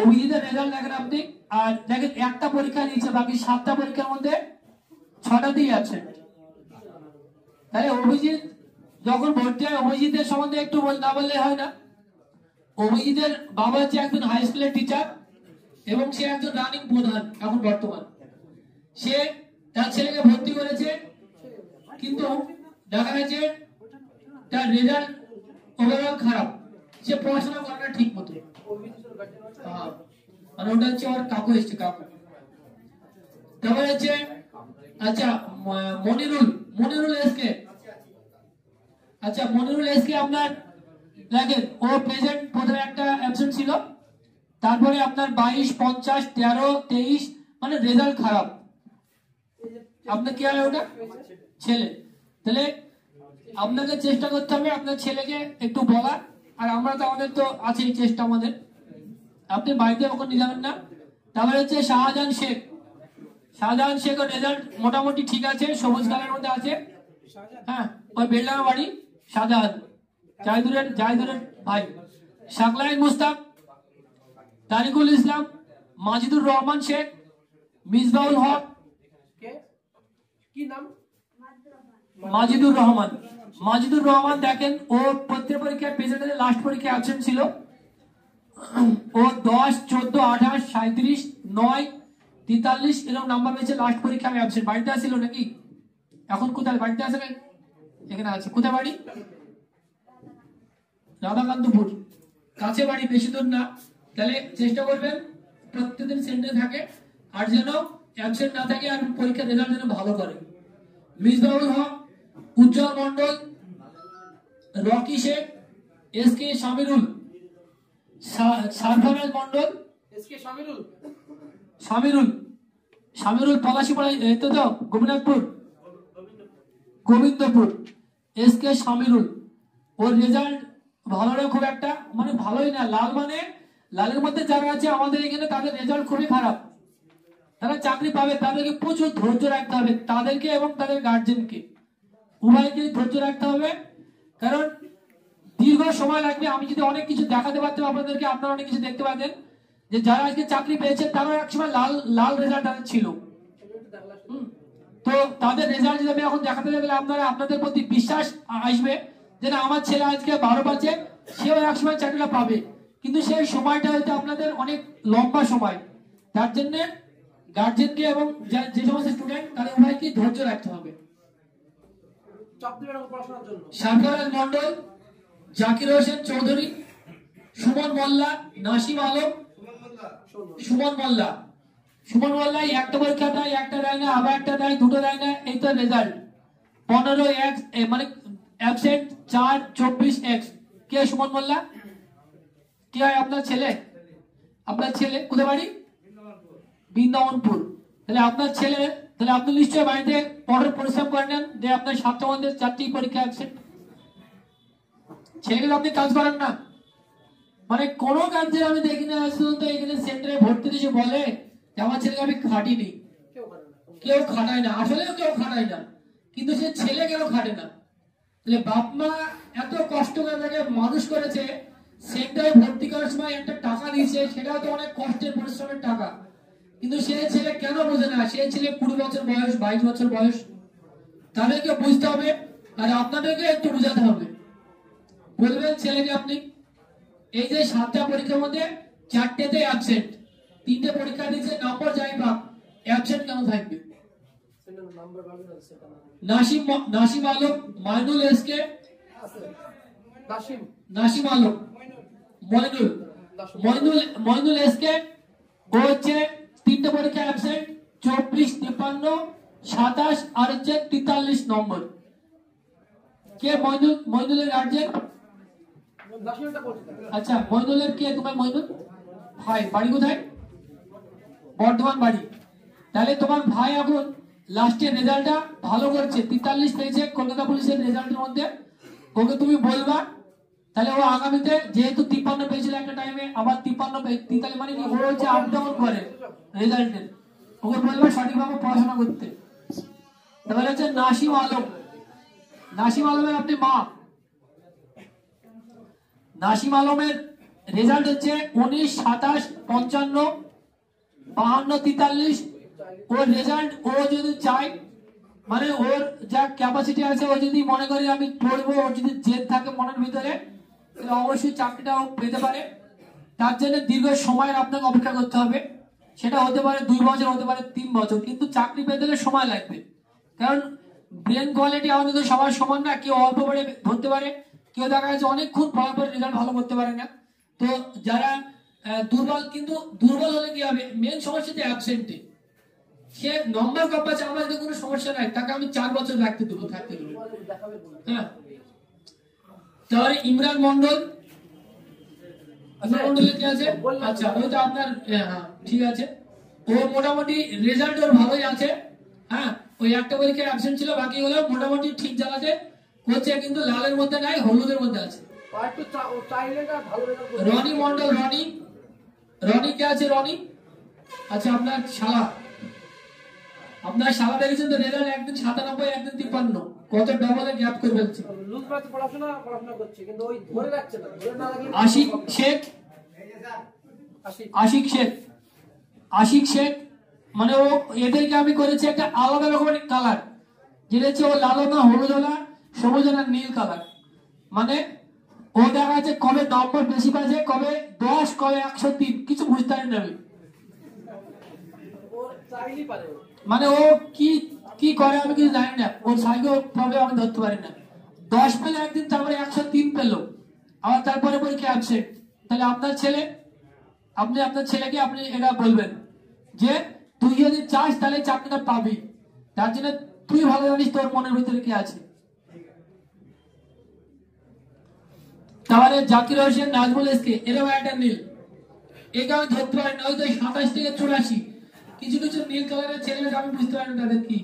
অভিজিতের রেজাল্ট দেখেন আপনি, আর দেখেন একটা পরীক্ষা দিয়েছে, বাকি 7টা পরীক্ষার মধ্যে 6টাতেই আছে। তাহলে অভিজিৎ যখন ভর্তি হয়, অভিজিতের সম্বন্ধে একটু না বললে হয় না। অভিজিতের বাবা হচ্ছে একজন হাই স্কুলের টিচার, এবং সে একজন রানিং প্রধান এখন বর্তমান। সে তার ছেলেকে ভর্তি করেছে, কিন্তু দেখা গেছে তার রেজাল্ট ওভারঅল খারাপ, সে পড়াশোনা করে না ঠিক মতো। আর ওটা হচ্ছে ওর কাকু এসছে, কাকু। তারপরে হচ্ছে আচ্ছা মনিরুল এসকে, আচ্ছা মনিরুল এসকে আপনার দেখেন, ও প্রেজেন্ট প্রথমে একটা অ্যাবসেন্ট ছিল, তারপরে আপনার 22, 50, 13, 23, মানে রেজাল্ট খারাপ। আপনার কি হবে? ওটা ছেলে। তাহলে আপনাকে চেষ্টা করতে হবে আপনার ছেলেকে একটু বলার, আর আমরা তো আমাদের তো আছেই চেষ্টা আমাদের, আপনি বাড়িতে ওখানে নিয়ে যাবেন না। তারপরে হচ্ছে শাহজাহান শেখের রেজাল্ট মোটামুটি ঠিক আছে, সবুজ কালারের মধ্যে আছে। হ্যাঁ, ওই বেলডাঙ্গা বাড়ি, শাহজাহান, জাহিদুরের ভাই। শাকলাইন মুস্তাক, তারিকুল ইসলাম, মাজিদুর রহমান শেখ, মিসবাউল হক, কি নাম? মাজিদুর রহমান। মাজিদুর রহমান দেখেন ও প্রত্যেক পরীক্ষায় প্রেজেন্টে লাস্ট পরীক্ষায় অ্যাবসেন্ট ছিল। ও 10, 14, 28, 37, 9, 43 এরকম নাম্বার পেয়েছে লাস্ট পরীক্ষায় অ্যাবসেন্ট। বাড়িতে আসছিল নাকি? এখন কোথায়? বাড়িতে আছে না? এখানে আছে। কোথায় বাড়ি? রাধাকান্তপুর। কাছে বাড়ি, বেশি দূর না। তাহলে চেষ্টা করবেন প্রত্যেকদিন সেন্টারে থাকে আর যেন অ্যাবসেন্ট না থাকে আর পরীক্ষার রেজাল্ট যেন ভালো করে। মিসবাহুল হক, উজ্জ্বল মন্ডল, রকি শেখ, এসকে শামিরুল, সারফরাজ মন্ডল, এসকে শামিরুল, শামিরুল পলাশীপাড়া, এই তো গোবিন্দপুর। এসকে শামিরুল, ওর রেজাল্ট ভালো না, খুব একটা মানে ভালোই না। লালের মধ্যে যারা আছে আমাদের এখানে তাদের রেজাল্ট খুবই খারাপ। তারা চাকরি পাবে, তাদেরকে প্রচুর ধৈর্য রাখতে হবে, তাদেরকে এবং তাদের গার্জেনকে উভয়কে ধৈর্য রাখতে হবে। কারণ দীর্ঘ সময় লাগবে। আমি যদি অনেক কিছু দেখাতে পারতাম আপনাদেরকে, আপনারা অনেক কিছু দেখতে পাতেন যে যারা আজকে চাকরি পেয়েছে তারা একসময় লাল রেজাল্ট ছিল। তো তাদের রেজাল্ট যদি আমি এখন দেখাতে গেলে আপনাদের প্রতি বিশ্বাস আসবে যে না, আমার ছেলে আজকে 12 পাচ্ছে, সেও একসময় চাকরিটা পাবে। কিন্তু সেই সময়টা হয়তো আপনাদের অনেক লম্বা সময়। তার জন্য গার্জেনকে এবং যে সমস্ত স্টুডেন্ট তাদের উভয়কে ধৈর্য রাখতে হবে। সারফরাজ মন্ডল, জাকির হোসেন চৌধুরী, সুমন মোল্লা, নাসিম আলম, সুমন মোল্লা একটা পরীক্ষা দেয়, একটা দেয় না, আবার একটা দেয়, দুটো দেয় না, এই তো রেজাল্ট 15x মানে অ্যাবসেন্ট 4, 24x। কে সুমন মোল্লা? কি হয় আপনার ছেলে? কোথায় বাড়ি? বৃন্দাবনপুর। তাহলে আপনার ছেলে, তাহলে আপনি নিশ্চয়ই বাড়িতে পরিশ্রম করে নেন যে আপনার 7 মধ্যে 4টি পরীক্ষা অ্যাবসেন্ট। ছেলেকে আপনি কাজ করেন না, মানে কোনো কাজে আমি দেখি না শুধু এখানে সেন্টারে ভর্তি দিয়েছে বলে যে আমার ছেলেকে আমি খাটিনি। কেউ খাটায় না, আসলেও কেউ খাটায় না, কিন্তু সে ছেলে কেন খাটে না? তাহলে বাপ মা এত কষ্ট করে তাকে মানুষ করেছে, সেন্টারে ভর্তি করার সময় একটা টাকা দিয়েছে, সেটাও তো অনেক কষ্টের পরিশ্রমের টাকা, কিন্তু সে ছেলে কেন বোঝে না? সে ছেলে 20 বছর বয়স, 22 বছর বয়স, তাদেরকে বুঝতে হবে আর আপনাদেরকে একটু বোঝাতে হবে। বলবেন ছেলেকে আপনি এই যে 7টা পরীক্ষার মধ্যে 4টেতে অ্যাবসেন্ট, 3টে পরীক্ষা দিয়েছে, নম্বর যাই পাক, অ্যাবসেন্ট কেন থাকবে? নাসিম আলম, মাইনুল এসকে, নাসিম আলম, মইনুল এসকে, ও হচ্ছে 3টে পরীক্ষা অ্যাবসেন্ট, 24, 53, 27 আর হচ্ছে 43 নম্বর। কে মইনুলের গার্জেন? আচ্ছা, মইনুলের কে? তোমার মইনুল ভাই, বাড়ি কোথায়? বর্ধমান বাড়ি। তাহলে তোমার ভাই এখন লাস্টের রেজাল্টটা ভালো করছে, 43 পেয়েছে কলকাতা পুলিশের রেজাল্টের মধ্যে। ওকে তুমি বলবা, তাহলে ও আগামীতে যেহেতু 53 পেয়েছিল একটা টাইমে, আবার 53 মানে কি, ও হচ্ছে আপ ডাউন করে রেজাল্টের। ওকে বলবা সঠিকভাবে পড়াশোনা করতে। তাহলে হচ্ছে নাসিম আলমের আপনি মা। নাসিম আলমের রেজাল্ট হচ্ছে 19, 27, 55, 52, 43। ওর রেজাল্ট ও যদি চায়, মানে ওর যা ক্যাপাসিটি আছে, ও যদি মনে করে আমি পড়বো, ওর যদি জেদ থাকে মনের ভিতরে, তাহলে অবশ্যই চাকরিটাও পেতে পারে। তার জন্য দীর্ঘ সময়ের আপনাকে অপেক্ষা করতে হবে। সেটা হতে পারে 2 বছর, হতে পারে 3 বছর, কিন্তু চাকরি পেতে গেলে সময় লাগবে। কারণ ব্রেন কোয়ালিটি আমাদের তো সবার সমান না। কেউ অল্প পড়ে ধরতে পারে, কেউ দেখা যাচ্ছে অনেকক্ষণ পড়ার পরে রেজাল্ট ভালো করতে পারে না। তো যারা দুর্বল হলে কি হবে? মেন সমস্যা যে অ্যাবসেন্টে, সে নম্বর কম পাচ্ছে, আমার কোনো সমস্যা নাই, তাকে আমি 4 বছর থাকতে দেবো। হ্যাঁ, তাহলে ইমরান মন্ডল, মন্ডলের কি আছে? আচ্ছা, ওই তো আপনার, হ্যাঁ ঠিক আছে। ও মোটামুটি রেজাল্ট ওর ভালোই আছে। হ্যাঁ, ওই একটা পরীক্ষায় অ্যাবসেন্ট ছিল, বাকি হলো মোটামুটি ঠিক জায়গাতে হচ্ছে, কিন্তু লালের মধ্যে নাই, হলুদের মধ্যে আছে। রনি মন্ডল, রনি কে আছে? রনি, আচ্ছা আপনার শালা দেখেছেন তো, রেজাল্ট একদিন 97, একদিন 53, কত ডবলে গ্যাপ করে ফেলছে। আশিক শেখ মানে ও, এদেরকে আমি করেছি একটা আলাদা রকমের কালার। যেটা হচ্ছে ও লাল না হলুদ না সবুজ না নীল কালার, মানে ও দেখা যাচ্ছে কবে নম্বর বেশি পাচ্ছে, কবে 10 কবে 103 কিছু বুঝতে পারি না আমি। মানে ও কি কি করে আমি কিছু জানি না, ওর সাইকেল প্রবলেম আমি ধরতে পারি না। 10 পেলে একদিন, তারপরে 103 পেলো, আবার তারপরে পরীক্ষা অ্যাবসেন্ট। তাহলে আপনার ছেলে, আপনি আপনার ছেলেকে আপনি এটা বলবেন যে তুই যদি চাস তাহলে চাকরিটা পাবি, তার জন্য তুই ভালো জানিস তোর মনের ভিতরে কি আছে। তাহলে জাকির হোসেন, নাজমুল এসকে, এরকম একটা নীল, একে আমি ধরতে পারি না। ওই তো 27 থেকে 84 কিছু কিছু নীল কালারের ছেলেকে আমি বুঝতে পারি না তাদের কি।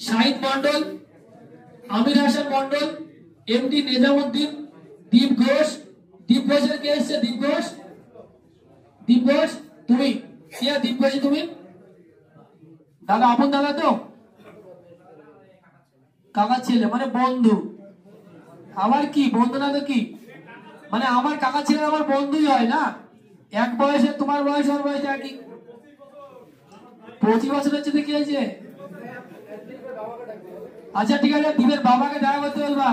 শাহিদ মন্ডল, আমির হাসান মন্ডল, এমডি নিজামুদ্দিন, দীপ ঘোষ। দীপ ঘোষের কে এসছে? দীপ ঘোষ, দীপ ঘোষ তুমি কে? দীপ ঘোষ তুমি দাদা, আপন দাদা তো, কাকার ছেলে মানে বন্ধু। আবার কি বন্ধু না তো কি, মানে আমার কাকা ছেলে আমার বন্ধুই হয় না, এক বয়সে, তোমার বয়স ওর বয়স একই। 25 বছর হচ্ছে তো কি হয়েছে? আচ্ছা ঠিক আছে, দ্বীপের বাবাকে দেখা করতে বলবা।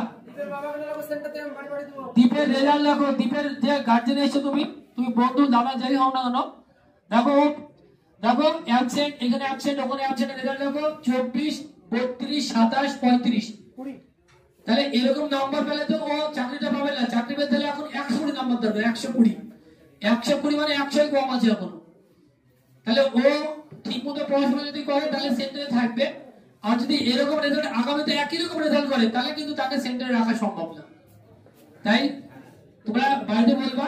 দ্বীপের রেজাল্ট দেখো, দ্বীপের যে গার্জেন এসছো তুমি, তুমি বন্ধু দাদা যাই হও না কেন, দেখো দেখো অ্যাবসেন্ট, এখানে অ্যাবসেন্ট, ওখানে অ্যাবসেন্ট, রেজাল্ট দেখো 24 32 27 35। তাহলে এরকম নাম্বার পেলে তো ও চাকরিটা পাবে না। চাকরি পেতে হলে এখন 120 নাম্বার দরকার, 120 120 মানে 100 কম আছে এখন। তাহলে ও ঠিক মতো পড়াশোনা যদি করে তাহলে সেন্টারে থাকবে, আর যদি এরকম রেজাল্ট আগামীতে একই রকম রেজাল্ট করে তাহলে কিন্তু তাকে সেন্টারে রাখা সম্ভব না। তাই তোমরা বাড়িতে বলবা।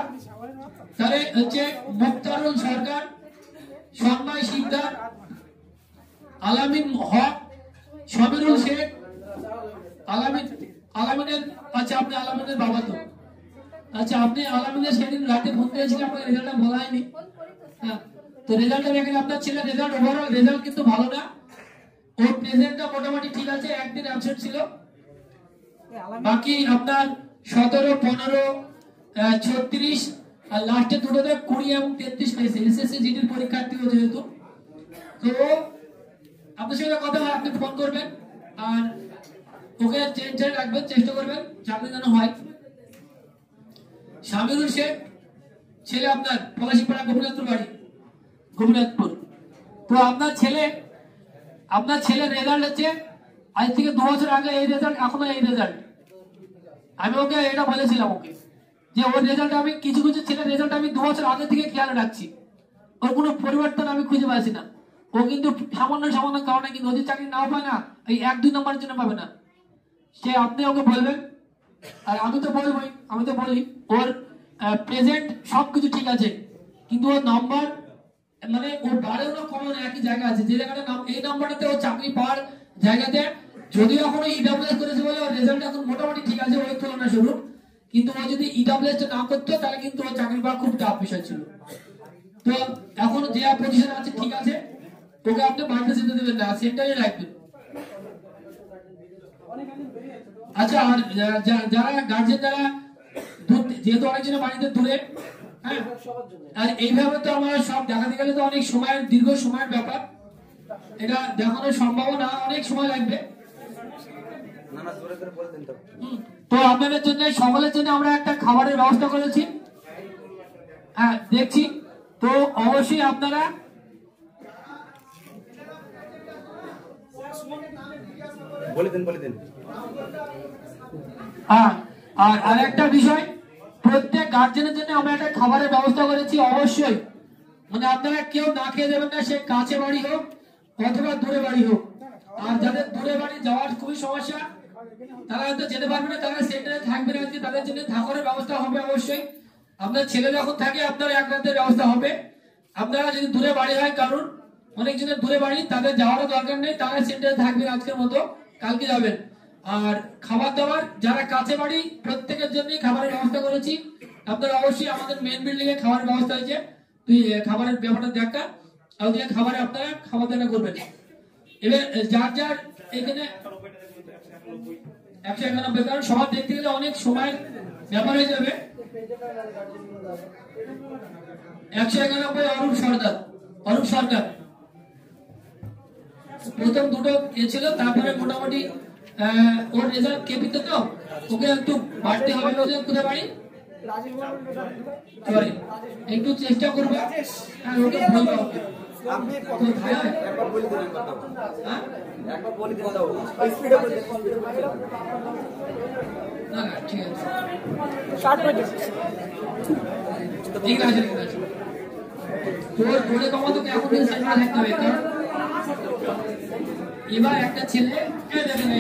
তাহলে হচ্ছে মুক্তারুল সরকার, সন্ময় শিকদার, আলামিন হক, সমীরুল শেখ, আলামিনের, আচ্ছা আপনি আলামিনের বাবা তো, আচ্ছা আপনি আলামিনের সেদিন রাতে ফোন করেছিলেন, আপনাকে রেজাল্টটা বলা হয়নি। হ্যাঁ, তো রেজাল্টটা দেখেন, আপনার ছেলে রেজাল্ট, ওভারঅল রেজাল্ট কিন্তু ভালো না। ওর প্রেজেন্টটা মোটামুটি ঠিক আছে, একদিন অ্যাবসেন্ট ছিল। বাকি আপনার 17 15 36 আর লাস্টে দুটোতে 20 এবং 33 পেয়েছে, এসএসসি জিডির পরীক্ষার্থী ও যেহেতু। তো আপনার সাথে কথা হয়, আপনি ফোন করবেন আর ওকে চেঞ্জ রাখবেন, চেষ্টা করবেন চাকরি যেন হয়। শামিরুল শেখ ছেলে আপনার পলাশীপাড়া, গোপীনাথপুর বাড়ি, গোপীনাথপুর। তো আপনার ছেলে রেজাল্ট হচ্ছে আজ থেকে 2 বছর আগে এই রেজাল্ট, এখনো এই রেজাল্ট। আমি ওকে এটা বলেছিলাম ওকে যে ওর রেজাল্ট, আমি কিছু কিছু ছেলের রেজাল্ট আমি 2 বছর আগে থেকে খেয়াল রাখছি, ওর কোনো পরিবর্তন আমি খুঁজে পাচ্ছি না। ও কিন্তু সামান্য কারণে কিন্তু ওদের চাকরি নাও পায় না, এই 1-2 নম্বরের জন্য পাবে না। সে আপনি ওকে বলবেন, আর আমি তো বলবোই, আমি তো বলি ওর প্রেজেন্ট সবকিছু ঠিক আছে, কিন্তু ওর নাম্বার মানে ওর বাড়েও না কমেও না, একই জায়গা আছে। যে জায়গাটা এই নাম্বারটাতে ও চাকরি পাওয়ার জায়গাতে, যদিও এখনো ইডব্লিউএস করেছে বলে ওর রেজাল্ট এখন মোটামুটি ঠিক আছে ওই তুলনা স্বরূপ, কিন্তু ও যদি ইডব্লিউএস না করতো তাহলে কিন্তু ওর চাকরি পাওয়া খুব টাফ বিষয় ছিল। তো এখন যে পজিশন আছে ঠিক আছে, ওকে আপনি বাড়িতে যেতে দেবেন না, সেন্টারে রাখবেন। আচ্ছা, আর যারা গার্জেন, যারা যেহেতু অনেকজনের বাড়িতে দূরে, হ্যাঁ, আর এইভাবে তো আমরা সব দেখাতে গেলে তো অনেক সময়ের, দীর্ঘ সময়ের ব্যাপার, এটা দেখানো সম্ভব না, অনেক সময় লাগবে। তো আপনাদের জন্য, সকলের জন্য আমরা একটা খাবারের ব্যবস্থা করেছি, হ্যাঁ দেখছি। তো অবশ্যই আপনারা বলে দেন। হ্যাঁ, আর একটা বিষয়, প্রত্যেক গার্জেনের জন্য আমরা একটা খাবারের ব্যবস্থা করেছি অবশ্যই, মানে আপনারা কেউ না খেয়ে দেবেন না, সে কাছে বাড়ি হোক অথবা দূরে বাড়ি হোক। আর যাদের দূরে বাড়ি যাওয়ার খুবই সমস্যা, তারা হয়তো যেতে পারবে না, তারা সেন্টারে থাকবে না, তাদের জন্য থাকার ব্যবস্থা হবে অবশ্যই। আপনার ছেলে যখন থাকে আপনার এক রাতের ব্যবস্থা হবে। আপনারা যদি দূরে বাড়ি হয়, কারণ অনেকজনের দূরে বাড়ি, তাদের যাওয়ারও দরকার নেই, তারা সেন্টারে থাকবেন আজকের মতো, কালকে যাবেন। আর খাবার দাবার যারা কাছে বাড়ি প্রত্যেকের জন্যই খাবারের ব্যবস্থা করেছি। আপনারা অবশ্যই আমাদের মেন বিল্ডিং এ খাবারের ব্যবস্থা হয়েছে, তুই খাবারের ব্যাপারটা দেখা, আর ওদিকে খাবারে আপনারা খাবার দাবার করবেন। এবার যার এখানে 191, কারণ সবার দেখতে গেলে অনেক সময়ের ব্যাপার হয়ে যাবে। 191 অরূপ সরকার, প্রথম দুটো ছিল, তারপরে মোটামুটি ওর রেজাল্ট কেপিতে তো ওকে একটু বাড়তে হবে। কোথায় বাড়ি সরি, একটু চেষ্টা করবে। হ্যাঁ ওকে বলবো ওকে। আপনি কোথায় হয়? একবার বলে দিন কথা। হ্যাঁ একবার বলে দিন দাও স্পিডে বলে না না ঠিক আছে স্টার্ট করে দিন। ঠিক আছে ঠিক আছে। তোর ধরে কমা তোকে এখন থেকে সেট করে থাকতে হবে। কারণ এবার একটা ছেলে দেখেন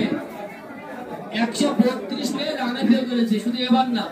132 পেয়ে রানে ফেল করেছে, শুধু এবার না